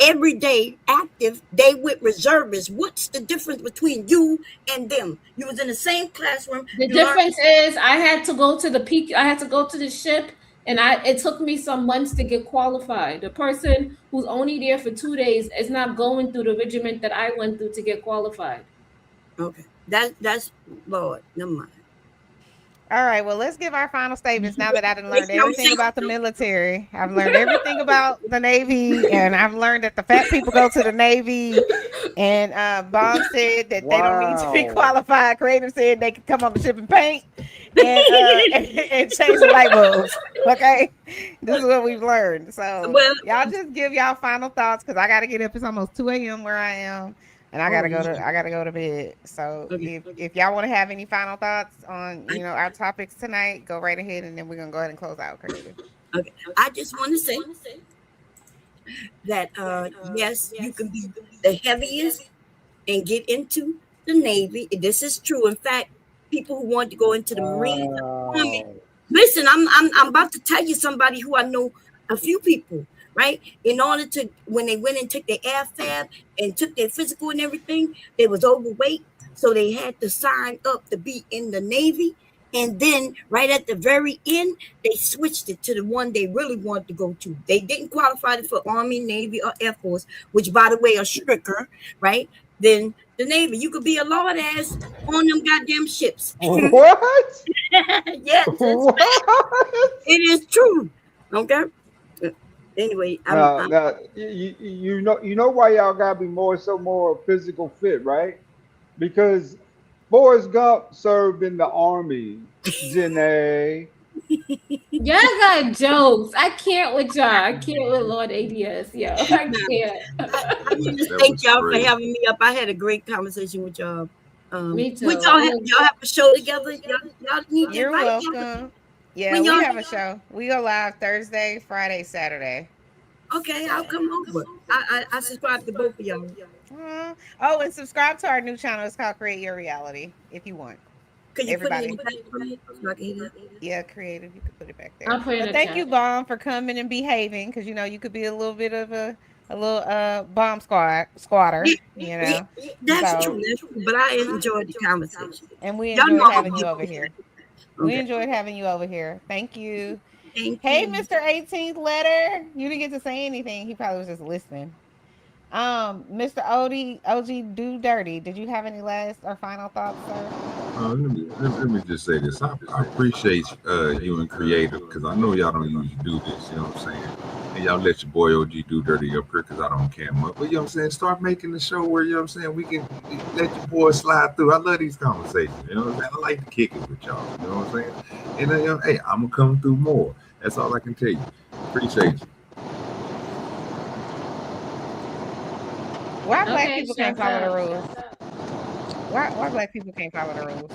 everyday active, they went reservists. What's the difference between you and them? You was in the same classroom. The You learned. difference is I had to go to the peak. I had to go to the ship, and it took me some months to get qualified. The person who's only there for 2 days is not going through the regiment that I went through to get qualified. Okay, that's Lord. Never mind. All right, well, let's give our final statements now that I done learned I'm everything saying, about the military. I've learned everything about the Navy, and I've learned that the fat people go to the Navy. And Bomb said that they don't need to be Wow. qualified. Creative said they can come on the ship and paint and and change the light bulbs. Okay, this is what we've learned. So well, y'all just give y'all final thoughts because I got to get up. It's almost 2 a.m. where I am. And I oh, gotta go to bed. So okay. if y'all want to have any final thoughts on our topics tonight, go right ahead, and then we're gonna go ahead and close out, Creative. Okay, I just want to say that yes, you can be the heaviest and get into the Navy. This is true. In fact, people who want to go into the Marines, Wow. listen, I'm about to tell you somebody who I know, a few people, right? In order to, when they went and took their AFAB and took their physical and everything, they was overweight, so they had to sign up to be in the Navy. And then right at the very end, they switched it to the one they really wanted to go to. They didn't qualify for Army, Navy, or Air Force, which, by the way, are stricter, right? Then the Navy. You could be a lord ass on them goddamn ships. What? Yes, it's fact. What? It is true. Okay. Anyway, Now, you know why y'all gotta be more physical fit, right? Because Forrest Gump served in the army, Janae. Y'all got jokes. I can't with y'all. I can't with Lord ADS, yo. I can't. I want to That thank was y'all for crazy. having me up. I had a great conversation with y'all. Me Would too. y'all have a show together? Y'all need to You're invite me welcome. Yeah, when we y'all. have a show. We go live Thursday, Friday, Saturday. Okay, I'll So. come over. I subscribe to both of y'all. Oh, and subscribe to our new channel. It's called Create Your Reality. If you want, Could you put it in the everybody. back for me so I can hear it? Yeah, creative. You could put it back there. I'll put it in But the thank you, chat. Bomb, for coming and behaving. Because you could be a little bit of a little bomb squatter. Yeah, that's So true. That's true. But I enjoyed the conversation. and we Y'all know enjoyed I'm having gonna you get over off here. here. We Okay. enjoyed having you over here. Thank you. Thank Hey, you. Mr. 18th letter. You didn't get to say anything. He probably was just listening. Mr. OG Do Dirty. Did you have any last or final thoughts, sir? Let me just say this. I appreciate you and Creative because I know y'all don't usually do this. You know what I'm saying? And y'all let your boy OG do dirty up here because I don't cam up. But you know what I'm saying? Start making the show where you know what I'm saying we can let your boy slide through. I love these conversations. You know what I'm saying? I like to kick it with y'all. You know what I'm saying? And hey, I'm gonna come through more. That's all I can tell you. Appreciate you. Why black Okay, people can't shuts follow the up. rules? Why black people can't follow the rules?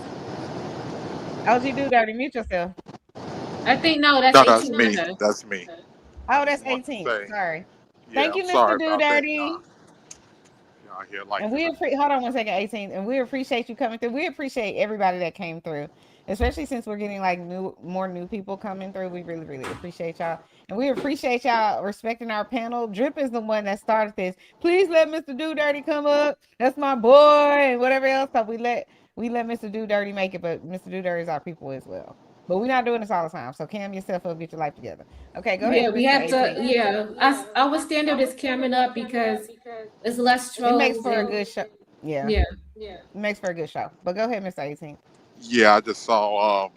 OG Do Dirty, mute yourself. I think no, that's No, that's 18 me. letter. That's me. Oh, I that's just want to 18th. say, Sorry. yeah, Thank I'm you, sorry Mr. Do about that. Y'all, Dirty. y'all here And liking we us. hold on 1 second, 18th. And we appreciate you coming through. We appreciate everybody that came through, especially since we're getting like more new people coming through. We really, really appreciate y'all. And we appreciate y'all respecting our panel. Drip is the one that started this. Please let Mr. Do Dirty come up. That's my boy, and whatever else. So we let Mr. Do Dirty make it, but Mr. Do Dirty is our people as well. But we're not doing this all the time. So cam yourself up, get your life together. Okay, go Yeah, ahead, we Mr. have to. 18th. Yeah, our standard is camming up because it's less It makes trolls for a and good show. Yeah, yeah. it makes for a good show. But go ahead, Mr. 18th. Yeah, I just saw.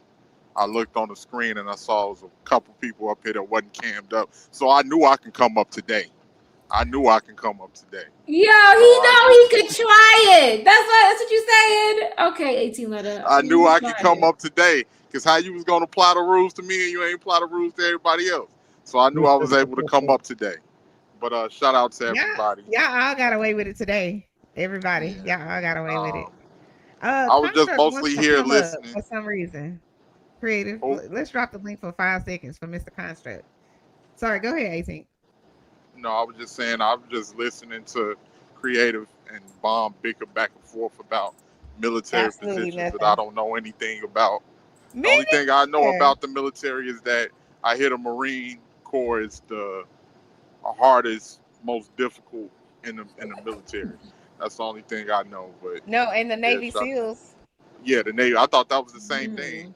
I looked on the screen and I saw it was a couple people up here that wasn't cammed up. So I knew I can come up today. I knew I can come up today. Yo, he So I know just, he could try it. That's what you saying. Okay, 18 letter. I knew He I could tried come it. up today. Cause how you was gonna apply the rules to me and you ain't apply the rules to everybody else. So I knew I was able to come up today. But shout out to Y'all, everybody. y'all all got away with it today. Everybody, Yeah. y'all all got away with it. Um, I was just Construct wants mostly to here come up listening. for some reason. Creative. Oh, Let's drop the link for 5 seconds for Mr. Construct. Sorry, go ahead, 18. no, I was just saying I was just listening to Creative and Bomb bicker back and forth about military Absolutely positions that I nothing. don't know anything about. The Me only thing I know neither. about the military is that I hear the Marine Corps is the hardest, most difficult in the military. That's the only thing I know. But No, and the yeah, Navy SEALs. yeah, the Navy. I thought that was the same thing. Mm.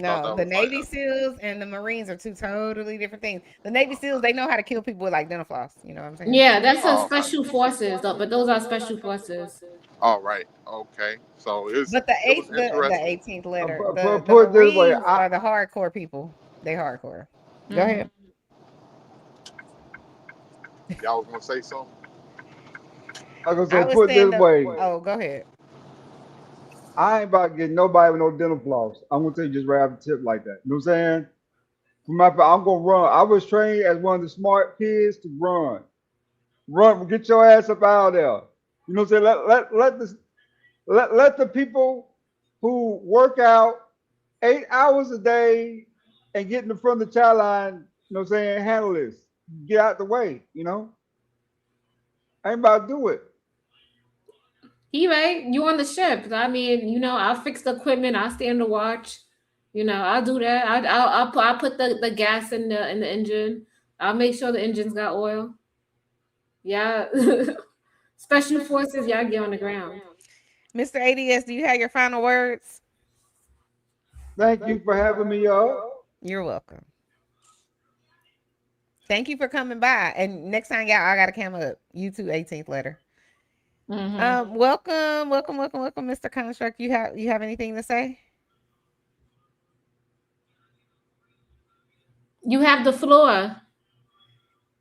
Thought No, that the was like Navy SEALs and the Marines are two totally different things. The Navy SEALs, they know how to kill people with like dental floss. You know what I'm saying? Yeah, that's a oh, okay. special forces though, but those are special forces. All right, okay. So But the it eight was the interesting. 18th letter, the Put it this way, Marines are the hardcore people. They hardcore. Go Hmm. ahead. Y'all was gonna say something? I gonna say, I was put it this saying way, oh, go ahead. I ain't about to get nobody with no dental floss. I'm gonna tell you just right off the tip like that. You know what I'm saying? I'm gonna run. I was trained as one of the smart kids to run. Run, get your ass up out of there. You know what I'm saying? Let the people who work out 8 hours a day and get in the front of the child line, you know what I'm saying, handle this. Get out the way, you know? I ain't about to do it. He right. You on the ship. I mean, I'll fix the equipment. I'll stand the watch. I'll do that. I'll put the gas in the engine. I'll make sure the engine's got oil. Yeah. Special forces, y'all get on the ground. Mr. ADS, do you have your final words? Thank you for having me up. You're welcome. Thank you for coming by. And next time, y'all, I gotta come up. You too, 18th letter. Welcome, welcome, welcome, welcome, Mr. Construct. You have anything to say? You have the floor.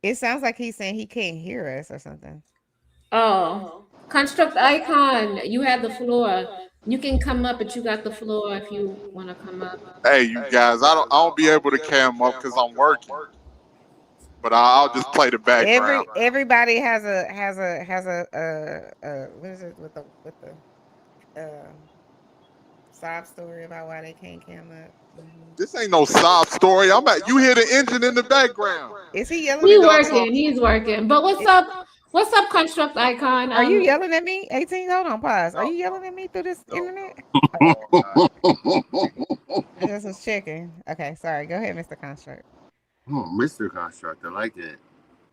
It sounds like he's saying he can't hear us or something. Oh, construct icon. You have the floor. You can come up, but you got the floor if you want to come up. Hey, you guys, I don't be able to cam up because I'm working, but I'll just play the background. Everybody has a what is it with the sob story about why they can't cam up. This ain't no sob story. I'm at. You hear the engine in the background. Is he yelling He's at me? working. He's working. But what's up? What's up, construct icon? Are you yelling at me? 18, hold on, pause. Are you yelling at me through this internet? I just was checking. Okay, sorry. Go ahead, Mr. Construct. Oh, Mr. Construct, I like that.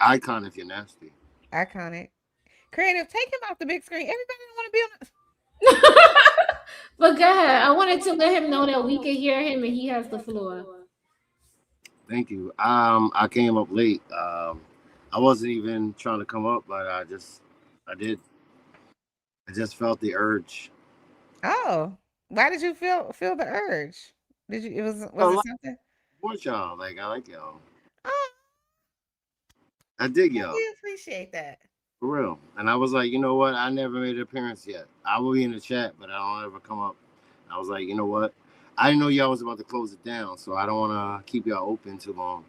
Icon if you're nasty. Iconic. Creative, take him off the big screen. Everybody don't want to be on But go ahead. I wanted to let him know that we can hear him and he has the floor. Thank you. I came up late. I wasn't even trying to come up, but I did. I just felt the urge. Oh, why did you feel the urge? Did you? Was it something? What y'all like? I like y'all. Oh, I dig y'all. we appreciate that. For real. And I was like, you know what? I never made an appearance yet. I will be in the chat, but I don't ever come up. I was like, you know what? I didn't know y'all was about to close it down, so I don't want to keep y'all open too long.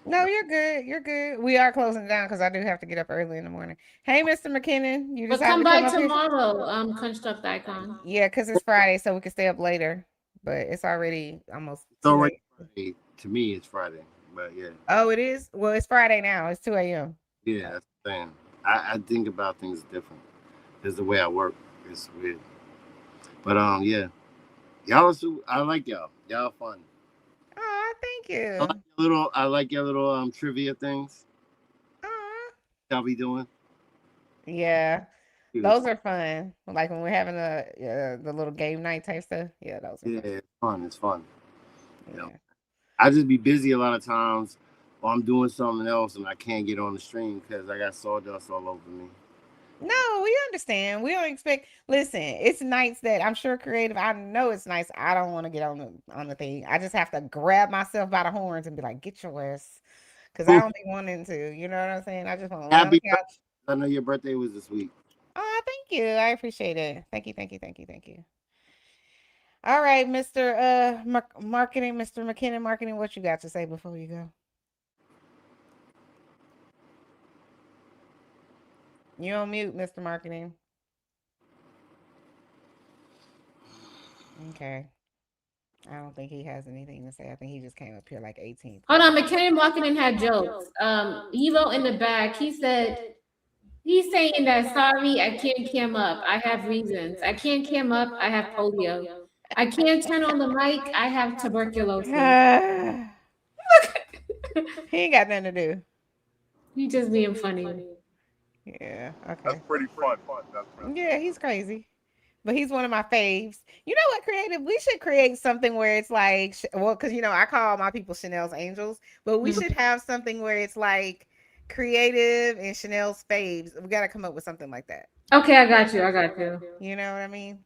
No, you're good. You're good. We are closing down because I do have to get up early in the morning. Hey, Mr. McKinnon, you But decided come to come by up here? tomorrow, construct icon. Yeah, because it's Friday, so we can stay up later. But it's already almost. It's already Friday. To me, it's Friday. But yeah. Oh, it is? Well, it's Friday now. It's 2 a.m. Yeah, that's the thing. I think about things different. Because the way I work is weird. But yeah. Y'all I like y'all. Y'all fun. Oh, thank you. I like your little trivia things. Y'all be doing. Yeah, those are fun. Like when we're having the little game night type stuff. Yeah, those are fun. Yeah, it's fun. It's fun. You know, I just be busy a lot of times, or I'm doing something else and I can't get on the stream because I got sawdust all over me. No, we understand. We don't expect. Listen, it's nights that I'm sure creative. I know it's nice. I don't want to get on the thing. I just have to grab myself by the horns and be like, "Get your ass," because I don't be wanting to. You know what I'm saying? I just want to lay on the couch. I know your birthday was this week. Oh, thank you. I appreciate it. Thank you. Thank you. Thank you. Thank you. All right, Mr. Marketing, Mr. McKinnon Marketing, what you got to say before you go? You're on mute, Mr. Marketing. Okay. I don't think he has anything to say. I think he just came up here like 18th. Hold on, McKinnon Marketing had jokes. He wrote in the back, he said, he's saying that, sorry, I can't cam up. I have reasons. I can't cam up. I have polio. I can't turn on the mic. I have tuberculosis. He ain't got nothing to do. He just being funny. Yeah, okay. That's pretty fun. Yeah, he's crazy. But he's one of my faves. You know what, creative? We should create something where it's like, well, because, I call my people Chanel's angels, but we should have something where it's like creative and Chanel's faves. We got to come up with something like that. Okay, I got you. You know what I mean?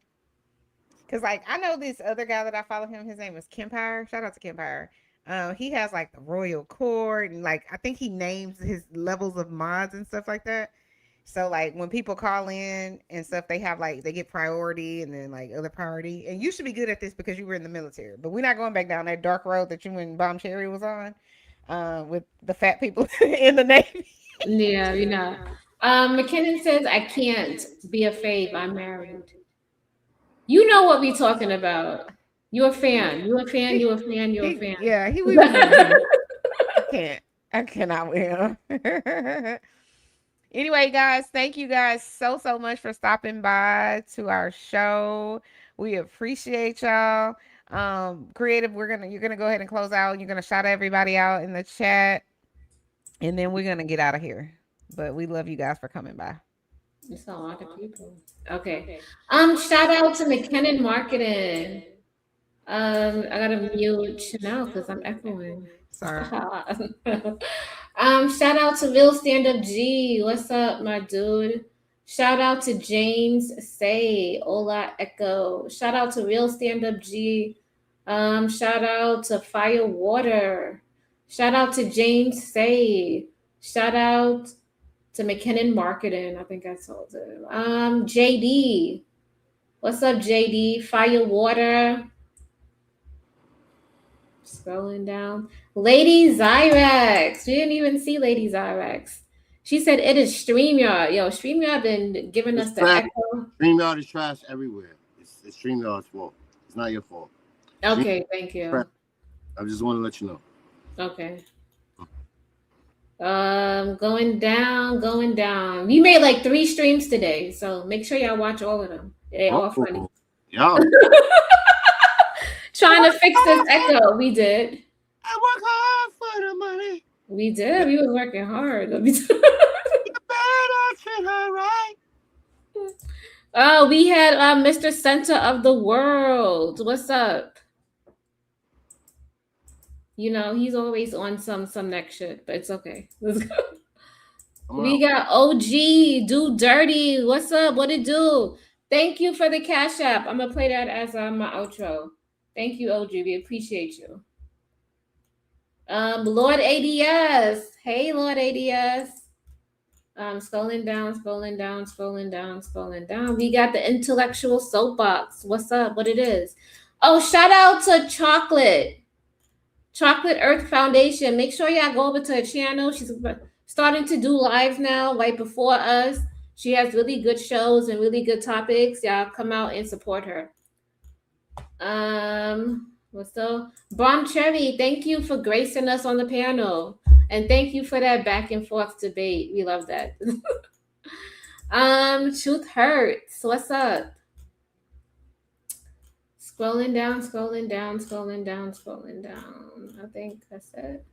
Because, like, I know this other guy that I follow him. His name is Kempire. Shout out to Kempire. He has, like, the Royal Court. And, like, I think he names his levels of mods and stuff like that. So, like, when people call in and stuff, they have, like, they get priority and then, like, other priority. And you should be good at this because you were in the military. But we're not going back down that dark road that you and Bomb Cherry was on with the fat people in the Navy. Yeah, you're not. McKinnon says, I can't be a fave. I'm married. You know what we talking about. You're a fan. You're a fan. You're a fan. You're a fan. Yeah, we I cannot with him. Anyway, guys, thank you guys so much for stopping by to our show. We appreciate y'all. Creative, you're gonna go ahead and close out. You're gonna shout everybody out in the chat, and then we're gonna get out of here. But we love you guys for coming by. It's a lot of people. Okay. Shout out to McKinnon Marketing. I gotta mute Chanel because I'm echoing. Sorry. Shout out to Real Stand Up G. What's up, my dude? Shout out to James Say. Hola Echo. Shout out to Real Stand Up G. Shout out to Fire Water. Shout out to James Say. Shout out to McKinnon Marketing. I think I told him. JD. What's up, JD? Fire Water. Scrolling down. Lady Zyrex. We didn't even see Lady Zyrex. She said it is StreamYard. Yo, StreamYard been giving us the trash. echo. StreamYard is trash everywhere. It's StreamYard's fault. It's not your fault. Okay, thank you. I just want to let you know. Okay. Going down, going down. We made like 3 streams today, so make sure y'all watch all of them. They all funny. Yeah. Trying to fix this echo. We did. I work hard for the money. We did. We were working hard. Oh, we had Mr. Center of the World. What's up? You know, he's always on some next shit, but it's okay. Let's go. We got OG, Do Dirty. What's up? What it do? Thank you for the Cash App. I'm gonna play that as my outro. Thank you, OG. We appreciate you. Lord ADS. Hey, Lord ADS. Scrolling down, scrolling down, scrolling down, scrolling down. We got the intellectual soapbox. What's up? What it is? Oh, shout out to Chocolate Earth Foundation. Make sure y'all go over to her channel. She's starting to do lives now, right before us. She has really good shows and really good topics. Y'all come out and support her. What's up? Bomb Cherry, thank you for gracing us on the panel. And thank you for that back and forth debate. We love that. Truth Hurts. What's up? Scrolling down, scrolling down, scrolling down, scrolling down. I think that's it.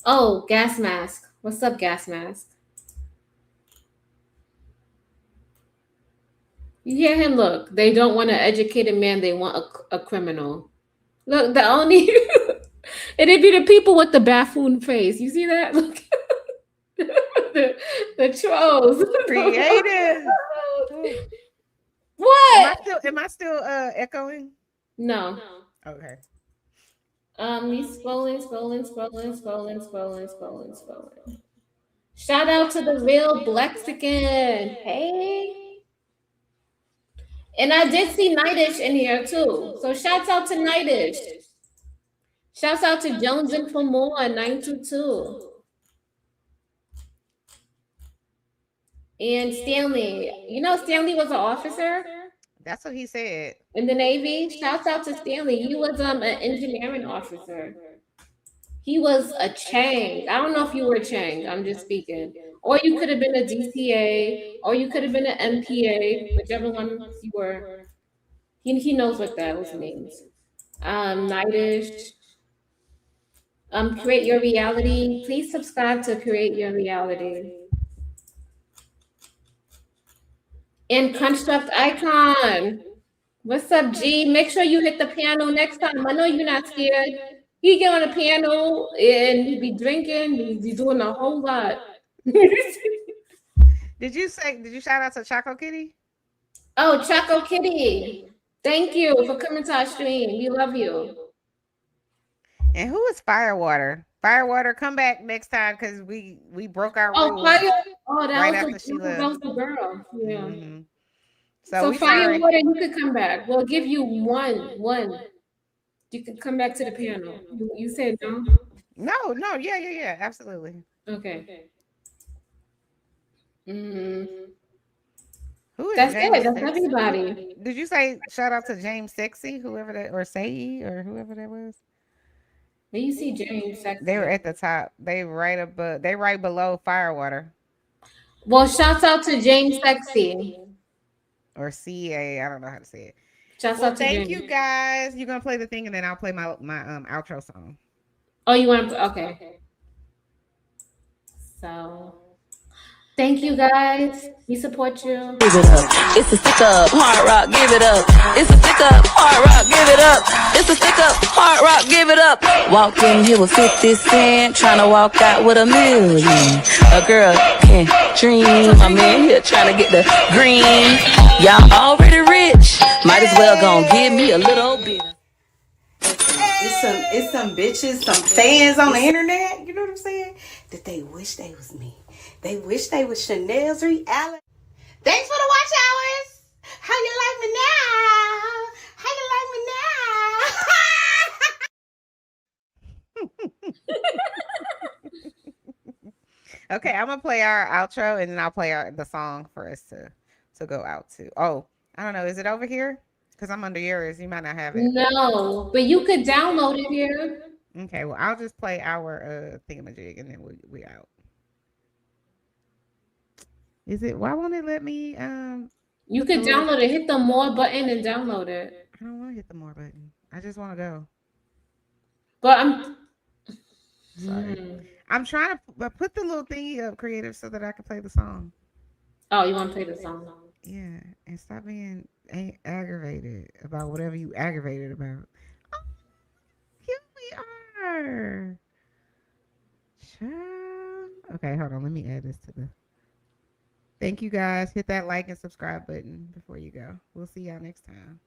Oh, Gas Mask. What's up, Gas Mask? You hear him? Look, they don't want an educated man. They want a criminal. Look, the only... It'd be the people with the buffoon face. You see that? Look. the trolls. Creative. What? Am I still echoing? No. Okay. We scrolling. Shout out to the real Blexican. Hey. And I did see Nightish in here too. So shouts out to Nightish. Shouts out to Jones and for more 922. And Stanley. You know Stanley was an officer? That's what he said. In the Navy. Shouts out to Stanley. He was an engineering officer. He was a Chang. I don't know if you were a Chang. I'm just speaking. Or you could have been a DCA, or you could have been an MPA, whichever one you were. He knows what that means. Nightish. Create Your Reality. Please subscribe to Create Your Reality. And Construct Icon. What's up, G? Make sure you hit the piano next time. I know you're not scared. He get on the piano and he be drinking. He be doing a whole lot. Did you shout out to Choco Kitty? Oh, Choco Kitty. Thank you for coming to our stream. We love you. And who is Firewater? Firewater, come back next time because we broke our rules. That right was the girl. Yeah. Mm-hmm. So Firewater, you could come back. We'll give you one. You can come back to the panel. You said no? No. Yeah. Absolutely. Okay. Mm-hmm. Who is That's James it. That's Sexy? everybody. Did you say shout out to James Sexy, whoever that, or Say, or whoever that was? When you see James Sexy, they were at the top. They right below Firewater. Well, shouts out to James Sexy. Or CA. I don't know how to say it. Shouts out to thank James. you guys. You're gonna play the thing and then I'll play my outro song. Oh, you want to? Okay. So Thank you guys. We support you. Give it up. It's a stick up, hard rock, give it up. It's a stick up, hard rock, give it up. It's a stick up, hard rock, give it up. Walked in here with 50 cent, trying to walk out with a million. A girl can't dream. I'm in here trying to get the green. Y'all already rich. Might as well gon' give me a little bit. It's some bitches, some fans on the internet, you know what I'm saying? That they wish they was me. They wish they was Chanel's reality. Thanks for the watch hours. How you like me now? How you like me now? Okay, I'm gonna play our outro and then I'll play the song for us to go out to. Oh, I don't know. Is it over here? Because I'm under yours. You might not have it. No, but you could download it here. Okay, well I'll just play our thingamajig and then we out. Is it? Why won't it let me? You could download it. Hit the more button and download it. I don't want to hit the more button. I just want to go. But I'm sorry. I'm trying to put the little thingy up, creative, so that I can play the song. Oh, you want to play the song? Yeah, and stop being aggravated about whatever you aggravated about. Oh, here we are. Okay, hold on. Let me add this to the. Thank you guys. Hit that like and subscribe button before you go. We'll see y'all next time.